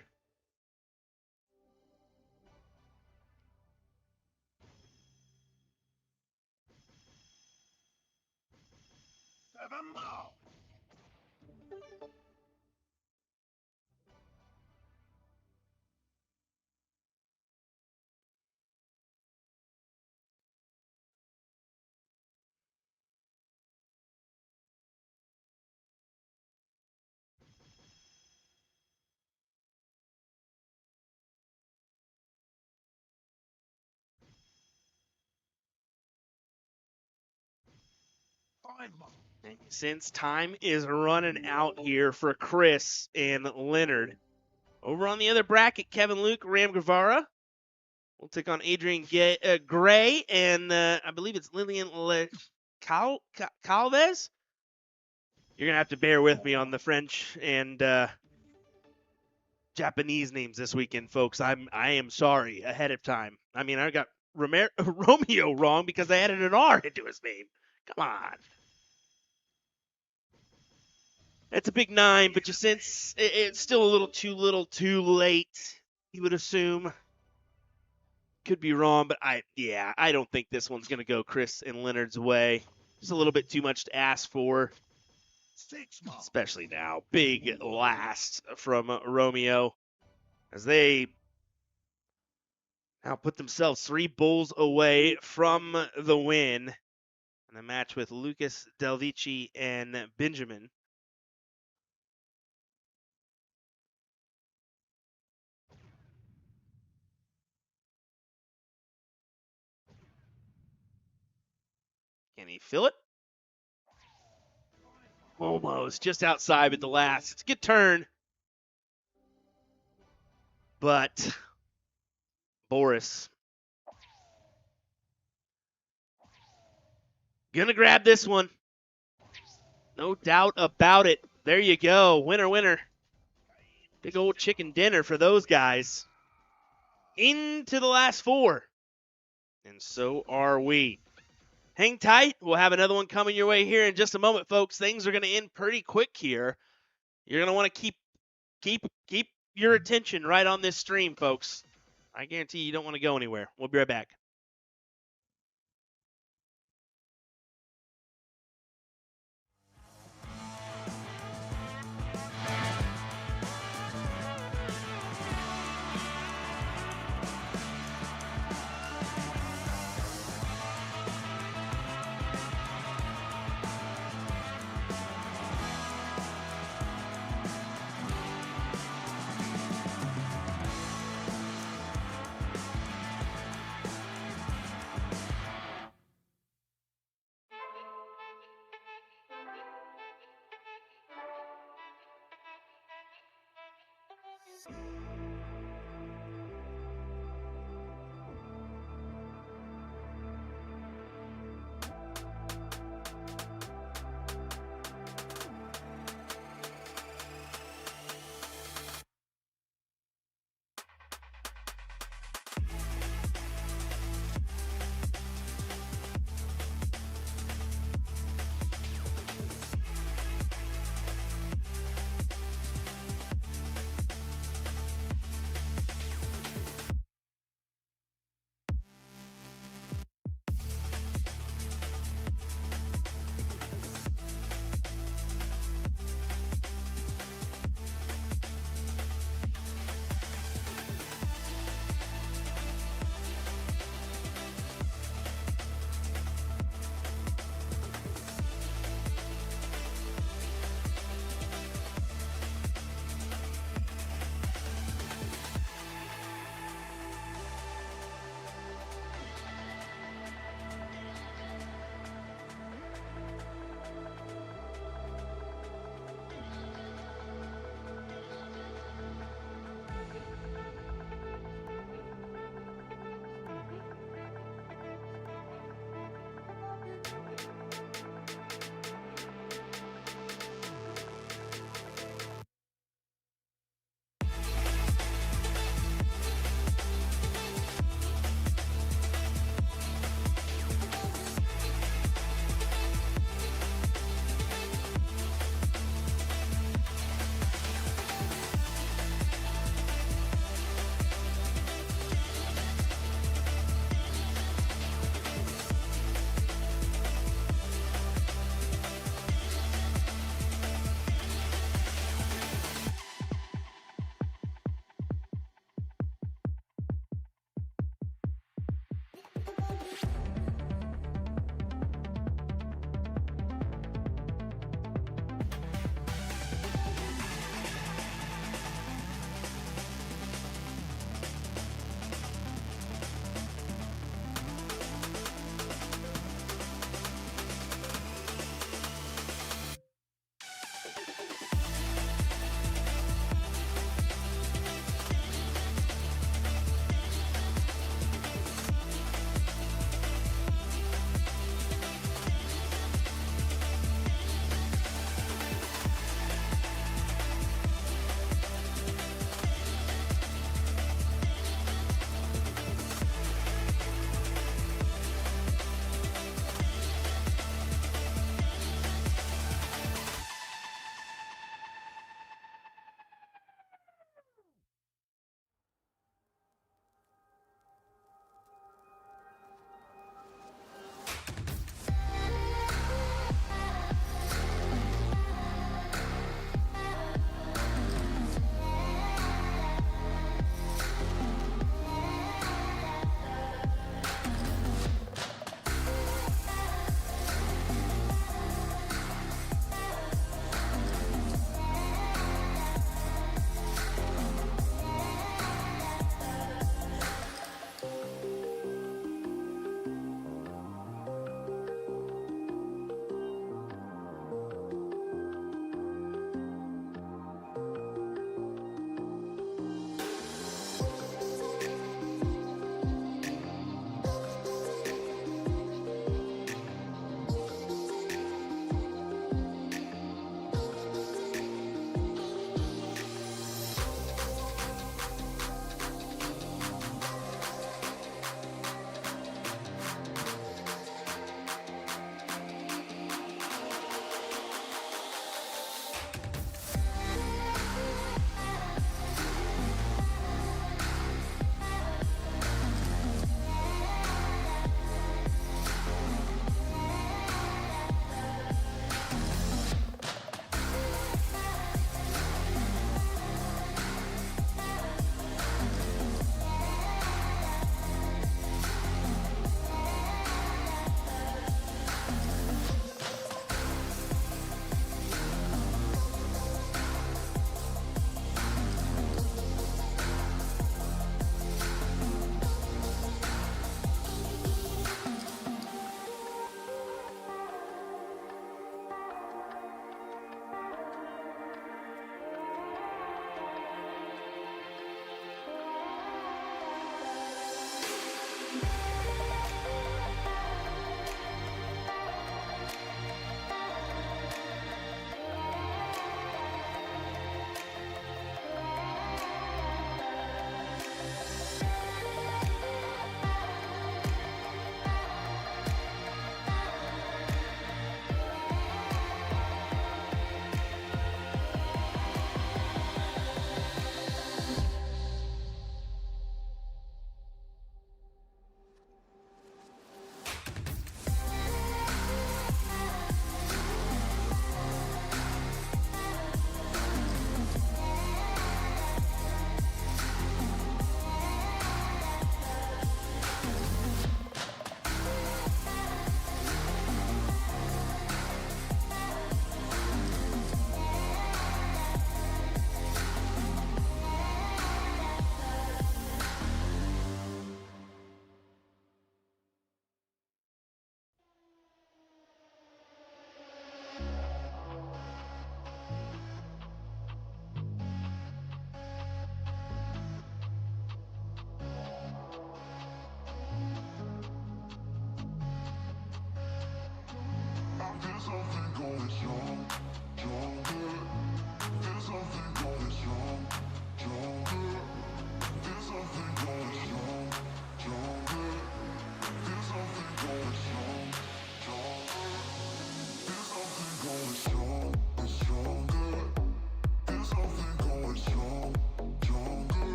S2: Seven more. Five more.
S1: And since time is running out here for Chris and Leonard, over on the other bracket, Kevin Luke, Ram Guevara will take on Adrian Gray and I believe it's Lillian Calvez. You're going to have to bear with me on the French and Japanese names this weekend, folks. I am sorry ahead of time. I mean, I got Romeo wrong because I added an R into his name. Come on. That's a big 9, but just since it's still a little too late, you would assume. Could be wrong, but I don't think this one's going to go Chris and Leonard's way. Just a little bit too much to ask for,
S2: 6 more.
S1: especially now. Big last from Romeo as they now put themselves 3 bulls away from the win in the match with Lucas Delvici and Benjamin. Can he fill it? Almost. Just outside at the last. It's a good turn. But Boris gonna grab this one. No doubt about it. There you go. Winner, winner. Big old chicken dinner for those guys. Into the last four. And so are we. Hang tight. We'll have another one coming your way here in just a moment, folks. Things are going to end pretty quick here. You're going to want to keep your attention right on this stream, folks. I guarantee you don't want to go anywhere. We'll be right back.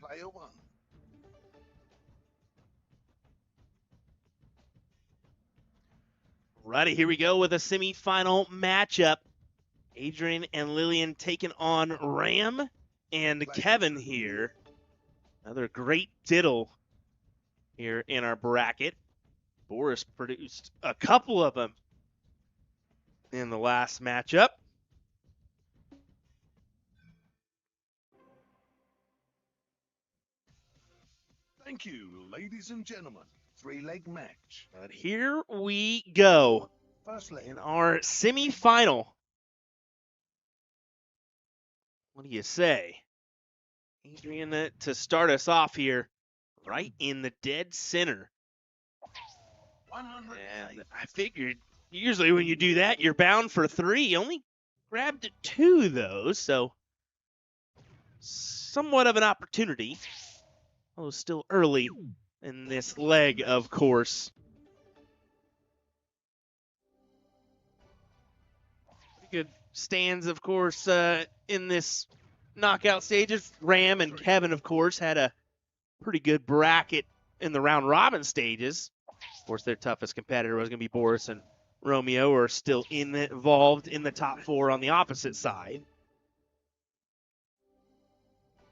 S2: Player one.
S1: Righty, here we go with a semifinal matchup. Adrian and Lillian taking on Ram and Kevin here. Another great diddle here in our bracket. Boris produced a couple of them in the last matchup.
S2: Thank you, ladies and gentlemen. Three-leg match.
S1: But here we go
S2: First leg.
S1: in our semifinal. What do you say? Adrian to start us off here, right in the dead center.
S2: 100.
S1: And I figured usually when you do that, you're bound for 3. You only grabbed 2, though, so somewhat of an opportunity. Although still early in this leg, of course. Pretty good stands, of course, in this knockout stages. Ram and Kevin, of course, had a pretty good bracket in the round robin stages. Of course, their toughest competitor was going to be Boris and Romeo, are still involved in the top 4 on the opposite side.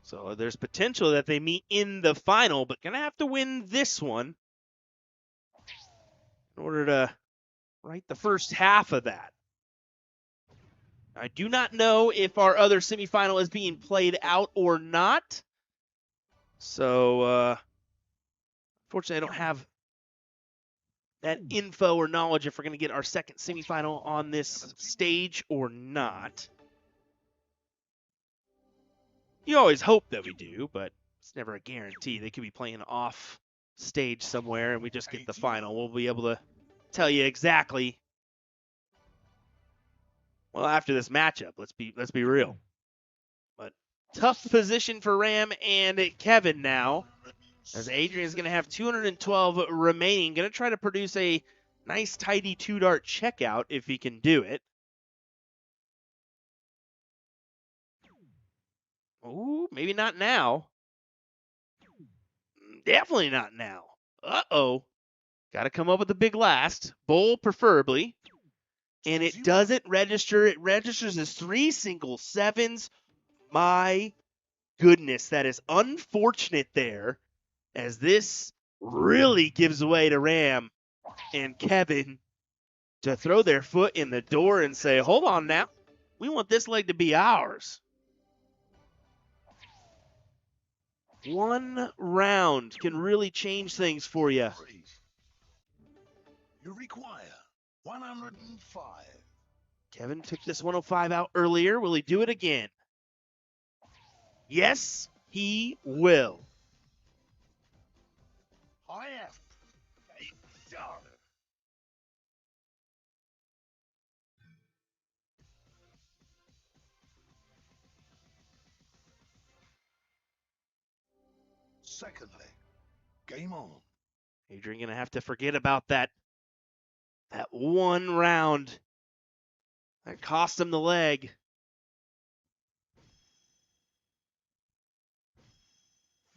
S1: So there's potential that they meet in the final, but going to have to win this one in order to write the first half of that. I do not know if our other semifinal is being played out or not. So, unfortunately, I don't have that info or knowledge if we're going to get our second semifinal on this stage or not. You always hope that we do, but it's never a guarantee. They could be playing off stage somewhere and we just get the final. We'll be able to tell you exactly, well, after this matchup. Let's be real. But tough position for Ram and Kevin now, as Adrian's going to have 212 remaining. Going to try to produce a nice, tidy 2-dart checkout if he can do it. Ooh, maybe not now. Definitely not now. Uh-oh. Got to come up with a big last. Bull, preferably. And it doesn't register. It registers as 3 single 7s. My goodness, that is unfortunate there, as this really gives way to Ram and Kevin to throw their foot in the door and say, hold on now, we want this leg to be ours. One round can really change things for you.
S2: You require 105.
S1: Kevin took this 105 out earlier. Will he do it again? Yes, he will.
S2: I have a dollar. Second leg. Game on.
S1: Adrian going to have to forget about that one round that cost him the leg.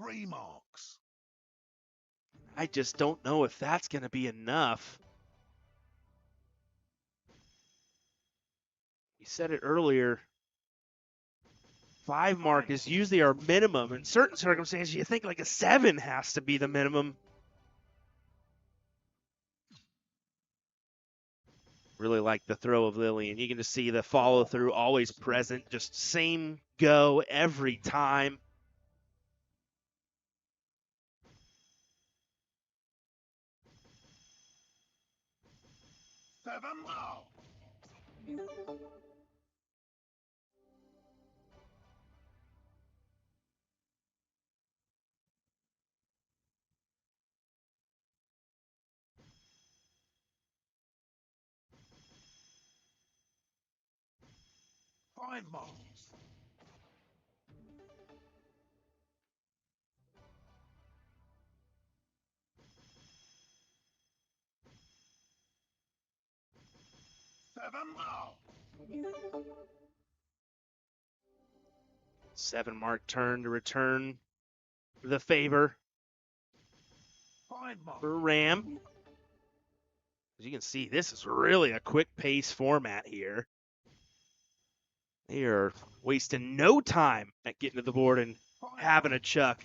S2: Three marks.
S1: I just don't know if that's going to be enough. We said it earlier. 5 mark is usually our minimum. In certain circumstances, you think like a 7 has to be the minimum. Really like the throw of Lillian. You can just see the follow through always present. Just same go every time.
S2: Seven more. Five marks. Seven more.
S1: 7 mark turn to return. the favor
S2: 5 marks.
S1: for Ram. As you can see, this is really a quick pace format here. They are wasting no time at getting to the board and
S2: 5
S1: having a
S2: marks.
S1: chuck.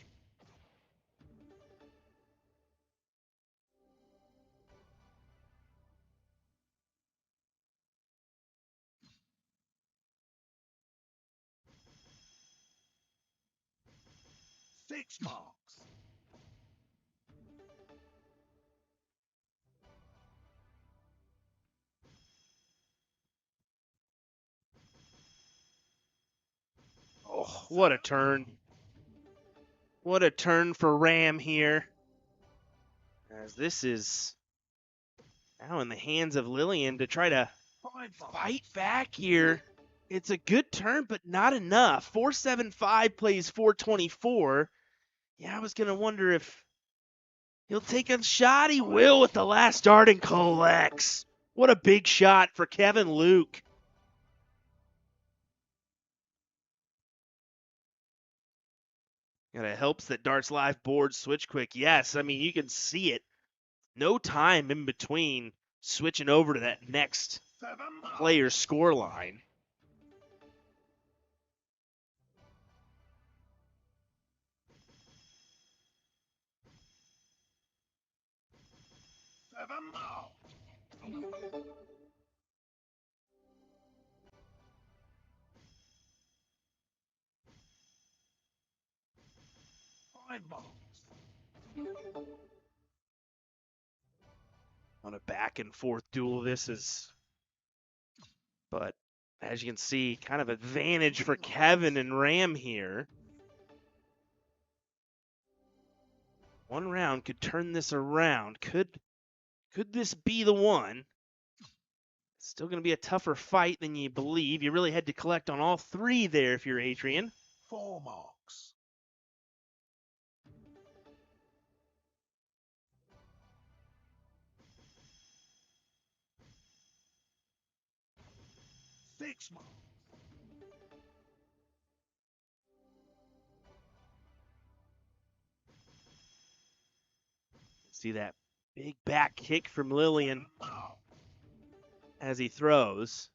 S2: Six marks.
S1: Oh, what a turn. What a turn for Ram here. As this is now in the hands of Lillian to try to
S2: 5 marks.
S1: fight back here. It's a good turn, but not enough. 475 plays 424. Yeah, I was going to wonder if he'll take a shot. He will with the last dart and collects. What a big shot for Kevin Luke. And it helps that DartsLive boards switch quick. Yes, I mean, you can see it. No time in between switching over to that next
S2: 7 marks.
S1: player's score line.
S2: Seven marks. Five marks.
S1: On a back and forth duel, this is, but as you can see, kind of advantage for Kevin and Ram here. One round could turn this around. Could this be the one? Still going to be a tougher fight than you believe. You really had to collect on all three there if you're Adrian.
S2: 4 marks. Six marks.
S1: See that big back kick from Lillian
S2: Mark.
S1: as he throws.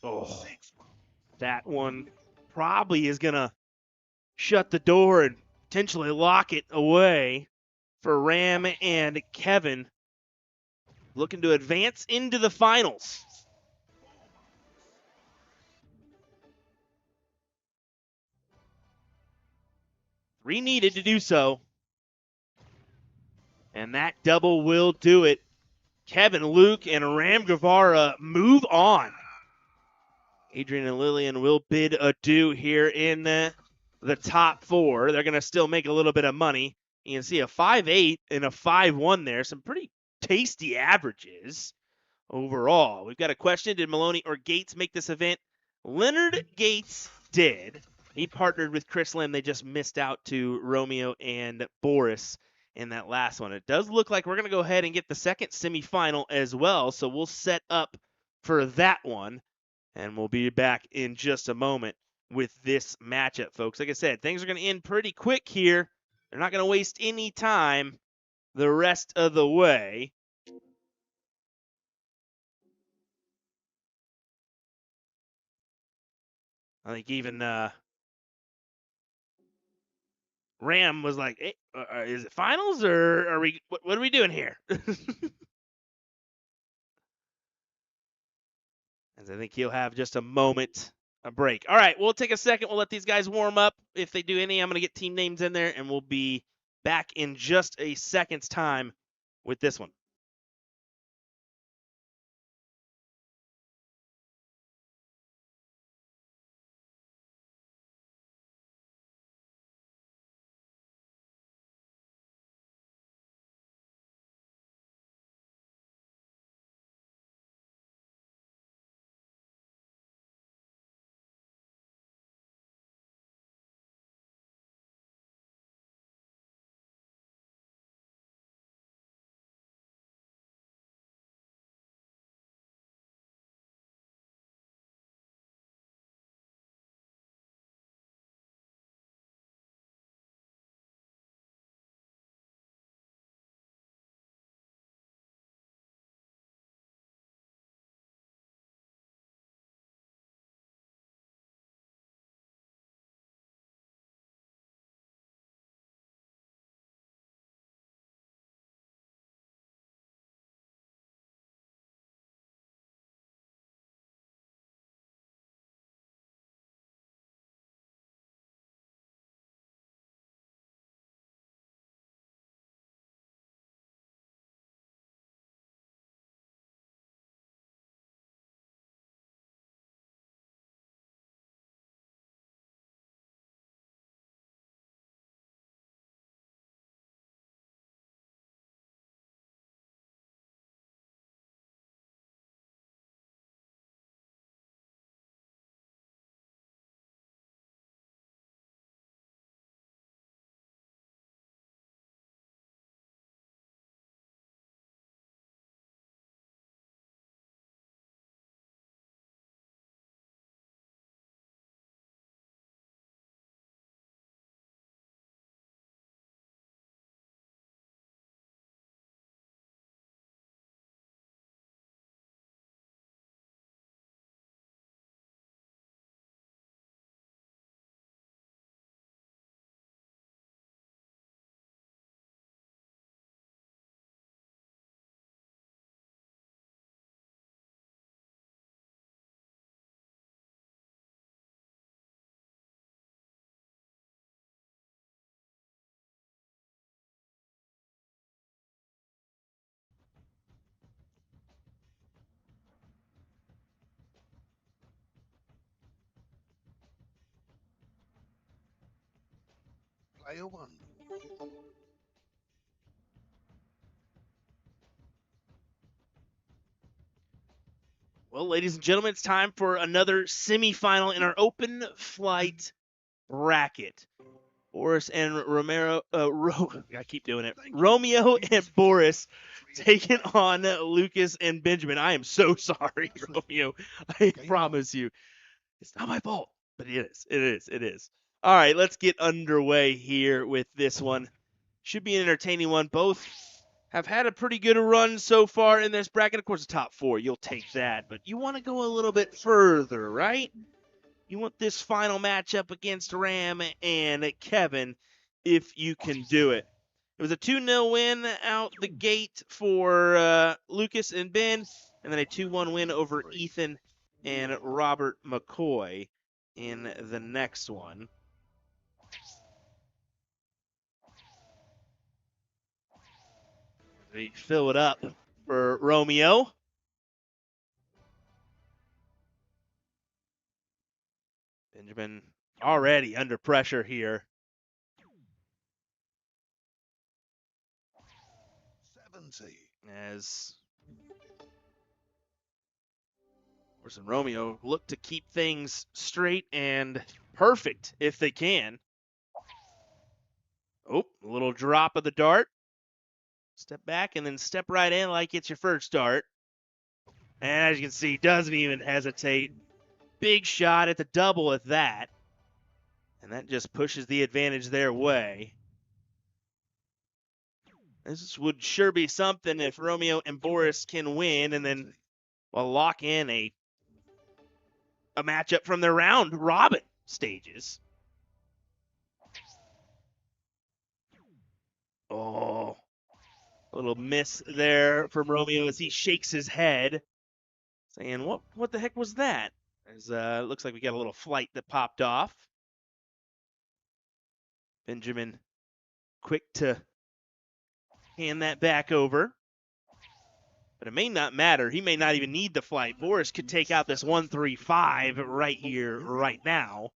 S1: Oh,
S2: 6 marks.
S1: that one probably is going to shut the door and potentially lock it away for Ram and Kevin, looking to advance into the finals. Three needed to do so. And that double will do it. Kevin Luke and Ram Guevara move on. Adrian and Lillian will bid adieu here in the top four. They're going to still make a little bit of money. You can see a 5.8 and a 5.1 there. Some pretty tasty averages overall. We've got a question. Did Maloney or Gates make this event? Leonard Gates did. He partnered with Chris Lim. They just missed out to Romeo and Boris in that last one. It does look like we're going to go ahead and get the second semifinal as well, so we'll set up for that one, and we'll be back in just a moment with this matchup, folks. Like I said, things are going to end pretty quick here. They're not going to waste any time the rest of the way. I think even Ram was like, hey, is it finals or are we, what are we doing here? As I think he'll have just a moment, a break. All right, we'll take a second. We'll let these guys warm up. If they do any, I'm going to get team names in there, and we'll be back in just a second's time with this one.
S2: Player one.
S1: Well, ladies and gentlemen, it's time for another semifinal in our open flight bracket. Boris and Romero, I keep doing it. Romeo and Boris taking on Lucas and Benjamin. I am so sorry, Romeo. I promise you. It's not my fault, but it is. It is. It is. All right, let's get underway here with this one. Should be an entertaining one. Both have had a pretty good run so far in this bracket. Of course, the top four, you'll take that. But you want to go a little bit further, right? You want this final matchup against Ram and Kevin if you can do it. It was a 2-0 win out the gate for Lucas and Ben, and then a 2-1 win over Ethan and Robert McCoy in the next one. We fill it up for Romeo. Benjamin already under pressure here.
S2: 70.
S1: As Boris and Romeo look to keep things straight and perfect if they can. Oh, a little drop of the dart. Step back and then step right in like it's your first dart. And as you can see, doesn't even hesitate. Big shot at the double at that. And that just pushes the advantage their way. This would sure be something if Romeo and Boris can win and then lock in a matchup from their round robin stages. Oh, a little miss there from Romeo as he shakes his head, saying, what the heck was that? As it looks like we got a little flight that popped off. Benjamin quick to hand that back over. But it may not matter. He may not even need the flight. Boris could take out this 135 right here, right now,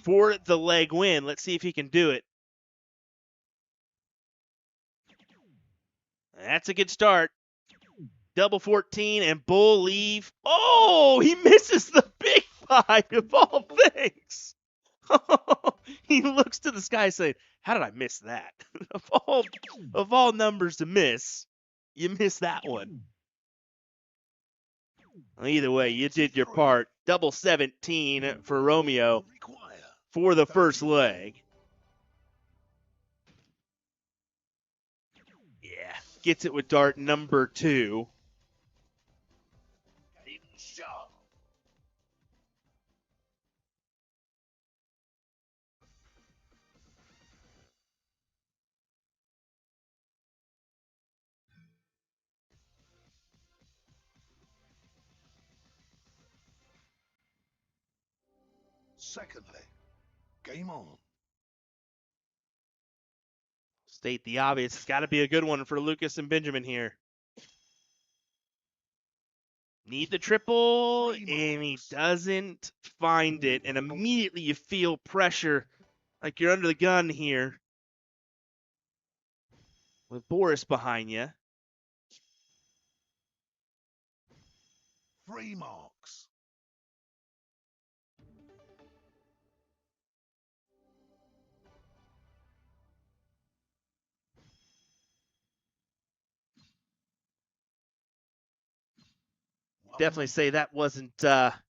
S1: for the leg win. Let's see if he can do it. That's a good start. Double 14 and bull leave. Oh, he misses the big five of all things. He looks to the sky saying, how did I miss that? of all numbers to miss, you missed that one. Well, either way, you did your part. Double 17 for Romeo for the first leg. Yeah, gets it with dart number 2.
S2: Secondly, game on.
S1: State the obvious. It's got to be a good one for Lucas and Benjamin here. Need the triple, and he doesn't find it. And immediately you feel pressure, like you're under the gun here with Boris behind you.
S2: 3 marks.
S1: Definitely say that wasn't,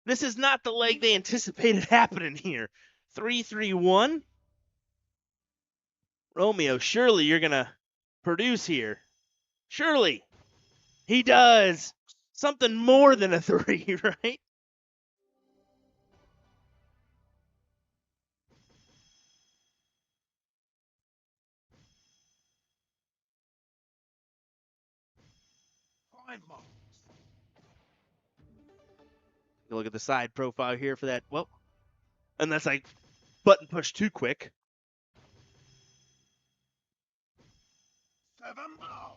S1: this is not the leg they anticipated happening here. 3-3-1. Romeo, surely you're going to produce here. Surely. He does. Something more than a 3, right? You look at the side profile here for that. Well, unless I button push too quick.
S2: 7 marks.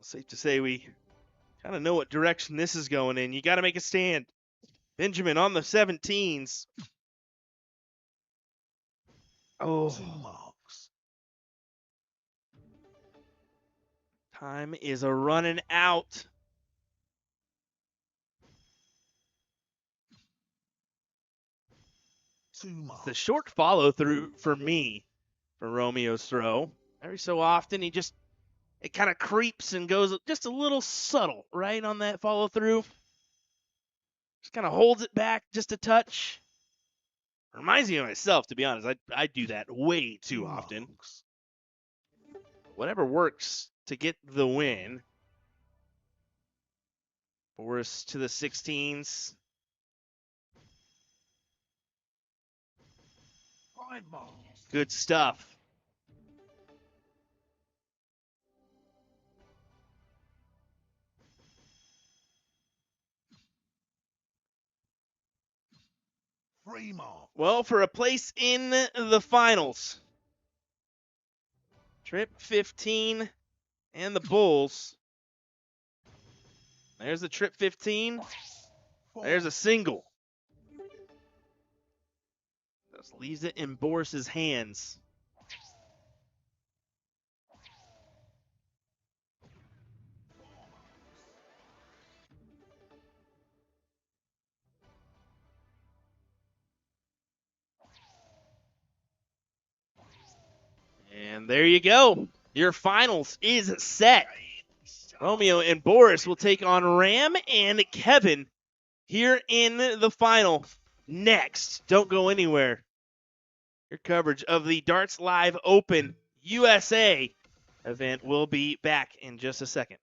S1: Safe to say we kind of know what direction this is going in. You got to make a stand. Benjamin on the 17s. Oh,
S2: 2 marks.
S1: time is a running out.
S2: Two marks.
S1: The short follow through for me for Romeo's throw. Every so often it kind of creeps and goes just a little subtle, right, on that follow through. Just kind of holds it back just a touch. Reminds me of myself, to be honest. I do that way too
S2: 2
S1: often.
S2: marks.
S1: Whatever works to get the win. Boris to the 16s.
S2: 5 marks.
S1: Good stuff.
S2: Three marks.
S1: Well, for a place in the finals, Trip 15 and the Bulls. There's the Trip 15. There's a single. Just leaves it in Boris's hands. And there you go. Your finals is set. Romeo and Boris will take on Ram and Kevin here in the final next. Don't go anywhere. Your coverage of the Darts Live Open USA event will be back in just a second.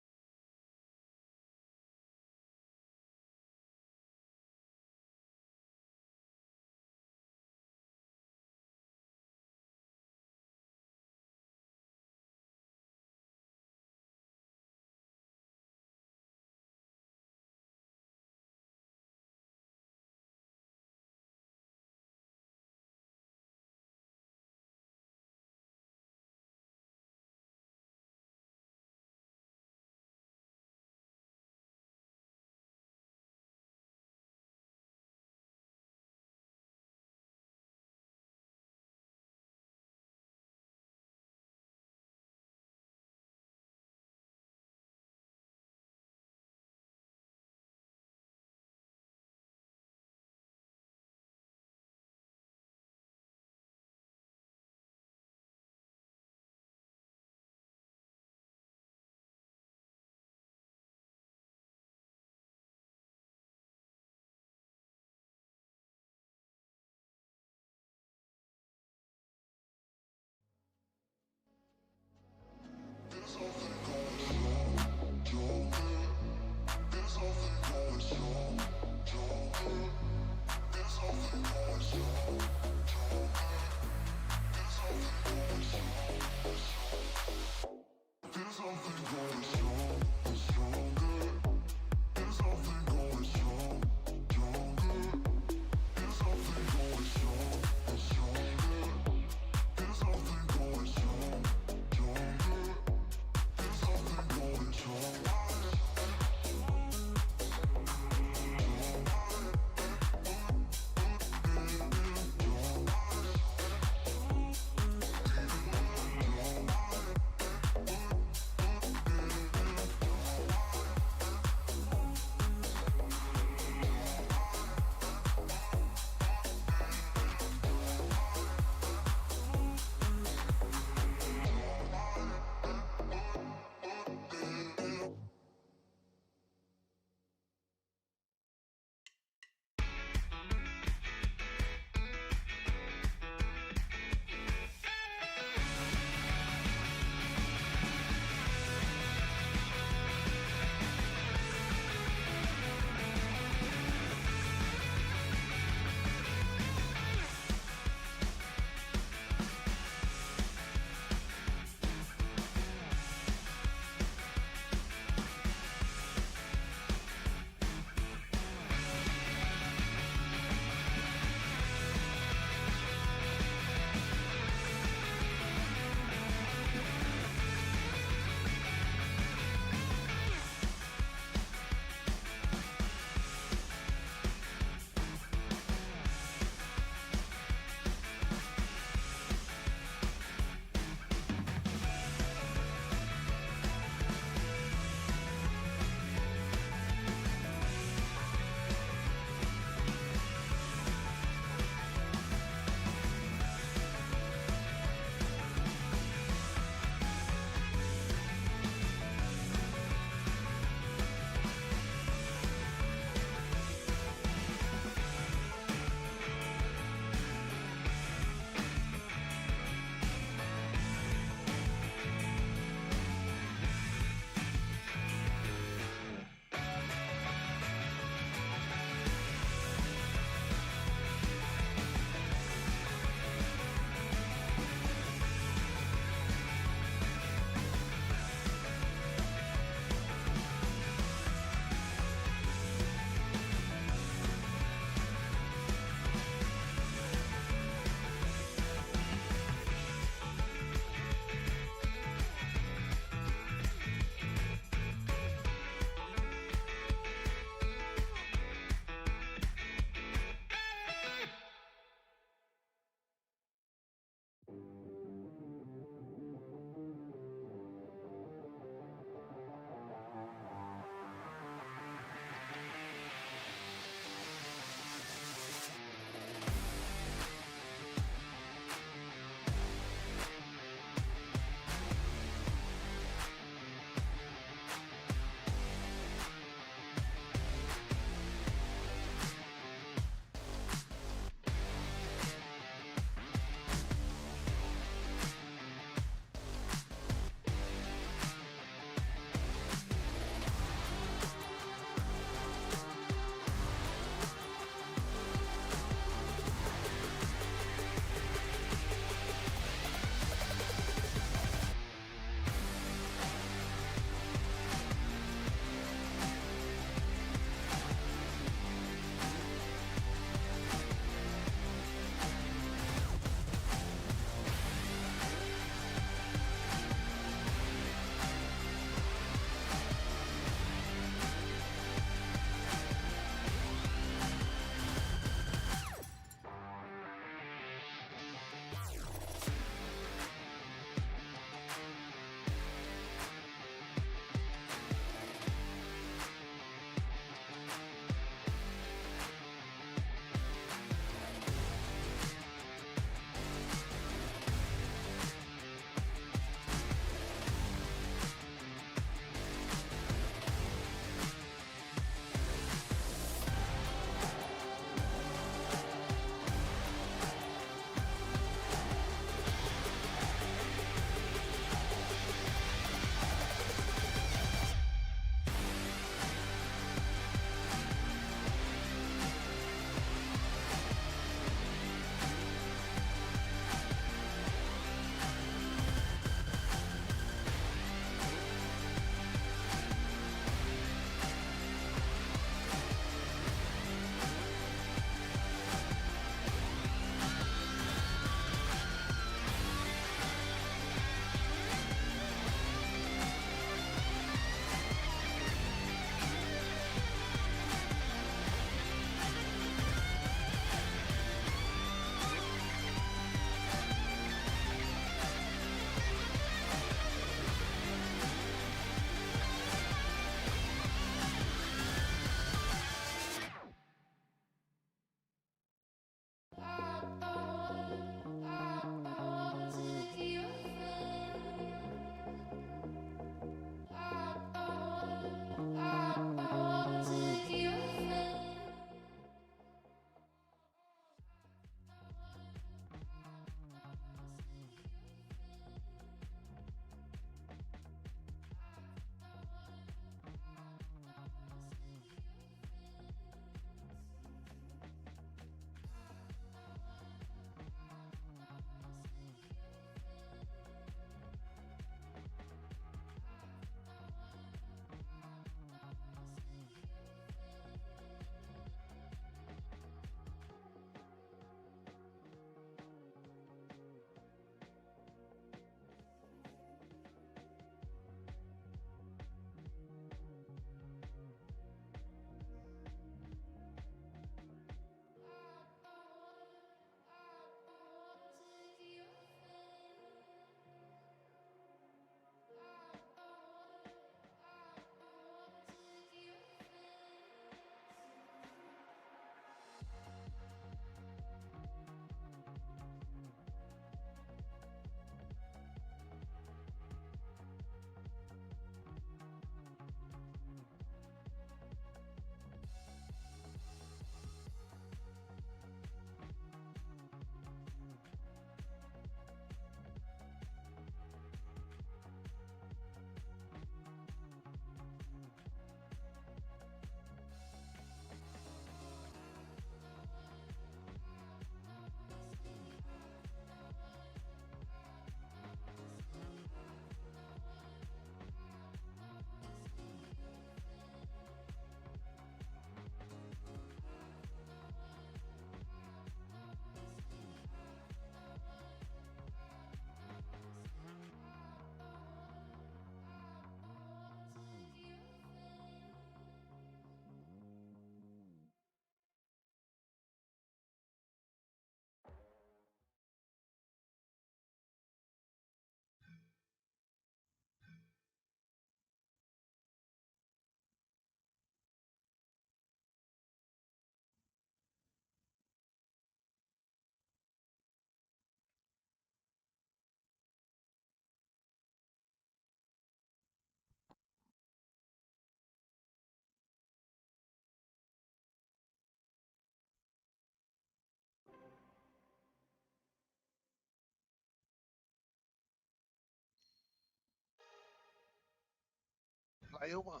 S2: Player 1.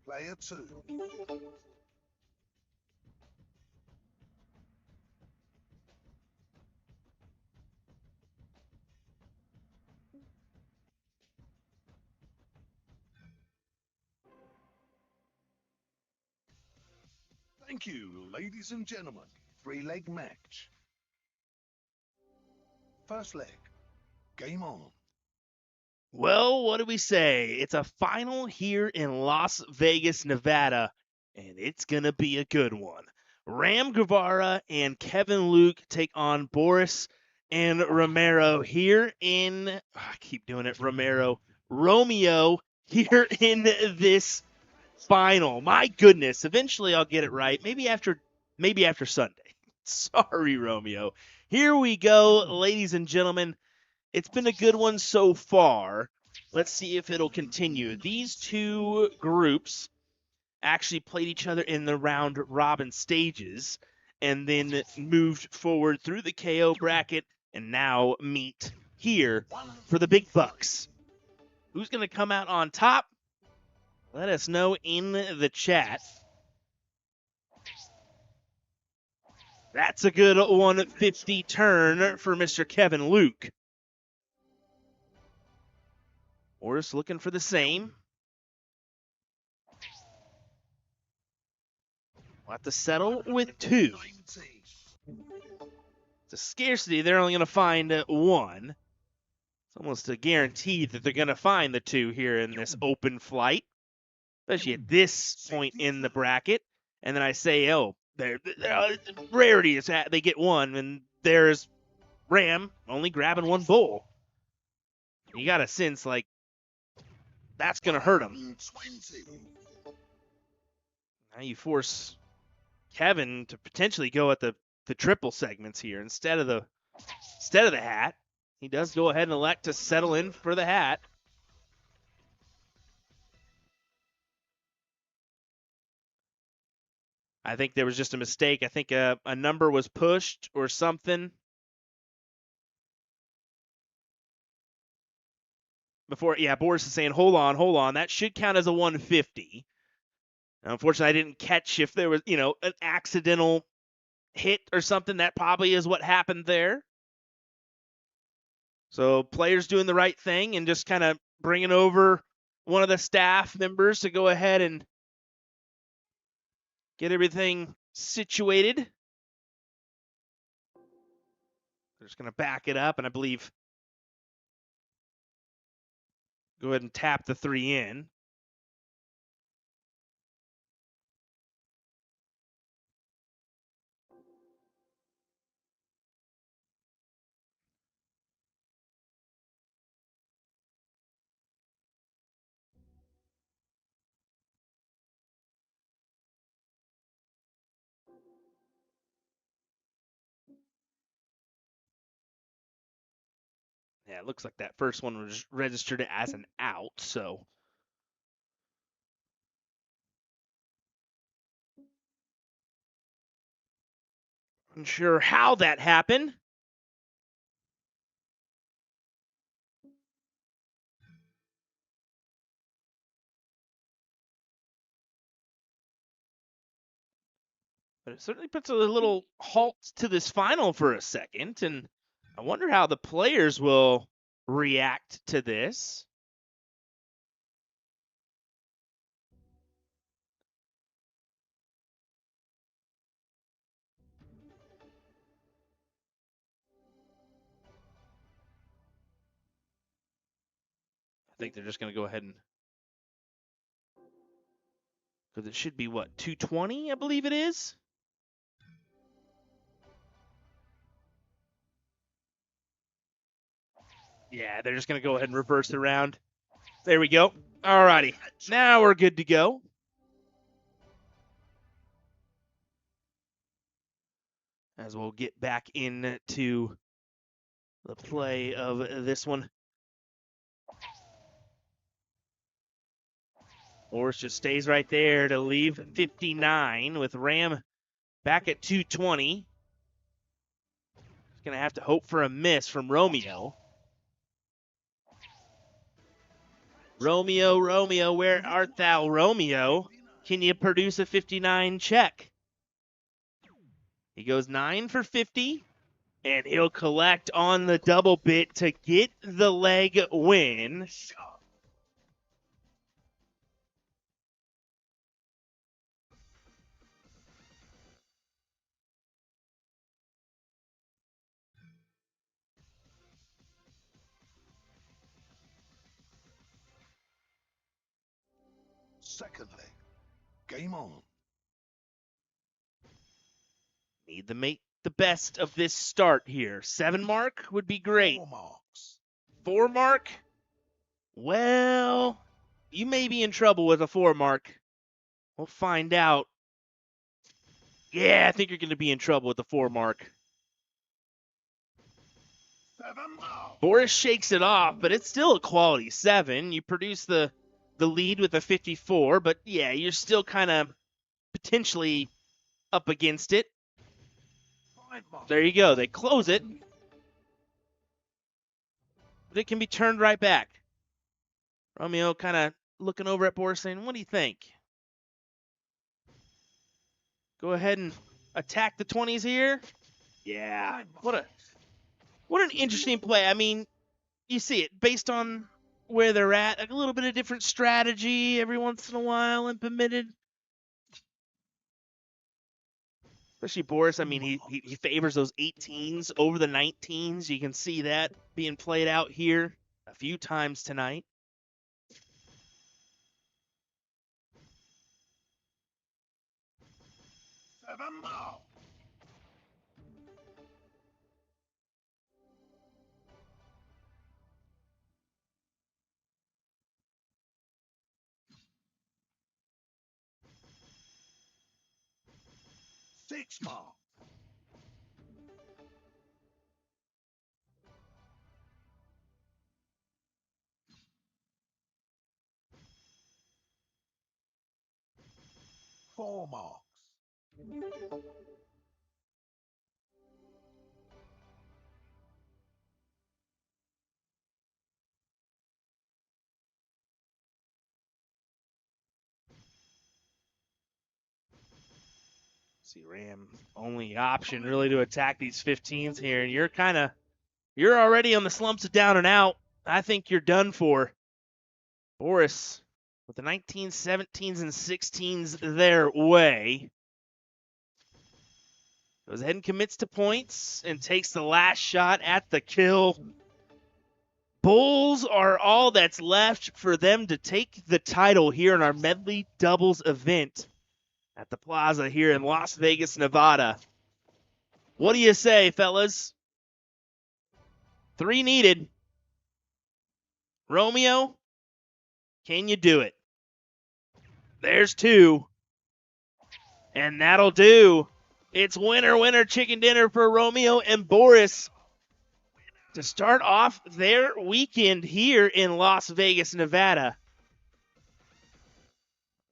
S2: Player 2. Thank you, ladies and gentlemen. 3-leg match. First leg. Game on.
S1: Well, what do we say? It's a final here in Las Vegas, Nevada, and it's going to be a good one. Ram Guevara and Kevin Luke take on Boris and Romero here in, I keep doing it, Romeo here in this final. My goodness, eventually I'll get it right. Maybe after Sunday. Sorry, Romeo. Here we go, ladies and gentlemen. It's been a good one so far. Let's see if it'll continue. These two groups actually played each other in the round robin stages and then moved forward through the KO bracket and now meet here for the big bucks. Who's going to come out on top? Let us know in the chat. That's a good 150 turn for Mr. Kevin Luke. Boris looking for the same. We'll have to settle with 2. It's a scarcity. They're only going to find 1. It's almost a guarantee that they're going to find the 2 here in this open flight, especially at this point in the bracket. And then I say, oh, rarity is they get 1, and there's Ram only grabbing 1 bull. You got a sense like that's going to hurt him. Now you force Kevin to potentially go at the triple segments here instead of the hat. He does go ahead and elect to settle in for the hat. I think there was just a mistake. I think a number was pushed or something. Before, yeah, Boris is saying, hold on. That should count as a 150. Now, unfortunately, I didn't catch if there was, an accidental hit or something. That probably is what happened there. So players doing the right thing and just kind of bringing over one of the staff members to go ahead and get everything situated. They're just going to back it up, and I believe go ahead and tap the 3 in. Yeah, it looks like that first one was registered as an out, so. Unsure how that happened. But it certainly puts a little halt to this final for a second, and I wonder how the players will react to this. I think they're just going to go ahead and, because it should be what, 220, I believe it is. Yeah, they're just going to go ahead and reverse it around. There we go. All righty. Now we're good to go. As we'll get back into the play of this one. Boris just stays right there to leave 59 with Ram Back at 220. He's going to have to hope for a miss from Romeo. Romeo, Romeo, where art thou, Romeo? Can you produce a 59 check? He goes 9 for 50, and he'll collect on the double bit to get the leg win.
S2: Second leg. Game on.
S1: Need to make the best of this start here. 7 mark would be great.
S2: 4 marks.
S1: 4 mark? Well, you may be in trouble with a 4 mark. We'll find out. Yeah, I think you're going to be in trouble with the 4 mark.
S2: 7 marks.
S1: Boris shakes it off, but it's still a quality 7. You produce the lead with a 54, but yeah, you're still kind of potentially up against it.
S2: 5 marks.
S1: There you go. They close it. But it can be turned right back. Romeo kind of looking over at Boris saying, what do you think? Go ahead and attack the 20s here? Yeah. What an interesting play. I mean, you see it based on where they're at. A little bit of different strategy every once in a while implemented. Especially Boris, I mean, he favors those 18s over the 19s. You can see that being played out here a few times tonight.
S2: Marks. 6 marks. 4 marks.
S1: See, Ram only option really to attack these 15s here, and you're already on the slumps of down and out. I think you're done for. Boris with the 19s, 17s, and 16s their way. Goes ahead and commits to points and takes the last shot at the kill. Bulls are all that's left for them to take the title here in our medley doubles event at the Plaza here in Las Vegas, Nevada. What do you say, fellas? 3 needed. Romeo, can you do it? There's 2. And that'll do. It's winner, winner, chicken dinner for Romeo and Boris to start off their weekend here in Las Vegas, Nevada.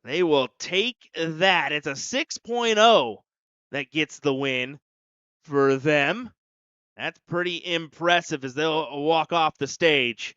S1: They will take that. It's a 6.0 that gets the win for them. That's pretty impressive as they'll walk off the stage.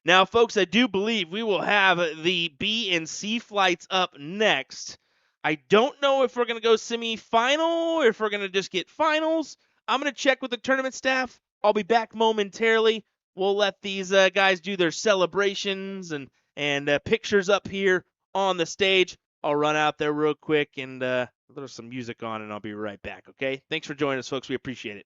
S1: Now, folks, I do believe we will have the B and C flights up next. I don't know if we're going to go semi-final or if we're going to just get finals. I'm going to check with the tournament staff. I'll be back momentarily. We'll let these guys do their celebrations and pictures up here on the stage. I'll run out there real quick and throw some music on, and I'll be right back, okay? Thanks for joining us, folks. We appreciate it.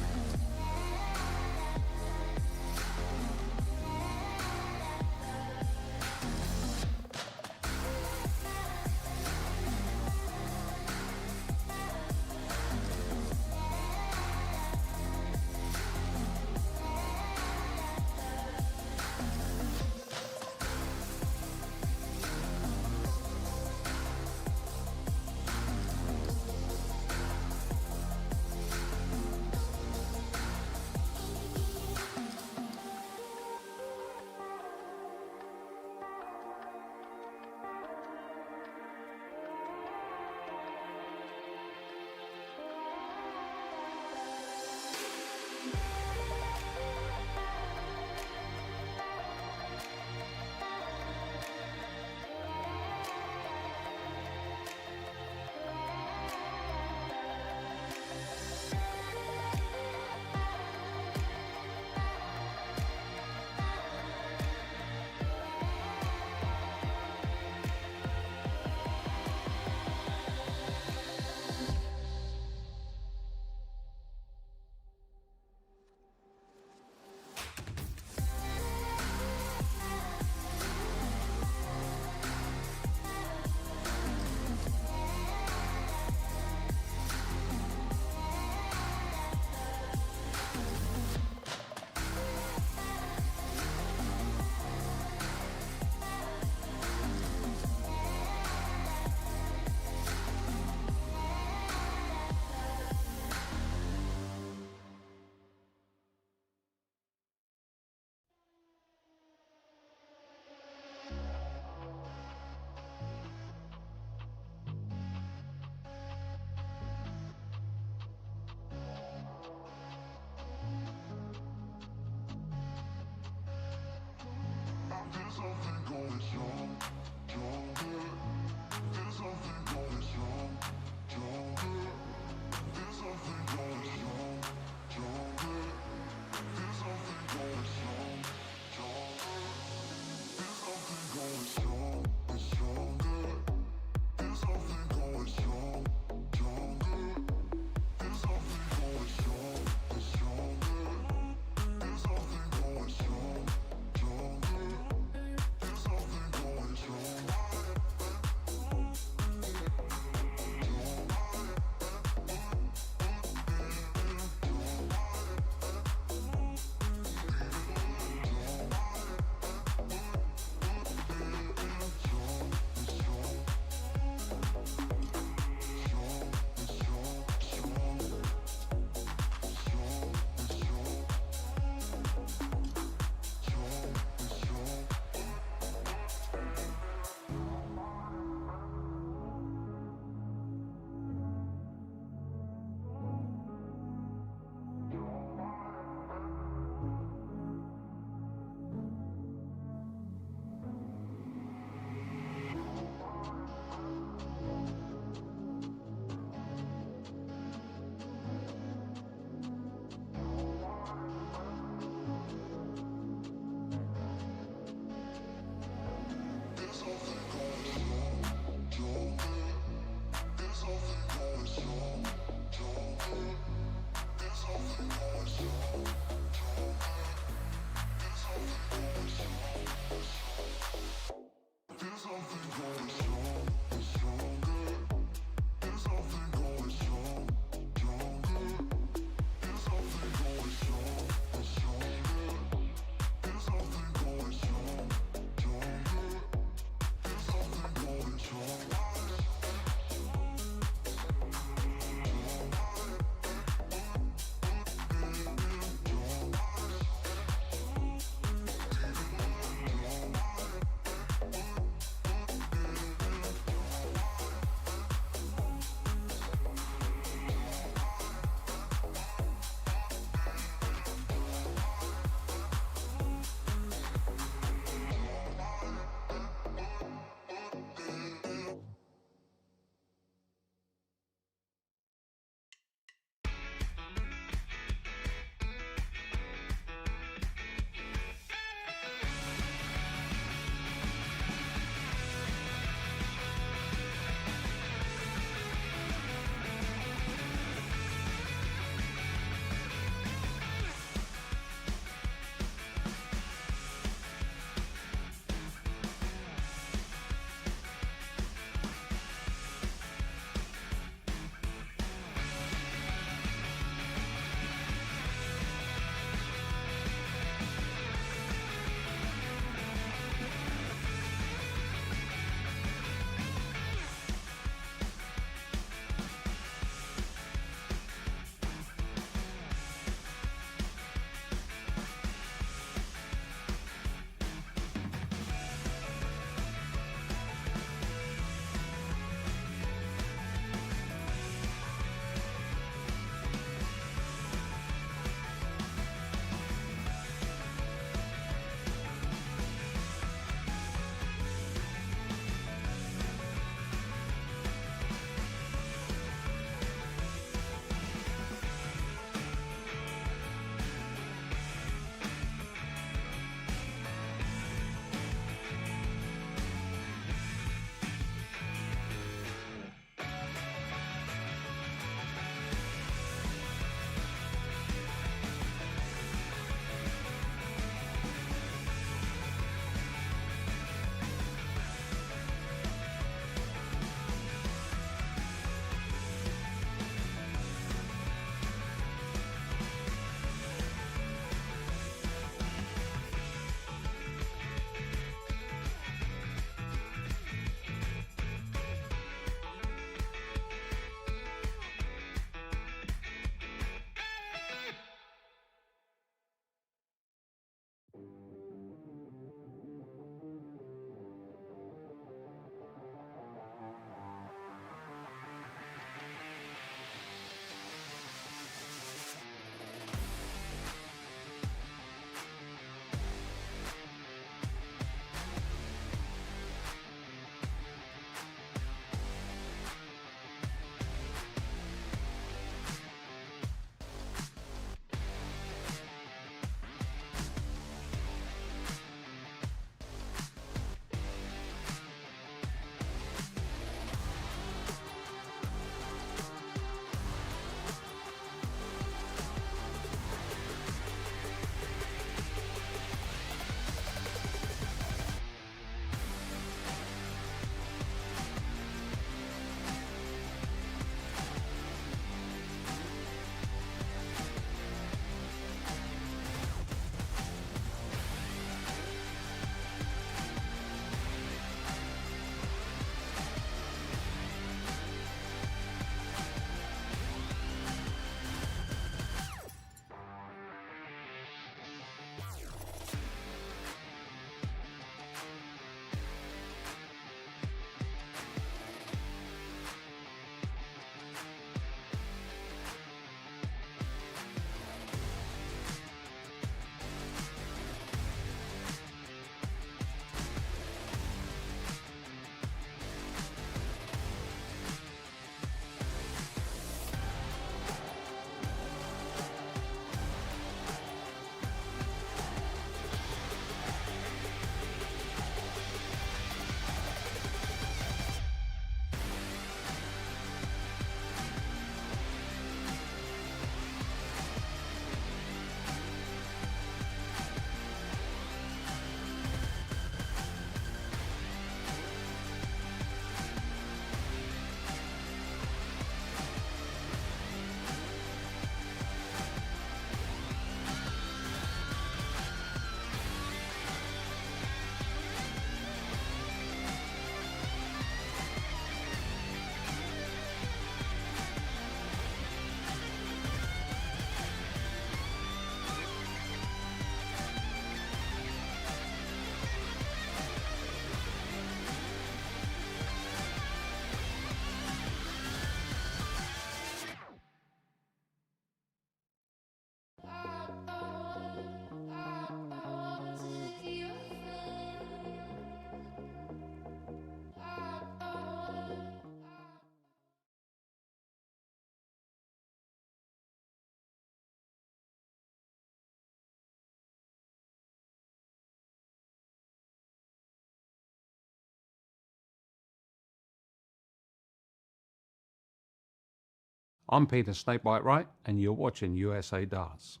S3: I'm Peter Snakebite Wright, and you're watching USA Darts.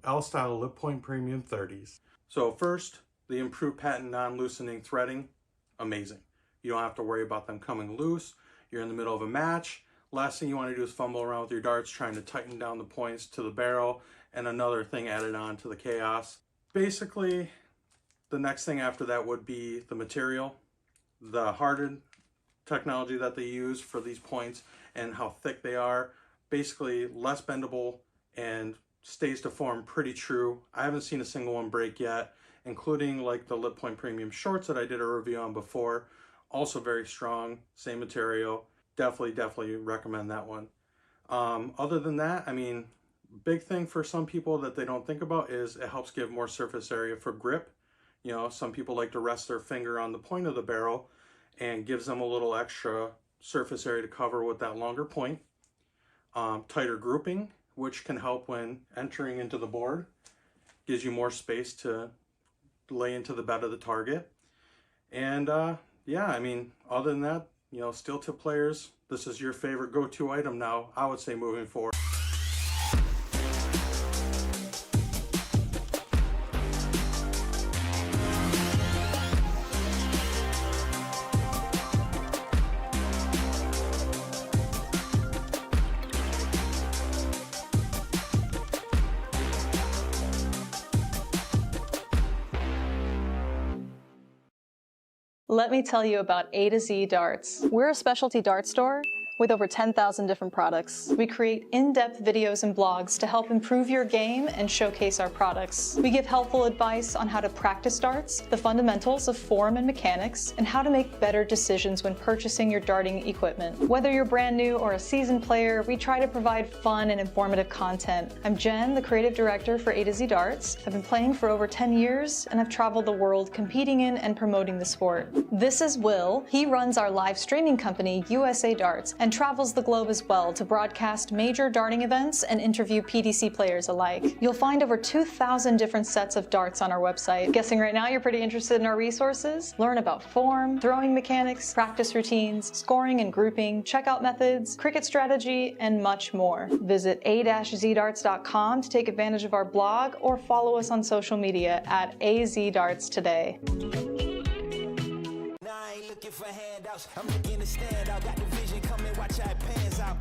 S4: L-style lip point premium 30s. So first, the improved patent non-loosening threading, amazing. You don't have to worry about them coming loose. You're in the middle of a match. Last thing you want to do is fumble around with your darts trying to tighten down the points to the barrel, and another thing added on to the chaos. Basically, the next thing after that would be the material, the hardened technology that they use for these points and how thick they are. Basically less bendable and stays to form pretty true. I haven't seen a single one break yet, including like the Lip Point Premium shorts that I did a review on before. Also very strong, same material. Definitely recommend that one. Other than that, I mean, big thing for some people that they don't think about is it helps give more surface area for grip. You know, some people like to rest their finger on the point of the barrel and gives them a little extra surface area to cover with that longer point. Tighter grouping, which can help when entering into the board. Gives you more space to lay into the bed of the target. And yeah, I mean, other than that, you know, steel tip players, this is your favorite go-to item now, I would say, moving forward.
S5: Let me tell you about A to Z Darts. We're a specialty dart store with over 10,000 different products. We create in-depth videos and blogs to help improve your game and showcase our products. We give helpful advice on how to practice darts, the fundamentals of form and mechanics, and how to make better decisions when purchasing your darting equipment. Whether you're brand new or a seasoned player, we try to provide fun and informative content. I'm Jen, the creative director for A to Z Darts. I've been playing for over 10 years, and I've traveled the world competing in and promoting the sport. This is Will. He runs our live streaming company, USA Darts, and travels the globe as well to broadcast major darting events and interview PDC players alike. You'll find over 2,000 different sets of darts on our website. Guessing right now you're pretty interested in our resources? Learn about form, throwing mechanics, practice routines, scoring and grouping, checkout methods, cricket strategy, and much more. Visit a-zdarts.com to take advantage of our blog or follow us on social media at AZDarts today.
S6: Looking for handouts, I'm looking to stand out. Got the vision, come and watch how it pans out.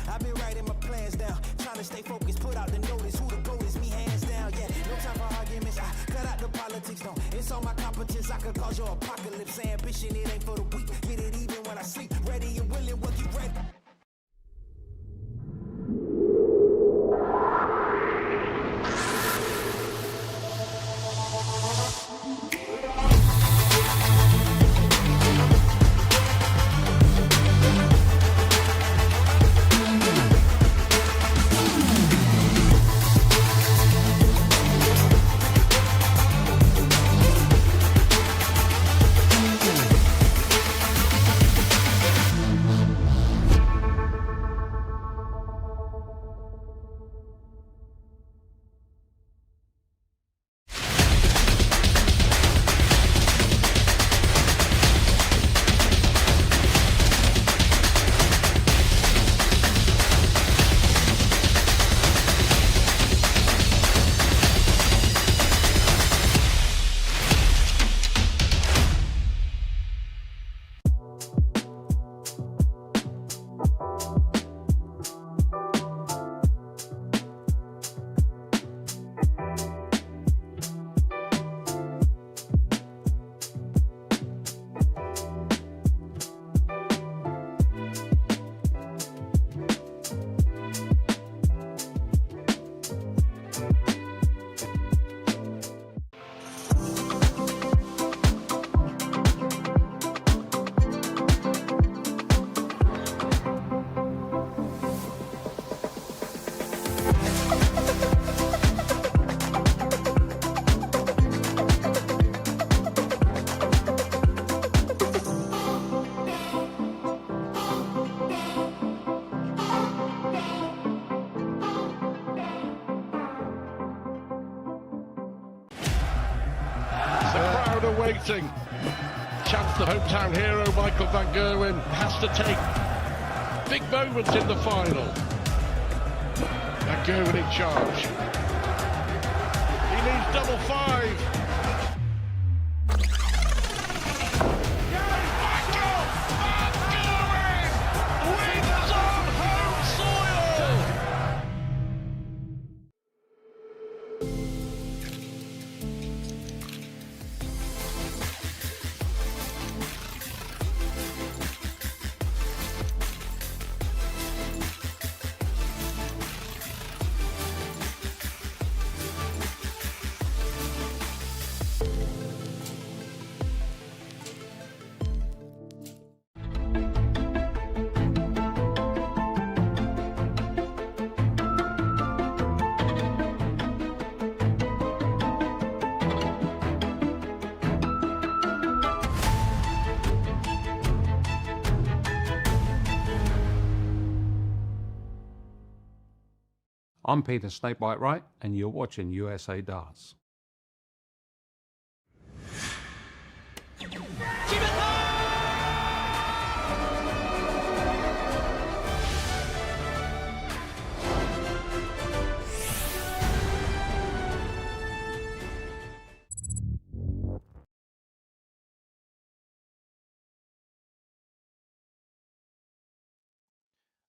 S6: I've been writing my plans down, trying to stay focused, put out the notice. Who the goat is, me hands down. Yeah, no time for arguments. I cut out the politics, no. It's all my competence. I could cause your apocalypse. Ambition, it ain't for the weak. Get it even when I sleep. Ready and willing, well, you ready.
S7: waiting. Chance the hometown hero, Michael van Gerwen, has to take big moments in the final. Van Gerwen in charge. He needs double five. Michael van Gerwen wins on home soil.
S3: I'm Peter Snakebite Wright, and you're watching USA Darts.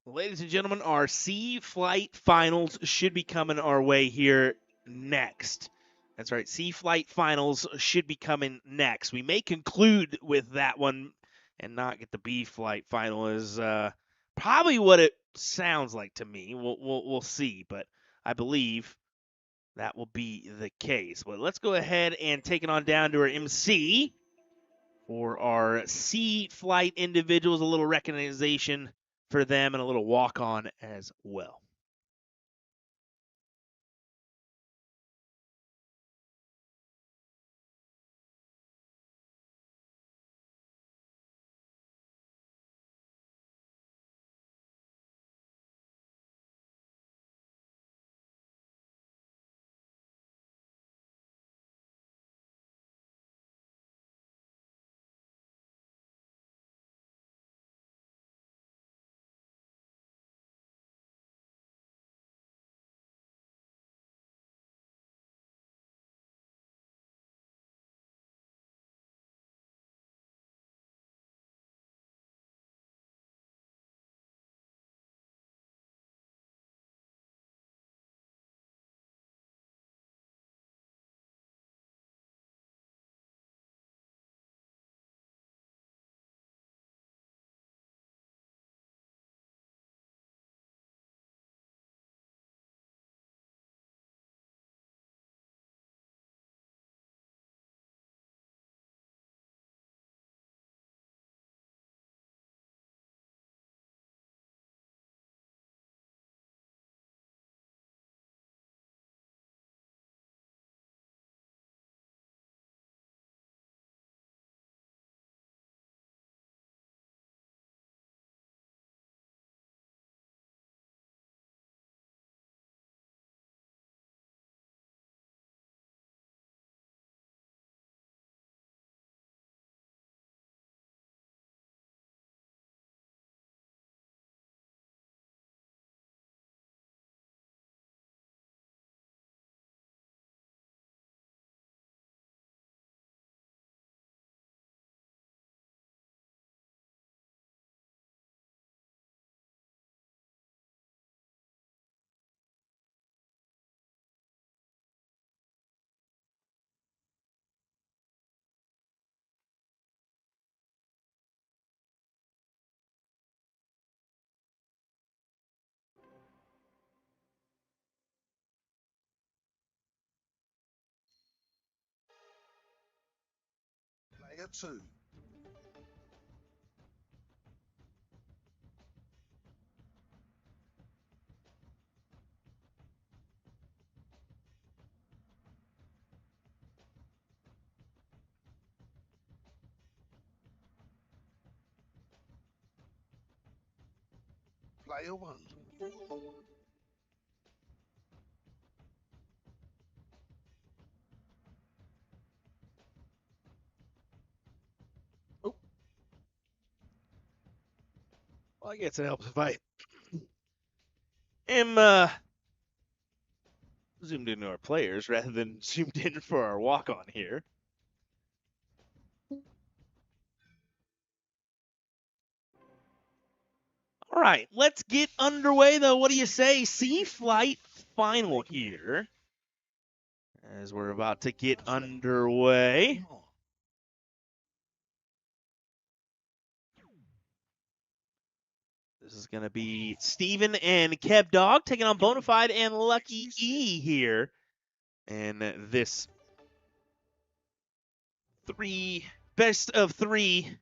S1: Ladies and gentlemen, our Sea Flight Finals should be coming our way here next. That's right, Sea Flight Finals should be coming next. We may conclude with that one and not get the B Flight Final is probably what it sounds like to me. We'll see, but I believe that will be the case. But let's go ahead and take it on down to our MC for our Sea Flight individuals, a little recognition for them and a little walk-on as well.
S2: Player 2. Player 1.
S1: Well, I guess it helps if I am zoomed into our players rather than zoomed in for our walk-on here. All right, let's get underway, though. What do you say? Sea Flight final here. As we're about to get underway. This is going to be Steven and Kev Dog taking on Bonafide and Lucky E here. And this best of three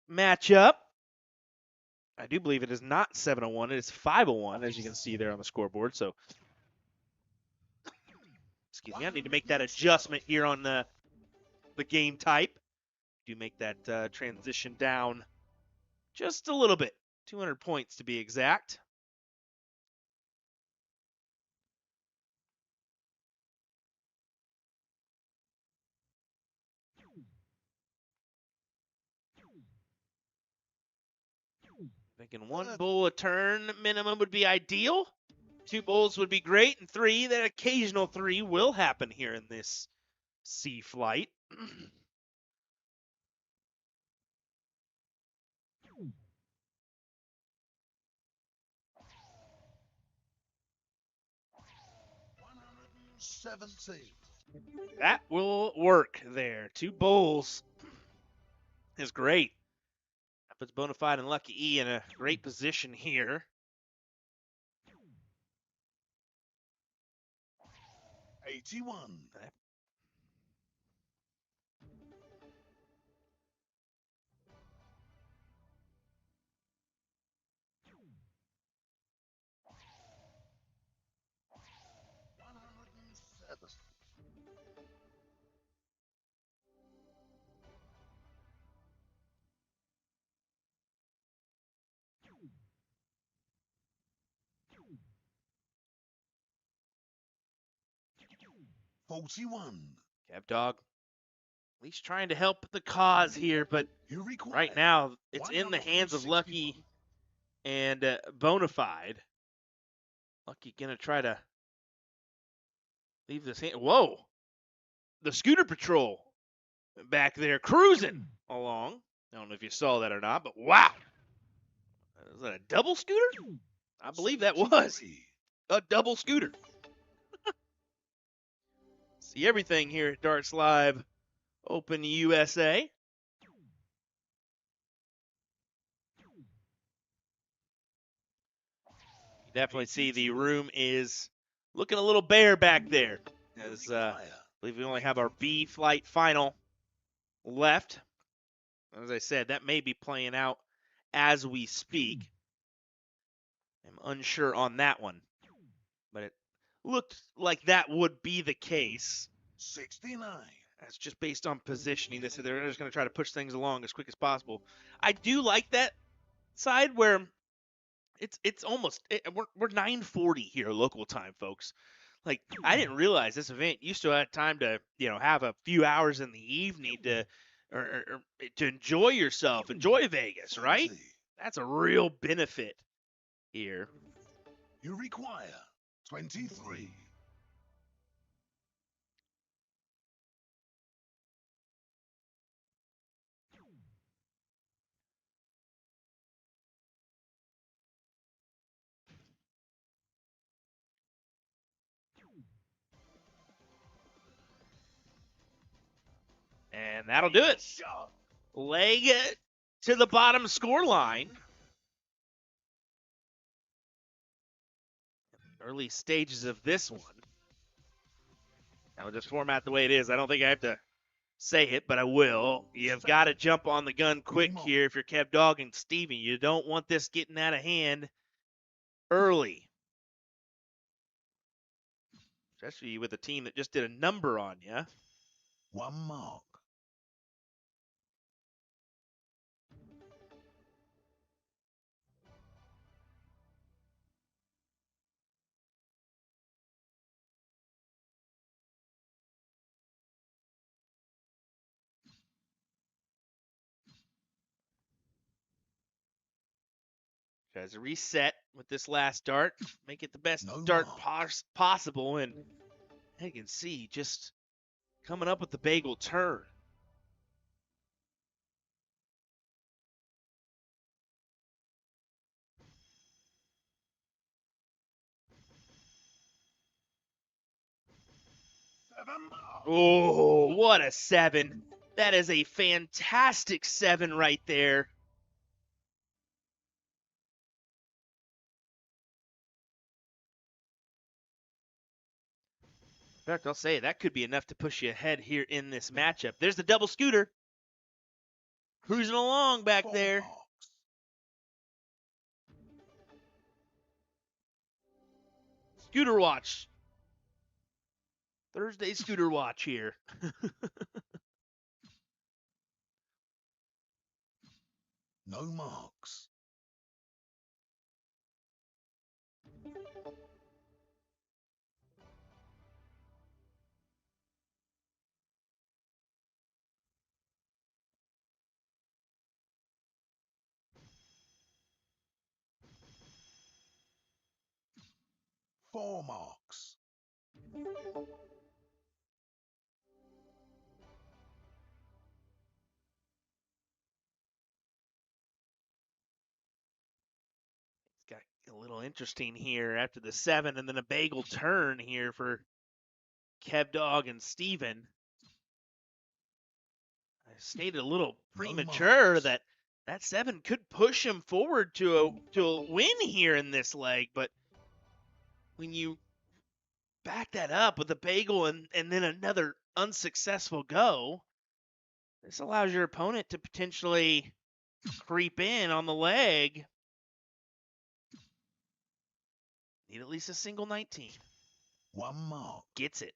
S1: matchup. I do believe it is not 701, it is 501, as you can see there on the scoreboard. So, excuse me, I need to make that adjustment here on the game type. Do make that transition down just a little bit. 200 points to be exact. Thinking one bull a turn minimum would be ideal. 2 bulls would be great, and 3, that occasional 3 will happen here in this sea flight. That will work there. 2 bulls is great. That puts Bonafide and Lucky E in a great position here.
S2: 81.
S1: Kev Dog, at least trying to help the cause here, but right now it's in the hands of Lucky and Bonafide. Lucky gonna try to leave this hand. Whoa! The scooter patrol back there cruising along. I don't know if you saw that or not, but wow! Is that a double scooter? I believe that was a double scooter. See everything here at Darts Live Open USA. You definitely see the room is looking a little bare back there. As I believe we only have our B flight final left. As I said, that may be playing out as we speak. I'm unsure on that one, but it looked like that would be the case.
S2: 69.
S1: That's just based on positioning. They're just going to try to push things along as quick as possible. I do like that side where it's almost we're 9:40 here local time, folks. Like, I didn't realize this event used to have time to have a few hours in the evening to or to enjoy yourself, enjoy Vegas, right? That's a real benefit here.
S2: You require 23.
S1: And that'll do it. Leg to the bottom score line. Early stages of this one. I'll just format the way it is. I don't think I have to say it, but I will. You've got to jump on the gun quick here if you're Kev Dog and Steven. You don't want this getting out of hand early. Especially with a team that just did a number on you.
S2: 1 mark.
S1: Tries to reset with this last dart, make it the best
S2: No
S1: dart
S2: marks.
S1: possible, and you can see just coming up with the bagel turn. Oh, what a 7. That is a fantastic 7 right there. In fact, I'll say that could be enough to push you ahead here in this matchup. There's the double scooter. Cruising along back
S2: 4
S1: there.
S2: marks.
S1: Scooter watch. Thursday scooter watch here.
S2: No marks. Four marks.
S1: It's got a little interesting here after the 7 and then a bagel turn here for Kev Dog and Steven. I stated a little premature
S2: marks.
S1: that 7 could push him forward to a win here in this leg, but when you back that up with a bagel and then another unsuccessful go, this allows your opponent to potentially creep in on the leg. Need at least a single 19.
S2: 1 mark.
S1: Gets it.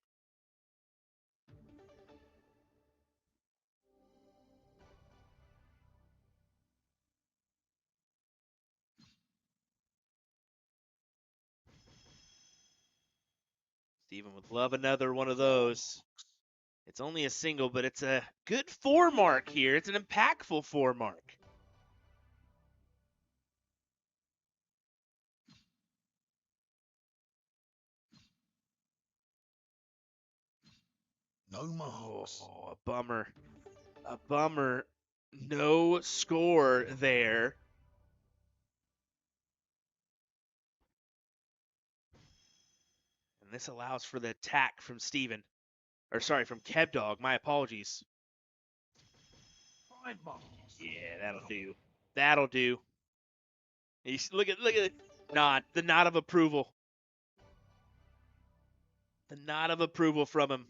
S1: Steven would love another one of those. It's only a single, but it's a good 4 mark here. It's an impactful 4 mark.
S2: No marks.
S1: Oh, a bummer. A bummer. No score there. And this allows for the attack from Steven. Or sorry, from Kebdog. My apologies.
S2: 5 marks.
S1: Yeah, that'll do. That'll do. Look at the nod. The nod of approval. The nod of approval from him.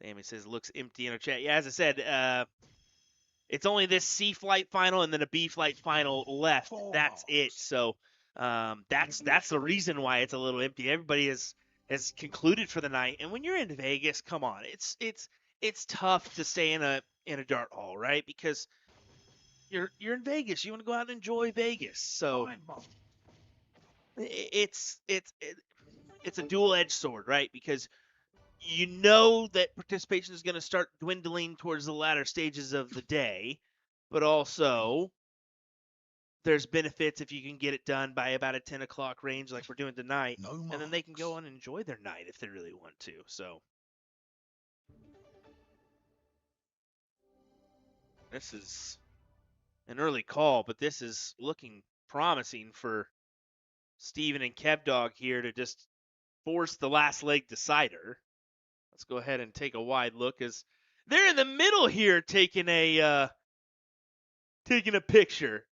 S1: Sammy says looks empty in our chat. Yeah, as I said, it's only this C flight final and then a B flight final left. That's it. So that's the reason why it's a little empty. Everybody has concluded for the night. And when you're in Vegas, come on, it's tough to stay in a dart hall, right? Because you're in Vegas. You want to go out and enjoy Vegas. So it's a dual-edged sword, right? Because you know that participation is going to start dwindling towards the latter stages of the day, but also there's benefits if you can get it done by about a 10 o'clock range like we're doing tonight, and then they can go on and enjoy their night if they really want to. So this is an early call, but this is looking promising for Steven and Kevdog here to just force the last leg decider. Let's go ahead and take a wide look as they're in the middle here taking a picture.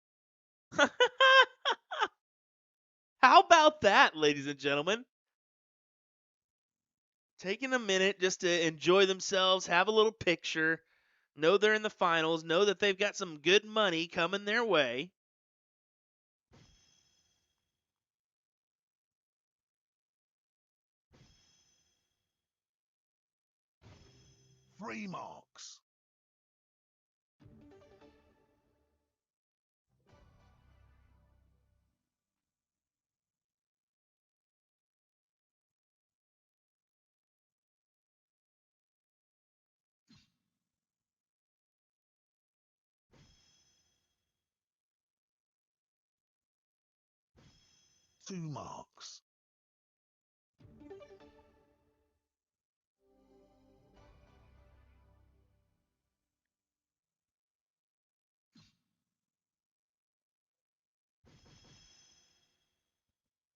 S1: How about that, ladies and gentlemen? Taking a minute just to enjoy themselves, have a little picture, know they're in the finals, know that they've got some good money coming their way.
S2: Three marks. 2 marks.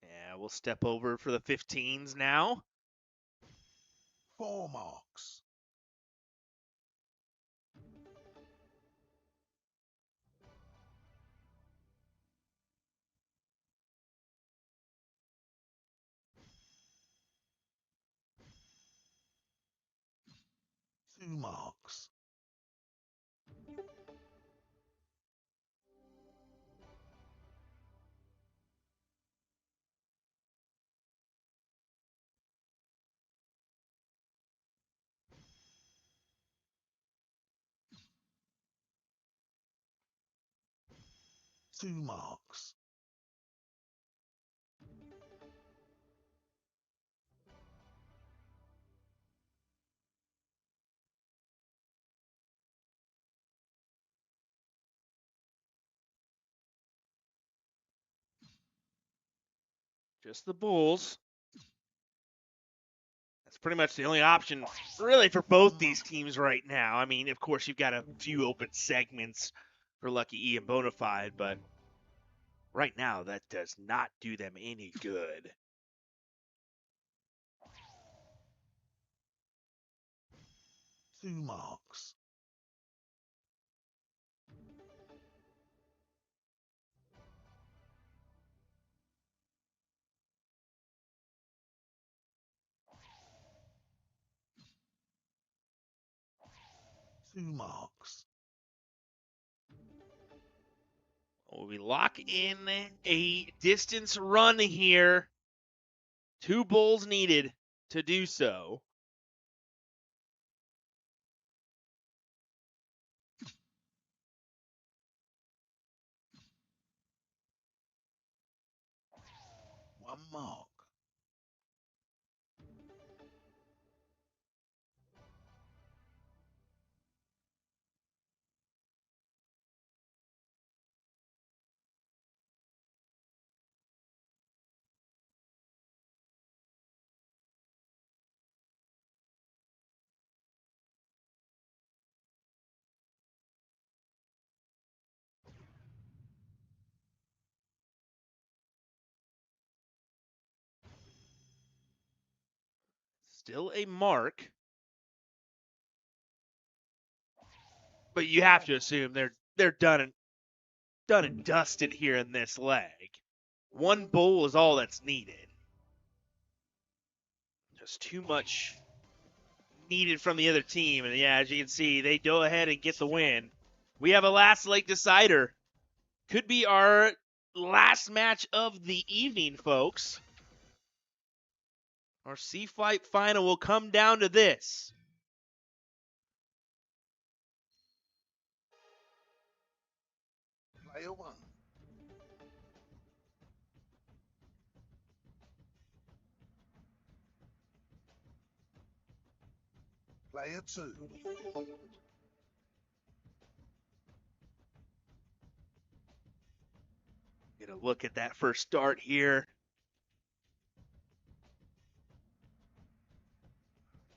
S1: Yeah, we'll step over for the 15s now.
S2: 4 marks. Two marks. Two marks.
S1: Just the Bulls. That's pretty much the only option, really, for both these teams right now. I mean, of course, you've got a few open segments for Lucky E and Bonafide, but right now, that does not do them any good.
S2: Two marks. Two marks.
S1: Well, we lock in a distance run here. 2 Bulls needed to do so.
S2: One mark.
S1: Still a mark. But you have to assume they're done and dusted here in this leg. 1 Bull is all that's needed. Just too much needed from the other team. And yeah, as you can see, they go ahead and get the win. We have a last leg decider. Could be our last match of the evening, folks. Our Sea Flight final will come down to this.
S2: Player one. Player two.
S1: Get a look at that first start here.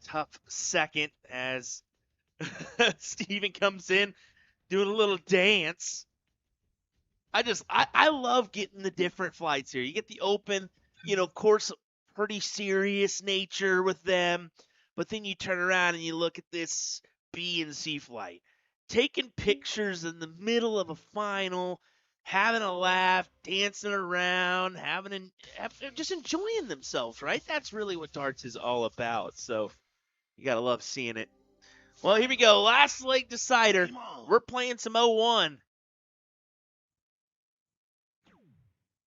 S1: Tough second as Steven comes in doing a little dance. I love getting the different flights here. You get the open, of course, pretty serious nature with them, but then you turn around and you look at this B and C flight, taking pictures in the middle of a final, having a laugh, dancing around, just enjoying themselves, right? That's really what darts is all about. So you gotta love seeing it. Well, here we go. Last leg decider. We're playing some 0-1.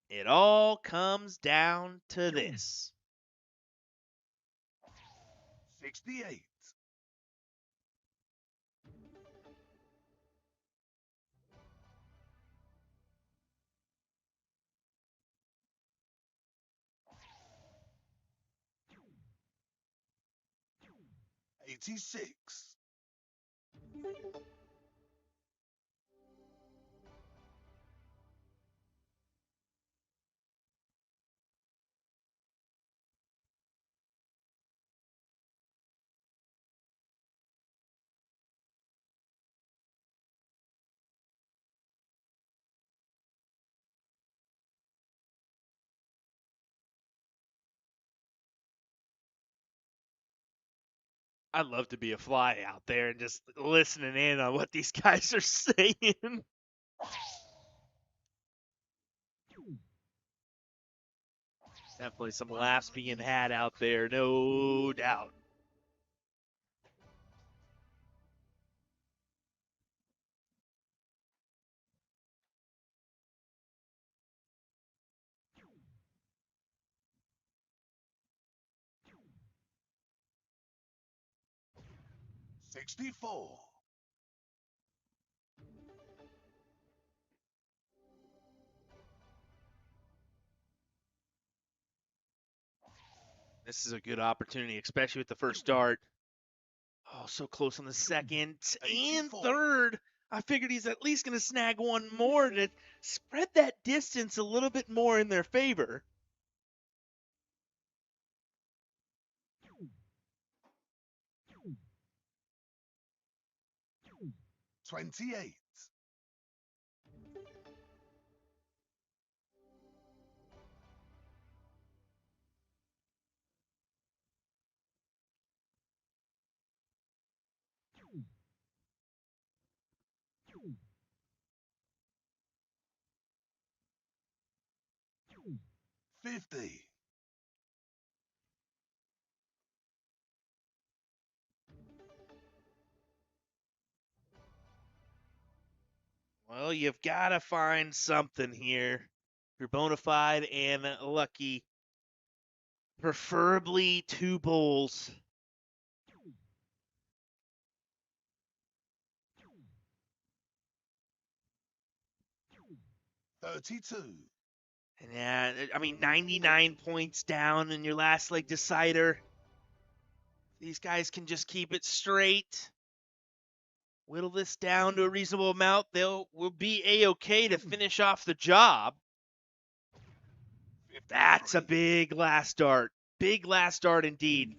S1: It all comes down to this.
S2: 68. $86.
S1: I'd love to be a fly out there and just listening in on what these guys are saying. Definitely some laughs being had out there, no doubt.
S2: $64.
S1: This is a good opportunity, especially with the first dart. Oh, so close on the second and
S2: 84.
S1: third. I figured he's at least going to snag one more to spread that distance a little bit more in their favor.
S2: $28. $50.
S1: Well, you've got to find something here. If you're bona fide and lucky, preferably 2 bowls.
S2: $32.
S1: And yeah, I mean, 99 points down in your last leg decider. These guys can just keep it straight. Whittle this down to a reasonable amount. Will be A-okay to finish off the job. That's a big last dart. Big last dart indeed.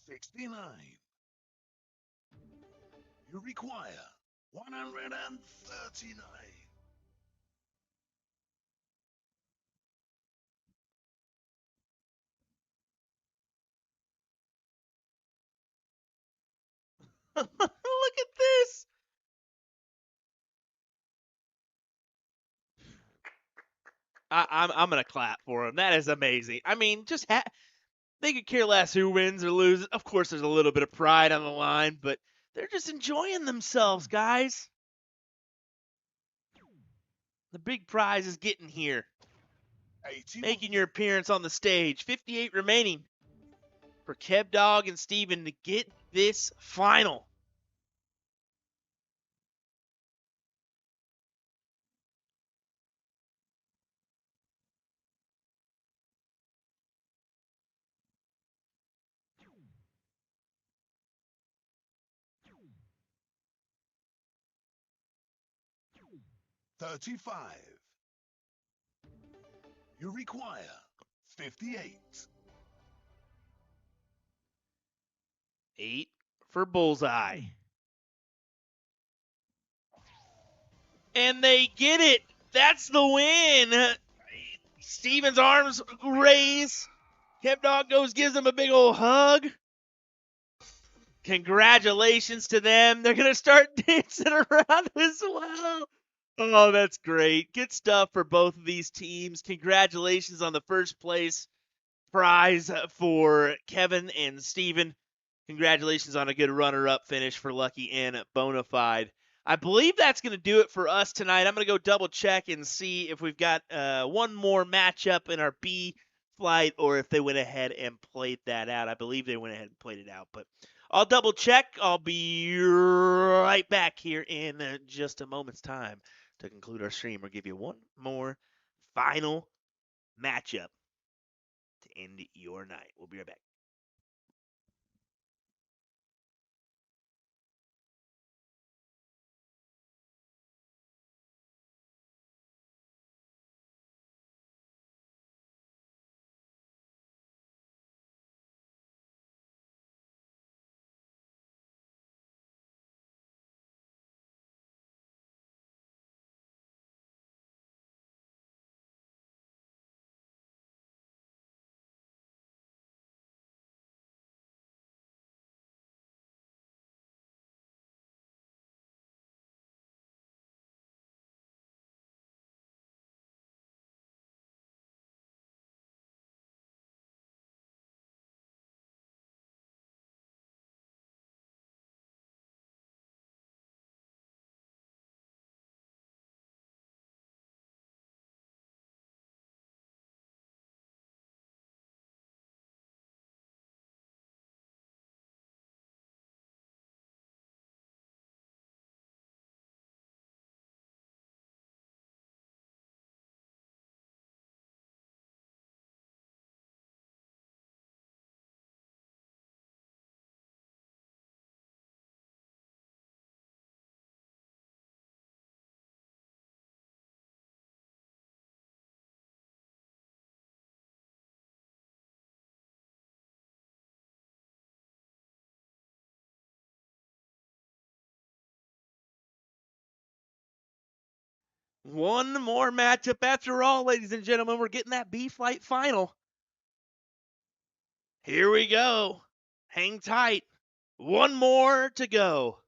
S2: $69. You require $139.
S1: Look at this. I'm gonna clap for him. That is amazing. I mean, they could care less who wins or loses. Of course, there's a little bit of pride on the line, but they're just enjoying themselves, guys. The big prize is getting here,
S2: 81.
S1: making your appearance on the stage. 58 remaining for Kev Dog and Steven to get this final.
S2: $35. You require 58.
S1: 8 for bullseye. And they get it. That's the win. Steven's arms raise. Kev Dog gives him a big old hug. Congratulations to them. They're going to start dancing around as well. Oh, that's great. Good stuff for both of these teams. Congratulations on the first place prize for Kevin and Steven. Congratulations on a good runner-up finish for Lucky and Bonafide. I believe that's going to do it for us tonight. I'm going to go double-check and see if we've got one more matchup in our B flight or if they went ahead and played that out. I believe they went ahead and played it out, but I'll double-check. I'll be right back here in just a moment's time to conclude our stream or give you one more final matchup to end your night. We'll be right back. One more matchup after all, ladies and gentlemen. We're getting that B Flight final. Here we go. Hang tight. One more to go.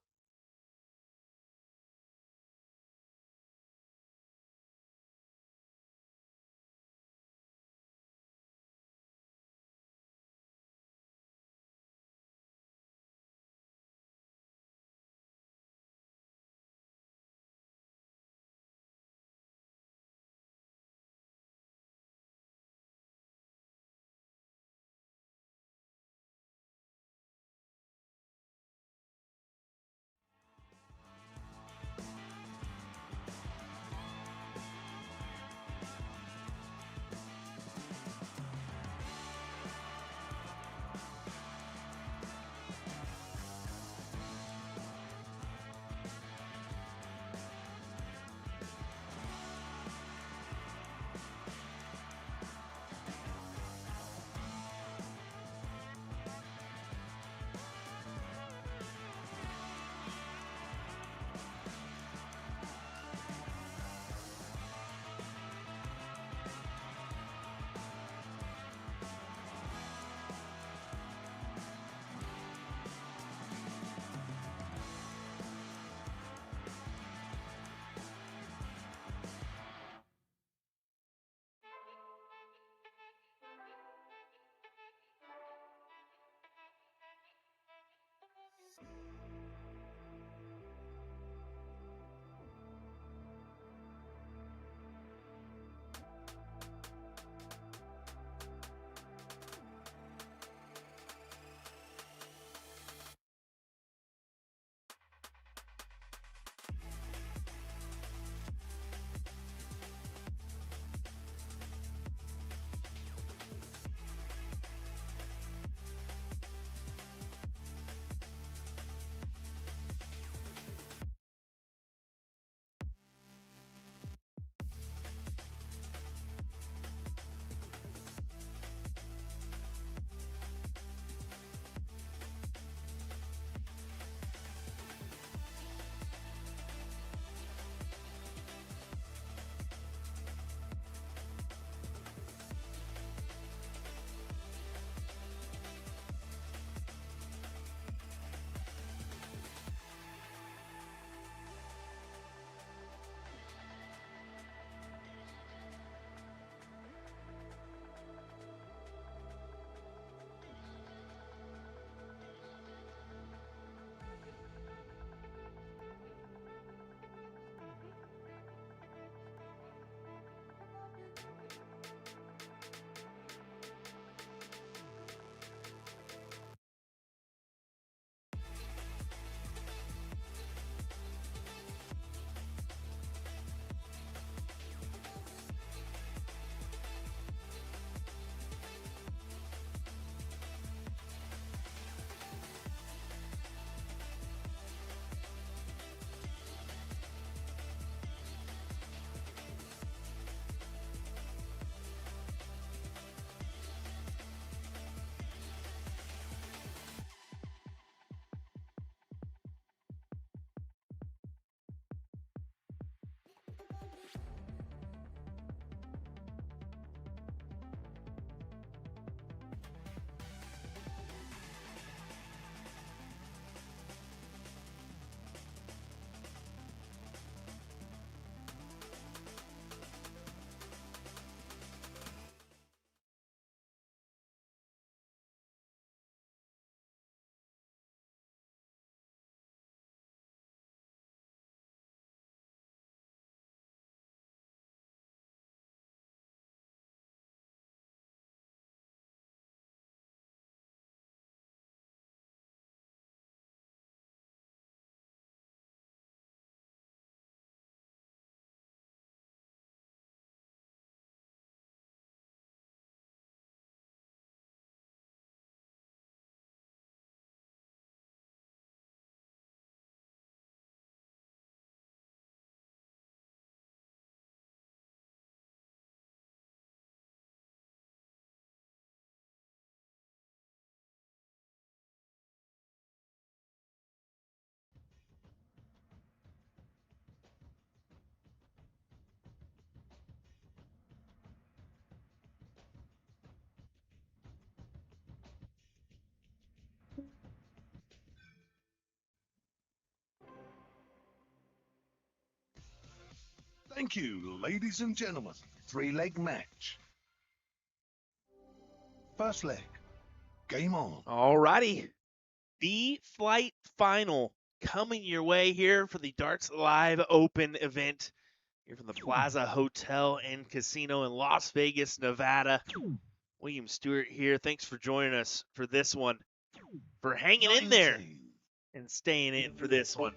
S2: Thank you, ladies and gentlemen. Three-leg match. First leg. Game on.
S1: Alrighty. The flight final coming your way here for the Darts Live Open event here from the Plaza Hotel and Casino in Las Vegas, Nevada. William Stewart here. Thanks for joining us for this one, for hanging in there
S2: 19.
S1: and staying in for this one.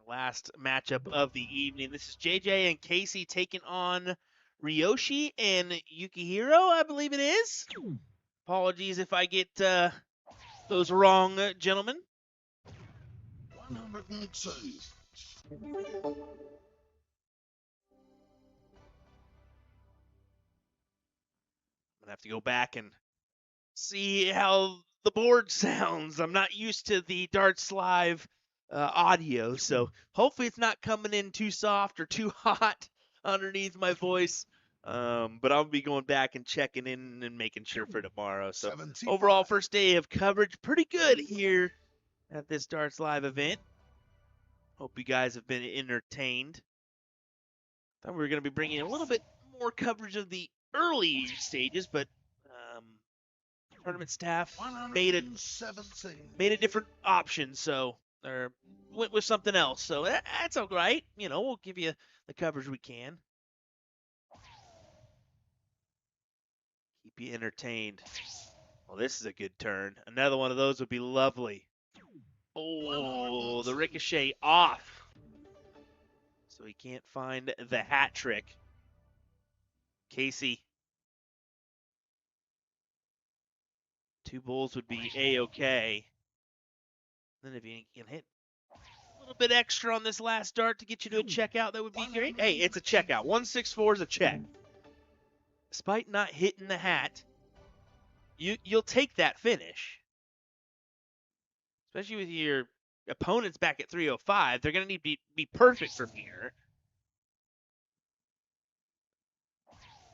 S1: Last matchup of the evening. This is JJ and Casey taking on Ryoshi and Yukihiro, I believe it is. Apologies if I get those wrong, gentlemen.
S2: 102.
S1: I'm gonna have to go back and see how the board sounds. I'm not used to the Darts Live audio, so hopefully it's not coming in too soft or too hot underneath my voice. But I'll be going back and checking in and making sure for tomorrow. So
S2: 75.
S1: overall, first day of coverage, pretty good here at this Darts Live event. Hope you guys have been entertained. Thought we were going to be bringing a little bit more coverage of the early stages, but tournament staff made a
S2: 117.
S1: different option, so or went with something else. So that's all right. You know, we'll give you the coverage we can. Keep you entertained. Well, this is a good turn. Another one of those would be lovely. Oh, the ricochet off. So he can't find the hat trick. Casey. Two bulls would be A-okay. Then if you can hit a little bit extra on this last dart to get you to a checkout, that would be great. Hey, it's a checkout. 164 is a check. Despite not hitting the hat, you'll take that finish. Especially with your opponents back at 305. They're going to need to be perfect from here.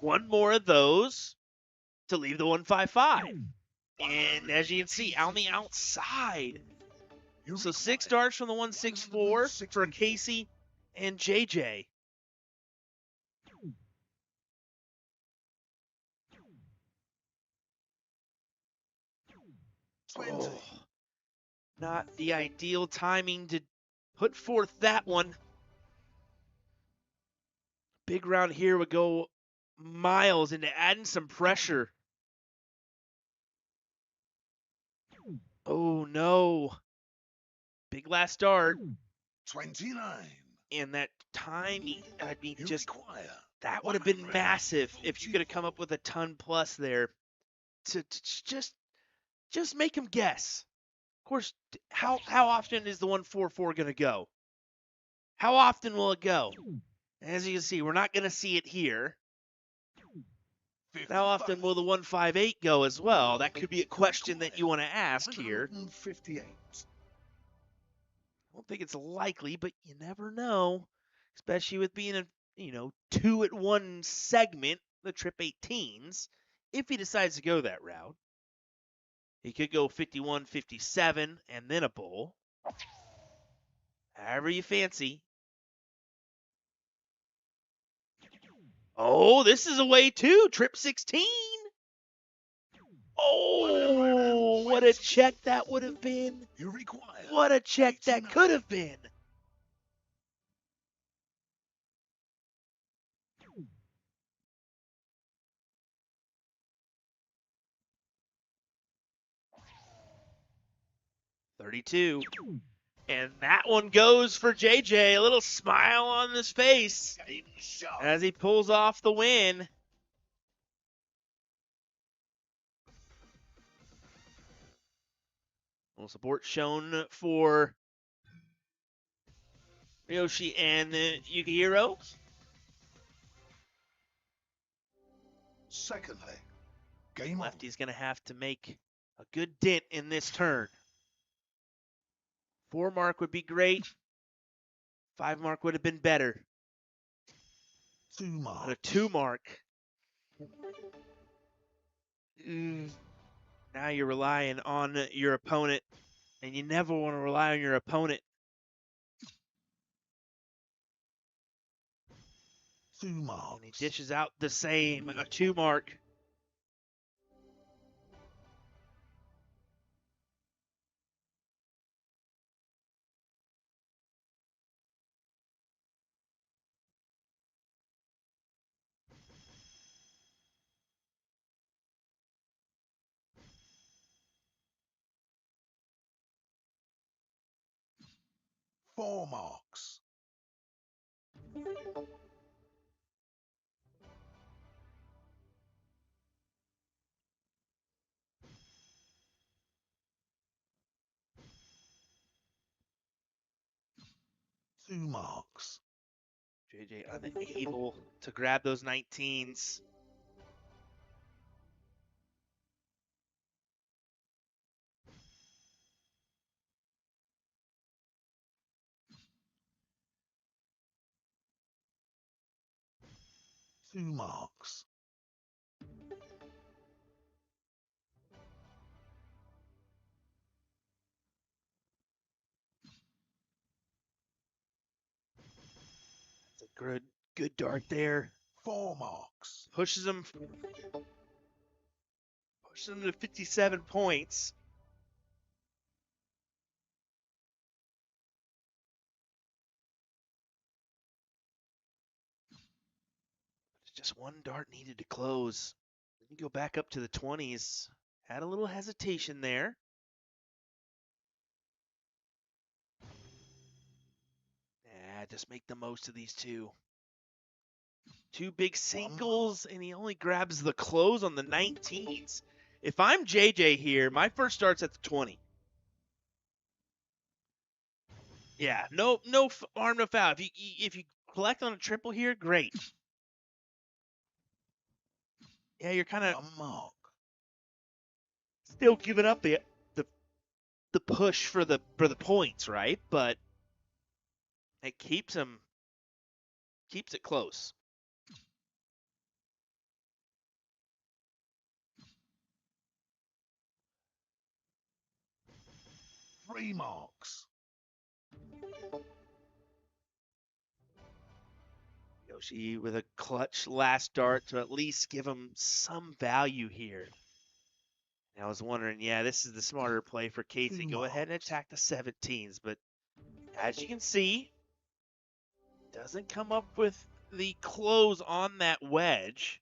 S1: One more of those to leave the 155. And as you can see, on the outside. So 6 darts from the 164 for Casey and JJ. Oh, not the ideal timing to put forth that one. Big round here would go miles into adding some pressure. Oh no. Big last dart.
S2: 29.
S1: And that timing, I mean,
S2: You
S1: just
S2: require
S1: that would have been massive if you could have come up with a ton plus there to just make him guess. Of course, how often is the 144 going to go? How often will it go? As you can see, we're not going to see it here. How often will the 158 go as well? That could be a question that you want to ask here.
S2: 158.
S1: I don't think it's likely, but you never know, especially with being a 2-at-1 segment, the trip 18s. If he decides to go that route, he could go 51, 57, and then a bull. However you fancy. Oh, this is a way too. Trip 16. Oh, what a check that would have been.
S2: You require
S1: What a check that could have been. $32. And that one goes for JJ. A little smile on his face as he pulls off the win. A little support shown for Ryoshi and Yukihiro.
S2: Second leg. Game on.
S1: Lefty's going to have to make a good dent in this turn. 4 mark would be great. 5 mark would have been better.
S2: 2 mark.
S1: But a 2 mark. Now you're relying on your opponent, and you never want to rely on your opponent.
S2: 2
S1: And he
S2: marks.
S1: dishes out the same, a 2 mark.
S2: Four marks. Two marks.
S1: JJ unable to grab those 19s.
S2: Two marks.
S1: That's a good dart there.
S2: 4 marks.
S1: Pushes him to 57 points. It's just one dart needed to close. Then you go back up to the 20s. Had a little hesitation there. Just make the most of these two. Two big singles, and he only grabs the close on the 19s. If I'm JJ here, my first start's at the 20. Yeah, no harm, no foul. If you collect on a triple here, great. Yeah, you're kind of
S2: 1 mark.
S1: still giving up the push for the points, right? But it keeps it close.
S2: Three marks.
S1: Yoshi with a clutch last dart to at least give him some value here. And I was wondering, yeah, this is the smarter play for Casey. Go ahead and attack the 17s, but as you can see, doesn't come up with the close on that wedge.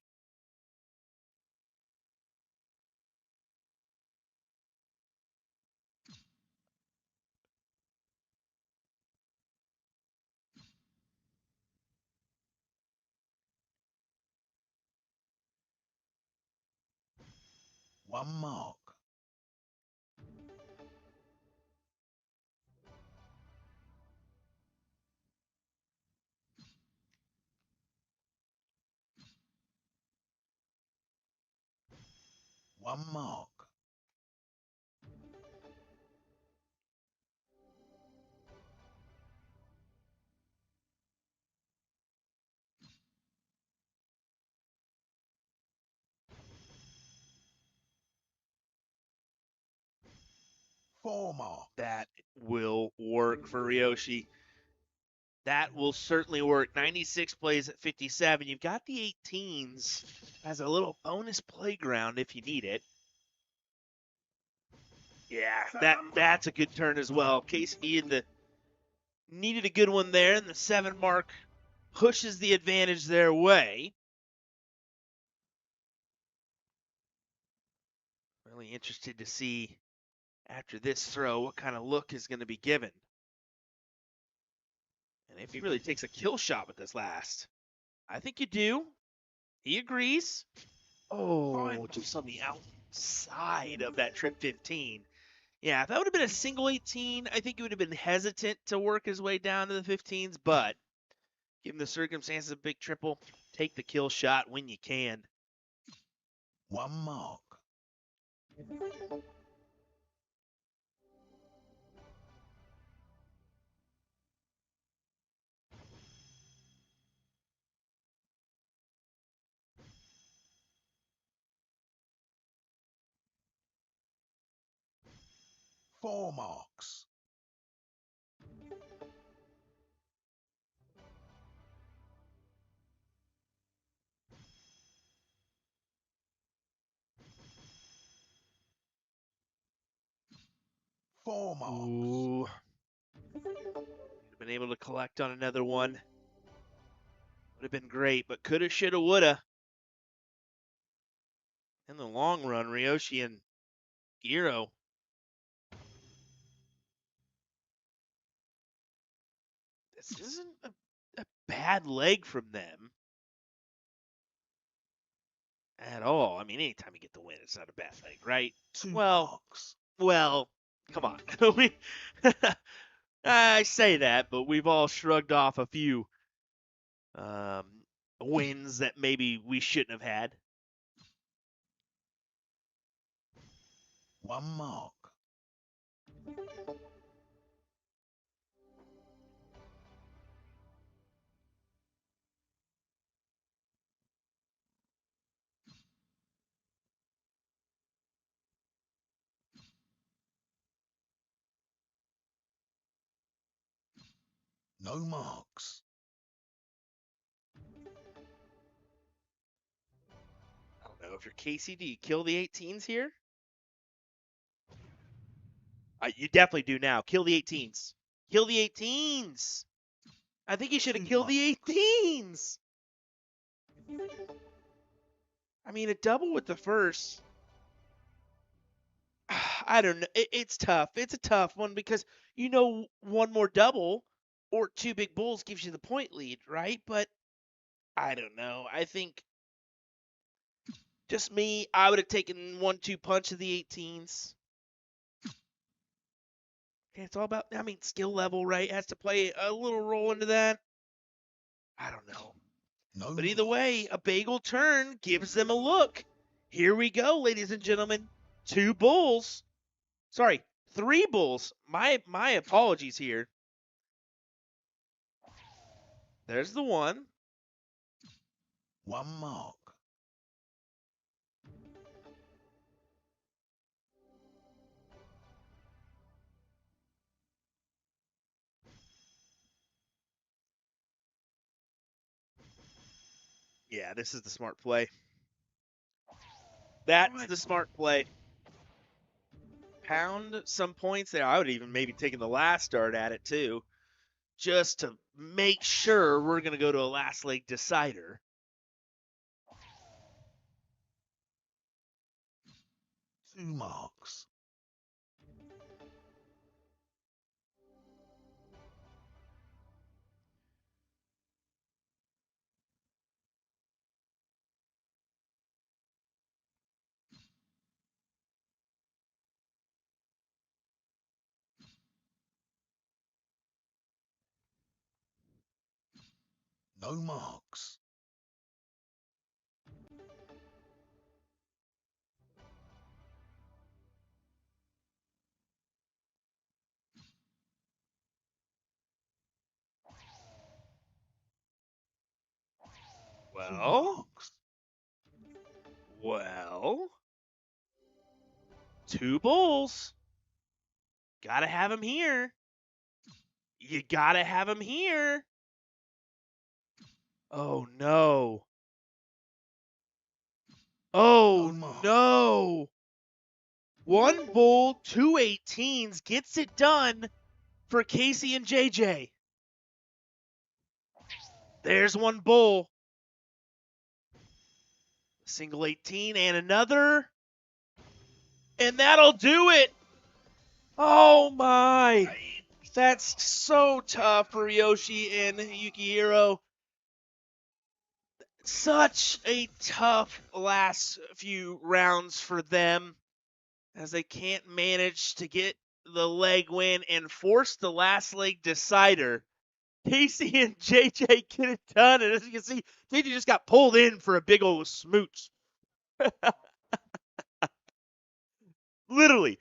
S2: One mark. One mark. Four mark.
S1: That will work for Ryoshi. That will certainly work. 96 plays at 57. You've got the 18s as a little bonus playground if you need it. Yeah, that's a good turn as well. Casey needed a good one there, and the 7 mark pushes the advantage their way. Really interested to see after this throw what kind of look is going to be given. And if he really takes a kill shot with this last. I think you do. He agrees. Oh, just on the outside of that trip 15. Yeah, if that would have been a single 18, I think he would have been hesitant to work his way down to the 15s, but given the circumstances of big triple, take the kill shot when you can.
S2: One mark. Four marks. 4 marks.
S1: Ooh. Been able to collect on another one. Would have been great, but coulda, shoulda, woulda. In the long run, Ryoshi and Giro. This isn't a bad leg from them at all. I mean, anytime you get the win, it's not a bad leg, right?
S2: 2
S1: Well,
S2: marks.
S1: well, come on. I say that, but we've all shrugged off a few wins that maybe we shouldn't have had.
S2: 1 mark. No marks.
S1: I don't know if you're Casey. Do you kill the 18s here? You definitely do now. Kill the 18s. Kill the 18s. I think you should have killed the 18s. I mean, a double with the first. I don't know. It's tough. It's a tough one because, one more double or 2 big bulls gives you the point lead, right? But I don't know. I think just me, I would have taken 1-2 punch of the 18s. Okay, it's all about, skill level, right? Has to play a little role into that. I don't know.
S2: No
S1: But either
S2: marks.
S1: way, a bagel turn gives them a look. Here we go, ladies and gentlemen. 2 bulls. Sorry, 3 bulls. My apologies here. There's the one.
S2: 1 mark.
S1: Yeah, this is the smart play. That's the smart play. Pound some points there. I would even maybe taken the last dart at it too, just to make sure we're going to go to a last leg decider.
S2: Two marks. No marks.
S1: Well, well, 2 bulls. Gotta have him here. You gotta have him here. Oh, no. Oh, no. 1 bull, 2 18s gets it done for Casey and JJ. There's 1 bull. Single 18 and another. And that'll do it. Oh, my. That's so tough for Yoshi and Yukihiro. Such a tough last few rounds for them as they can't manage to get the leg win and force the last leg decider. Casey and JJ get it done, and as you can see, JJ just got pulled in for a big old smooch. Literally,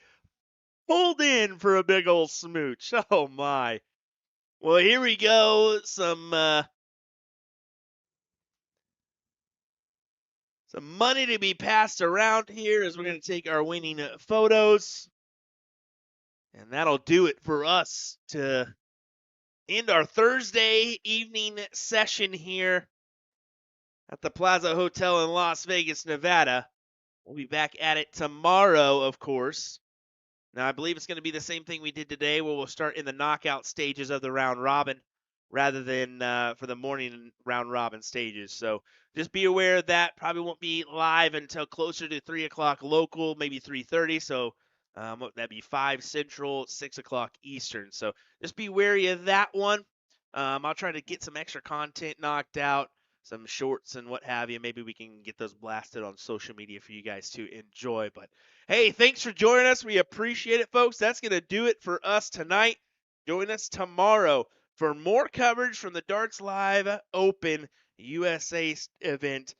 S1: pulled in for a big old smooch. Oh, my. Well, here we go. Some money to be passed around here as we're going to take our winning photos. And that'll do it for us to end our Thursday evening session here at the Plaza Hotel in Las Vegas, Nevada. We'll be back at it tomorrow, of course, Now, I believe it's going to be the same thing we did today, where we'll start in the knockout stages of the round robin rather than for the morning round robin stages. So just be aware of that. Probably won't be live until closer to 3 o'clock local, maybe 3:30. So that'd be 5 Central, 6 o'clock Eastern. So just be wary of that one. I'll try to get some extra content knocked out, some shorts and what have you. Maybe we can get those blasted on social media for you guys to enjoy. But hey, thanks for joining us. We appreciate it, folks. That's going to do it for us tonight. Join us tomorrow for more coverage from the Darts Live Open USA event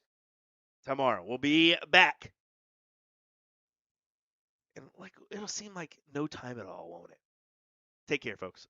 S1: tomorrow. We'll be back. And it'll seem like no time at all, won't it? Take care, folks.